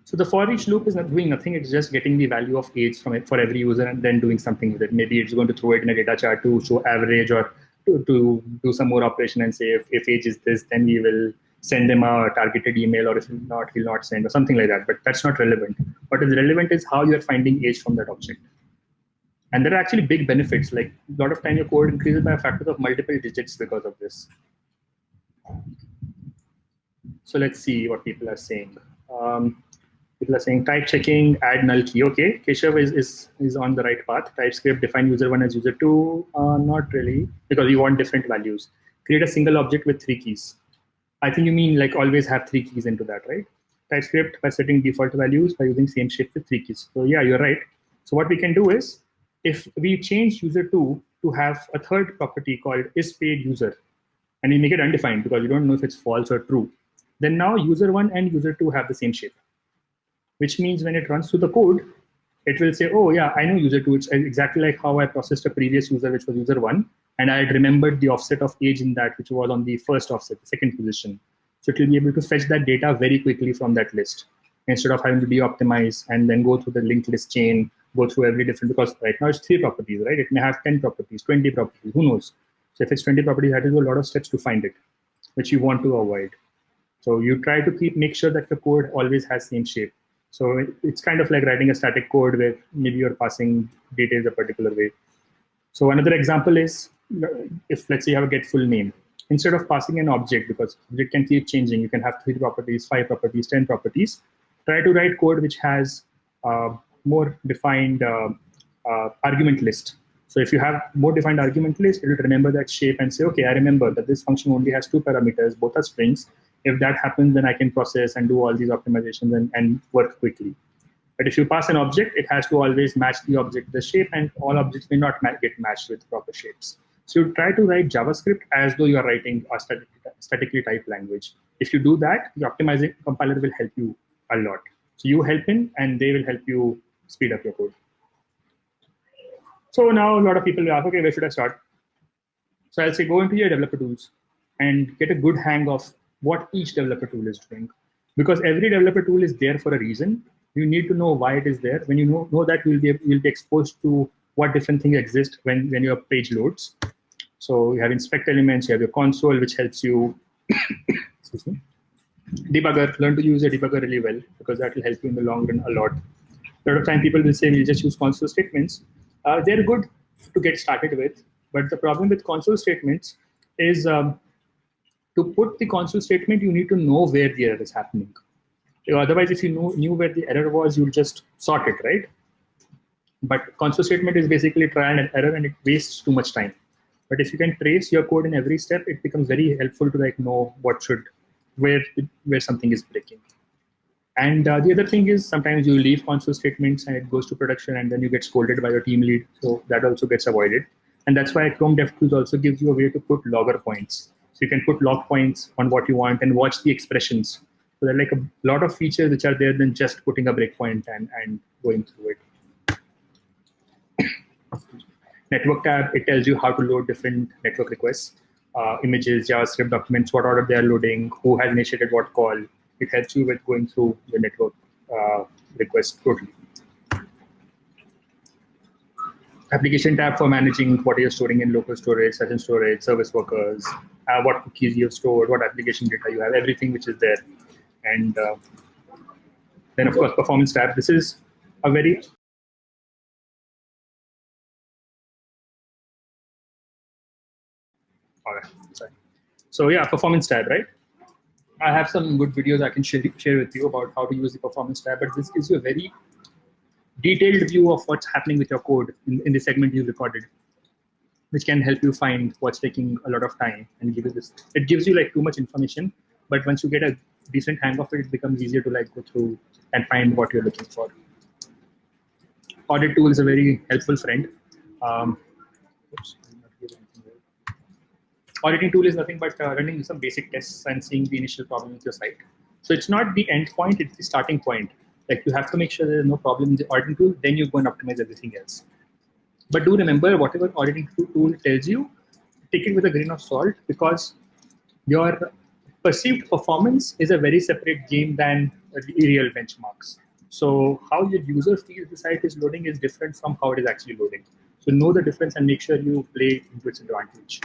So the for each loop is not doing nothing. It's just getting the value of age from it for every user and then doing something with it. Maybe it's going to throw it in a data chart to show average or to do some more operation and say if age is this, then we will send them a targeted email, or if not, he'll not send or something like that. But that's not relevant. What is relevant is how you are finding age from that object. And there are actually big benefits. Like a lot of time your code increases by a factor of multiple digits because of this. So let's see what people are saying. People are saying type checking, add null key. Okay, Keshav is on the right path. TypeScript, define user one as user two. Not really, because you want different values. Create a single object with three keys. I think you mean like always have three keys into that, right? TypeScript by setting default values by using same shape with three keys. So yeah, you're right. So what we can do is, if we change user two to have a third property called is paid user, and we make it undefined because you don't know if it's false or true, then now user one and user two have the same shape, which means when it runs through the code, it will say, oh yeah, I know user two. It's exactly like how I processed a previous user, which was user one. and I had remembered the offset of age in that, which was on the first offset, the second position. So it will be able to fetch that data very quickly from that list instead of having to de-optimize and then go through the linked list chain, go through every different, because right now it's 3 properties, right? It may have 10 properties, 20 properties, who knows? So if it's 20 properties, that is a lot of steps to find it, which you want to avoid. So you try to make sure that the code always has same shape. So it's kind of like writing a static code where maybe you're passing data in a particular way. So another example is if let's say you have a get full name, instead of passing an object, because object can keep changing, you can have 3 properties, 5 properties, 10 properties. Try to write code which has more defined argument list. So if you have more defined argument list, it will remember that shape and say, okay, I remember that this function only has 2 parameters, both are strings. If that happens, then I can process and do all these optimizations and work quickly. But if you pass an object, it has to always match the object, the shape, and all objects may not get matched with proper shapes. So you try to write JavaScript as though you are writing a statically typed language. If you do that, the optimizing compiler will help you a lot. So you help him, and they will help you speed up your code. So now a lot of people will ask, okay, where should I start? So I'll say go into your developer tools and get a good hang of what each developer tool is doing. Because every developer tool is there for a reason. You need to know why it is there. When you know that, you'll be exposed to what different things exist when your page loads. So you have inspect elements, you have your console, which helps you excuse me, debugger. Learn to use a debugger really well, because that will help you in the long run a lot. A lot of time people will say we'll just use console statements. They're good to get started with, but the problem with console statements is to put the console statement, you need to know where the error is happening. Otherwise, if you knew where the error was, you'll just sort it, right? But console statement is basically trial and error, and it wastes too much time. But if you can trace your code in every step, it becomes very helpful to know where something is breaking. And the other thing is sometimes you leave console statements and it goes to production, and then you get scolded by your team lead. So that also gets avoided. And that's why Chrome DevTools also gives you a way to put logger points. So you can put log points on what you want and watch the expressions. So there are like a lot of features which are there than just putting a breakpoint and going through it. Network tab, it tells you how to load different network requests, images, JavaScript documents, what order they are loading, who has initiated what call. It helps you with going through the network request totally. Application tab for managing what you're storing in local storage, session storage, service workers, what cookies you have stored, what application data you have, everything which is there. And then, of course, performance tab. This is a very sorry. So yeah, performance tab, right? I have some good videos I can share with you about how to use the performance tab, but this gives you a very detailed view of what's happening with your code in the segment you recorded, which can help you find what's taking a lot of time and give you this. It gives you like too much information, but once you get a decent hang of it, it becomes easier to go through and find what you're looking for. Audit tool is a very helpful friend. Auditing tool is nothing but running some basic tests and seeing the initial problem with your site. So it's not the end point, it's the starting point. Like you have to make sure there's no problem in the auditing tool, then you go and optimize everything else. But do remember, whatever auditing tool tells you, take it with a grain of salt, because your perceived performance is a very separate game than real benchmarks. So how your user feels the site is loading is different from how it is actually loading. So know the difference and make sure you play into its advantage.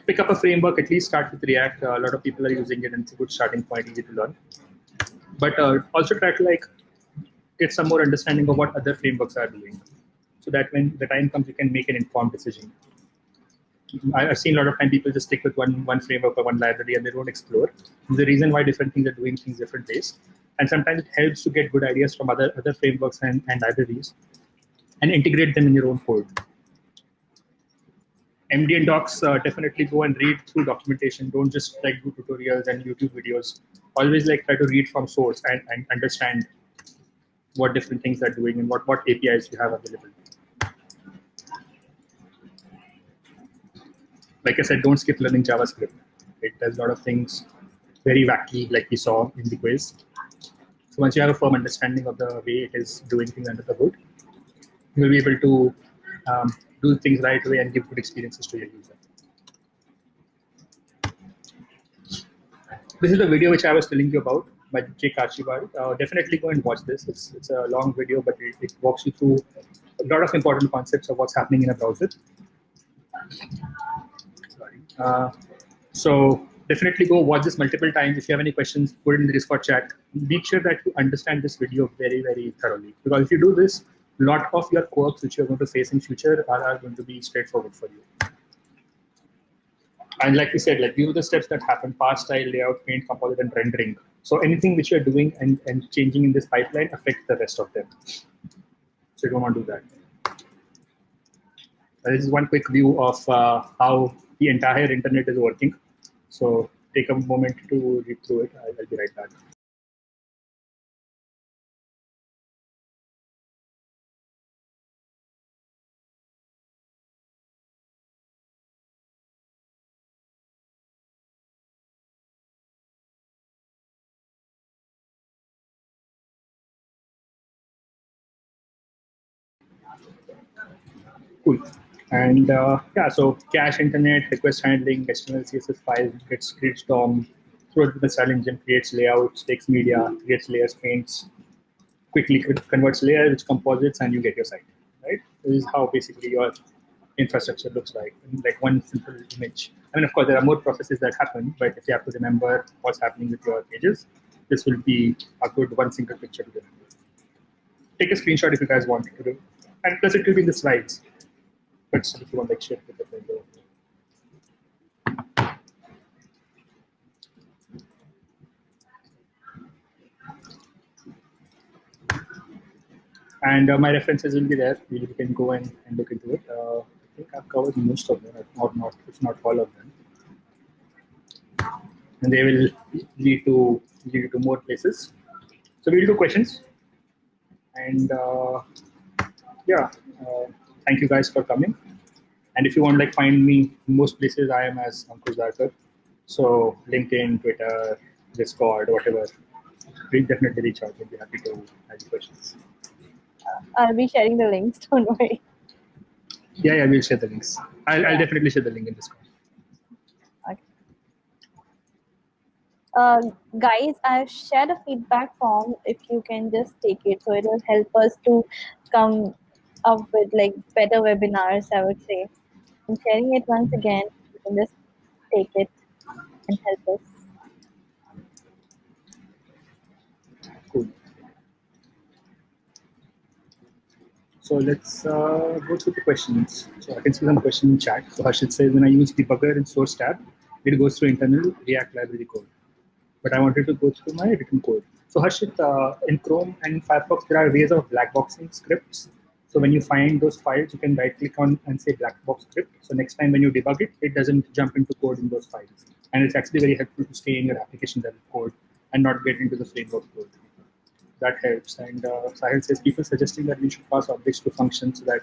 Pick up a framework, at least start with React. A lot of people are using it, and it's a good starting point, easy to learn. But also try to get some more understanding of what other frameworks are doing, so that when the time comes, you can make an informed decision. I've seen a lot of time people just stick with one framework or one library and they don't explore. There's a reason why different things are doing things different ways. And sometimes it helps to get good ideas from other frameworks and libraries and integrate them in your own code. MD and docs, definitely go and read through documentation. Don't just do tutorials and YouTube videos. Always try to read from source and understand what different things are doing and what APIs you have available. Like I said, don't skip learning JavaScript. It does a lot of things very wacky, like we saw in the quiz. So once you have a firm understanding of the way it is doing things under the hood, you'll be able to do things right away and give good experiences to your user. This is the video which I was telling you about by J. Karchiwal. Definitely go and watch this. It's a long video, but it walks you through a lot of important concepts of what's happening in a browser. Sorry. So definitely go watch this multiple times. If you have any questions, put it in the Discord chat. Make sure that you understand this video very, very thoroughly. Because if you do this, a lot of your quirks which you're going to face in future are going to be straightforward for you. And like we said, like view the steps that happen: pass, style, layout, paint, composite, and rendering. So anything which you're doing and changing in this pipeline affects the rest of them. So you don't want to do that. This is one quick view of how the entire internet is working. So take a moment to read through it. I'll be right back. Cool. And yeah, so cache, internet, request handling, HTML, CSS files, creates DOM, throw it to the style engine, creates layouts, takes media, creates layers, paints, quickly converts layers, which composites, and you get your site. Right? This is how basically your infrastructure looks like one simple image. I mean, of course, there are more processes that happen, but if you have to remember what's happening with your pages, this will be a good one single picture to remember. Take a screenshot if you guys want to do, and plus it will be in the slides. But if you want to share it with the friend. And my references will be there. You can go and look into it. I think I've covered most of them, if not all of them. And they will lead to more places. So we'll do questions. And yeah, thank you guys for coming. And if you want, like, find me in most places, I am as Ankush Dharkar. So LinkedIn, Twitter, Discord, whatever. Please definitely reach out. We'll be happy to answer questions. I'll be sharing the links. Don't worry. Yeah, we'll share the links. I'll definitely share the link in Discord. Okay. Guys, I've shared a feedback form. If you can just take it, so it will help us to come up with like better webinars, I would say. I'm sharing it once again. You can just take it and help us. Cool. So let's go through the questions. So I can see some question in chat. So Harshit says, when I use debugger in source tab, it goes through internal React library code. But I wanted to go through my written code. So Harshit, in Chrome and Firefox, there are ways of black boxing scripts. So when you find those files, you can right click on and say black box script. So next time when you debug it, it doesn't jump into code in those files. And it's actually very helpful to stay in your application level code and not get into the framework code. That helps. And Sahil says, people suggesting that we should pass objects to functions so that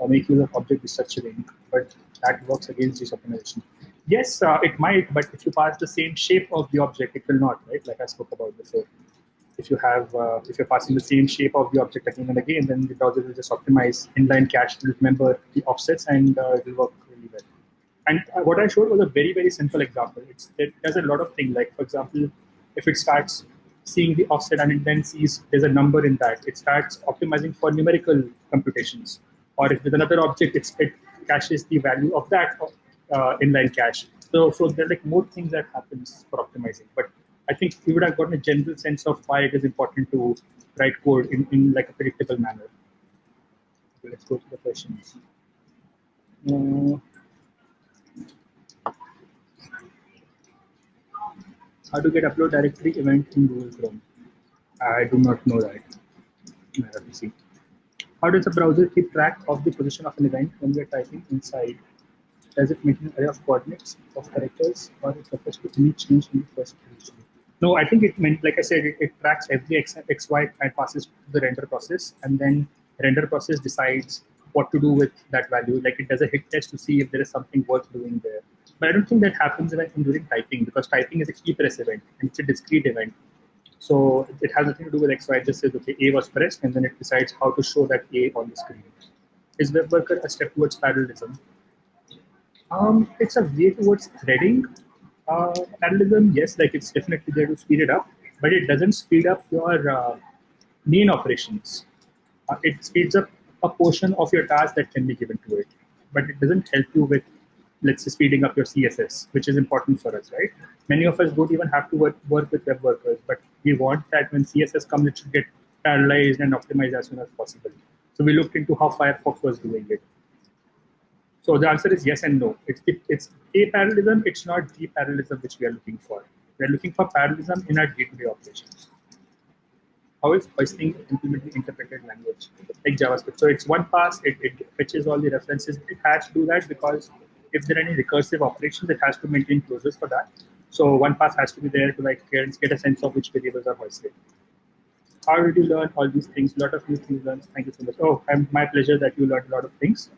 make use of object restructuring, but that works against this optimization. Yes, it might, but if you pass the same shape of the object, it will not, right? Like I spoke about before. If you have, if you're passing the same shape of the object again and again, then the browser will just optimize inline cache to remember the offsets, and it will work really well. And what I showed was a very, very simple example. It does a lot of things. Like, for example, if it starts seeing the offset and it then sees there's a number in that, it starts optimizing for numerical computations. Or if with another object, it caches the value of that inline cache. So there are like more things that happens for optimizing. But I think we would have gotten a general sense of why it is important to write code in like a predictable manner. Okay, let's go to the questions. How to get upload directory event in Google Chrome? I do not know that. I have to see. How does the browser keep track of the position of an event when we are typing inside? Does it maintain an array of coordinates of characters, or it refers to any change in the first position? No, I think it meant, like I said, it tracks every XY and passes to the render process, and then render process decides what to do with that value. Like it does a hit test to see if there is something worth doing there. But I don't think that happens during typing, because typing is a key press event and it's a discrete event. So it has nothing to do with XY. It just says, okay, A was pressed, and then it decides how to show that A on the screen. Is web worker a step towards parallelism? It's a way towards threading. Parallelism, yes, like it's definitely there to speed it up, but it doesn't speed up your main operations. It speeds up a portion of your task that can be given to it, but it doesn't help you with, let's say, speeding up your CSS, which is important for us, right? Many of us don't even have to work with web workers, but we want that when CSS comes, it should get parallelized and optimized as soon as possible. So we looked into how Firefox was doing it. So the answer is yes and no. It's a parallelism. It's not the parallelism which we are looking for. We are looking for parallelism in our day-to-day operations. How is hoisting implementing interpreted language like JavaScript? So it's one pass. It fetches all the references. It has to do that because if there are any recursive operations, it has to maintain closures for that. So one pass has to be there to like get a sense of which variables are hoisted. How did you learn all these things? A lot of new things learned. Thank you so much. Oh, my pleasure that you learned a lot of things.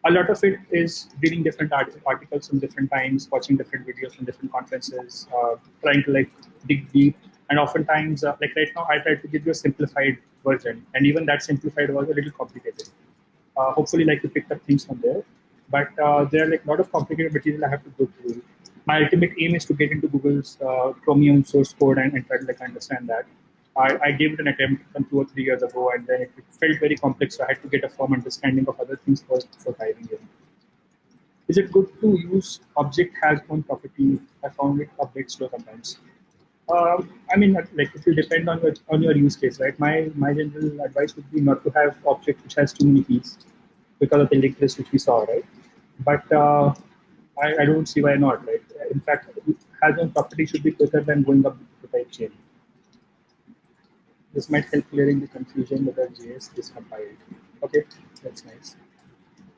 A lot of it is reading different articles from different times, watching different videos from different conferences, trying to like dig deep. And oftentimes, like right now, I try to give you a simplified version, and even that simplified was a little complicated. Hopefully, like you picked up things from there, but there are like a lot of complicated material I have to go through. My ultimate aim is to get into Google's Chromium source code and try to like understand that. I gave it an attempt some 2 or 3 years ago, and then it felt very complex. So I had to get a firm understanding of other things first before diving in. Is it good to use object has own property? I found it a bit slow sometimes. I mean, like it will depend on your use case, right? My general advice would be not to have object which has too many keys because of the linked list which we saw, right? But I don't see why not, right? In fact, has own property should be quicker than going up the type chain. This might help clearing the confusion whether JS is compiled. Okay, that's nice.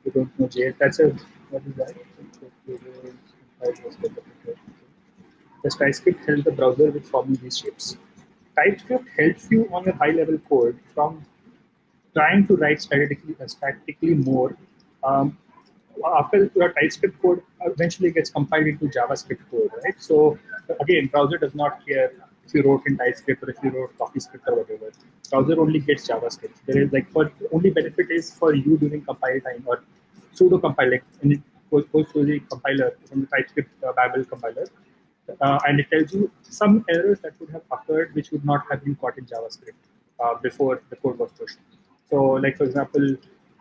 You don't know JS. That's a what is that? Does TypeScript help the browser with forming these shapes? TypeScript helps you on your high-level code from trying to write statically more. Um, After your TypeScript code eventually gets compiled into JavaScript code, right? So again, browser does not care if you wrote in TypeScript or if you wrote CoffeeScript or whatever. Browser only gets JavaScript. There is like for the only benefit is for you during compile time or pseudo compile, like and it goes through the compiler from the TypeScript Babel compiler, and it tells you some errors that would have occurred which would not have been caught in JavaScript before the code was pushed. So, like for example,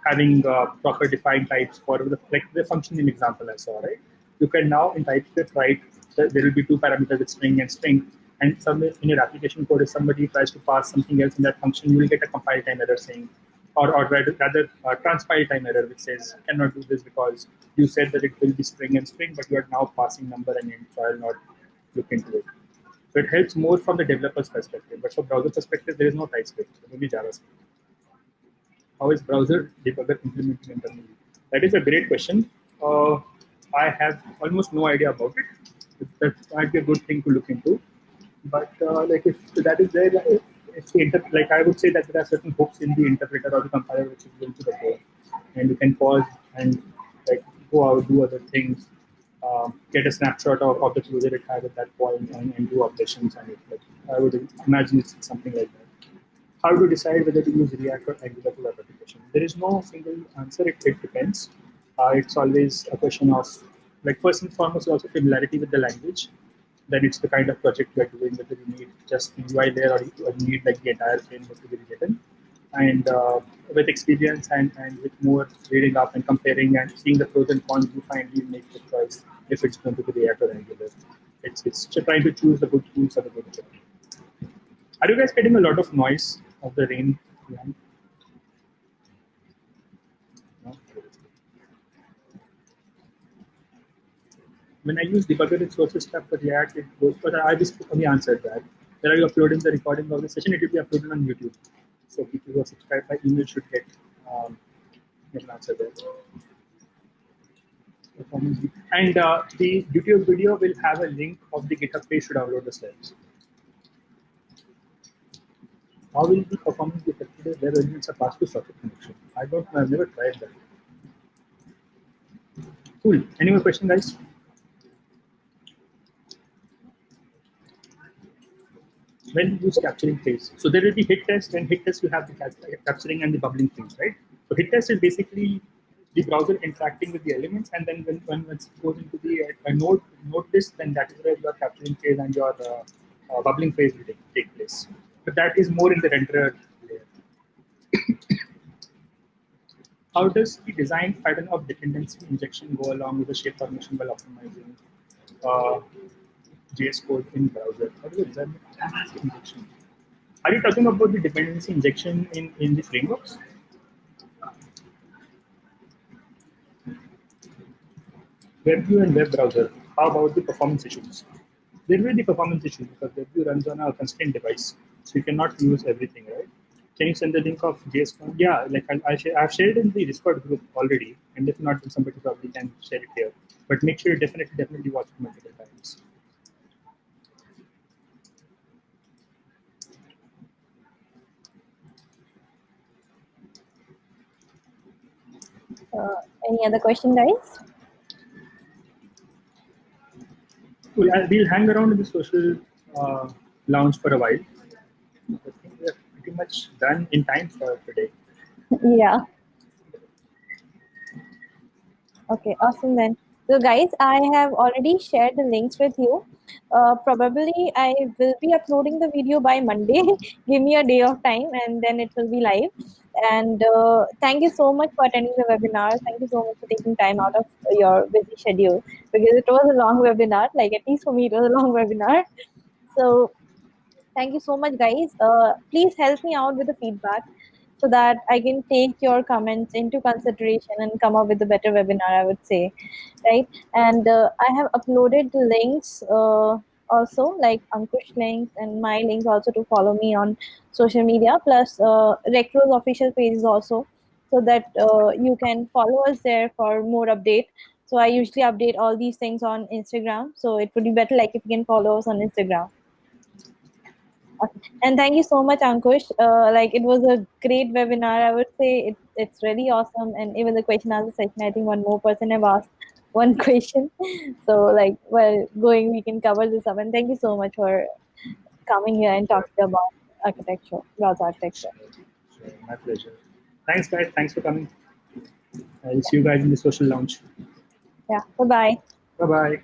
having proper defined types for the function in example I saw, right? You can now in TypeScript write that there will be two parameters with string and string, and somewhere in your application code, if somebody tries to pass something else in that function, you will get a compile time error saying, or rather transpile time error which says cannot do this because you said that it will be string and string, but you are now passing number and int, so I'll not look into it. So it helps more from the developer's perspective, but from browser perspective, there is no TypeScript, only JavaScript. How is browser debugger implemented internally? That is a great question. I have almost no idea about it. That might be a good thing to look into. But like if that is there, if like I would say that there are certain hooks in the interpreter or the compiler which is built to the code, and you can pause and like go out do other things, get a snapshot of the closure it has at that point, and do operations on it. Like I would imagine it's something like that. How to decide whether to use React or Angular to web application? There is no single answer. It depends. It's always a question of, like, first and foremost, also familiarity with the language. Then it's the kind of project you're doing, whether you need just the UI there or you need like the entire framework to be rewritten. And with experience and with more reading up and comparing and seeing the pros and cons, you finally make the choice if it's going to be React or Angular. It's trying to choose the good tools for the good job. Are you guys getting a lot of noise of the rain behind? No? When I use debugger in sources tab for React, it goes, but I just only answered that. When are you uploading the recording of the session? It will be uploaded on YouTube. So people who are subscribed by email should um, get an answer there. And the YouTube video will have a link of the GitHub page to download the slides. How will the performance be affected where elements are passed to socket connection? I don't know. I've never tried that. Cool. Any more questions, guys? When you use capturing phase, so there will be hit test, and hit test you have the capturing and the bubbling phase, right? So hit test is basically the browser interacting with the elements, and then when it goes into the node list, then that is where your capturing phase and your bubbling phase will take place. But that is more in the renderer layer. How does the design pattern of dependency injection go along with the shape formation while optimizing uh, JS code in browser? How do you design dependency injection? Are you talking about the dependency injection in the frameworks? WebView and web browser, how about the performance issues? There will be performance issues because WebView runs on a constrained device, so you cannot use everything, right? Can you send the link of JS? Yeah, like I've shared in the Discord group already, and if not, then somebody probably can share it here. But make sure you definitely watch it multiple times. Any other question, guys? We'll hang around in the social lounge for a while. I think we're pretty much done in time for today. Yeah. Okay, awesome then. So, guys, I have already shared the links with you. Probably I will be uploading the video by Monday. Give me a day of time and then it will be live. And thank you so much for attending the webinar. Thank you so much for taking time out of your busy schedule because it was a long webinar. Like, at least for me, it was a long webinar. So, thank you so much, guys. Please help me out with the feedback so that I can take your comments into consideration and come up with a better webinar, I would say. Right. And I have uploaded the links also, like Ankush links and my links also to follow me on social media, plus Recro's official pages also, so that you can follow us there for more update. So I usually update all these things on Instagram. So it would be better like if you can follow us on Instagram. Okay. And thank you so much, Ankush. Like it was a great webinar. I would say it's really awesome. And even the question answer session, I think one more person have asked one question. So like, well, going, we can cover this up. And thank you so much for coming here and Sure, talking about architecture, browser architecture. sure, my pleasure. Thanks, guys. Thanks for coming. I'll see you guys in the social lounge. Yeah. Bye bye. Bye bye.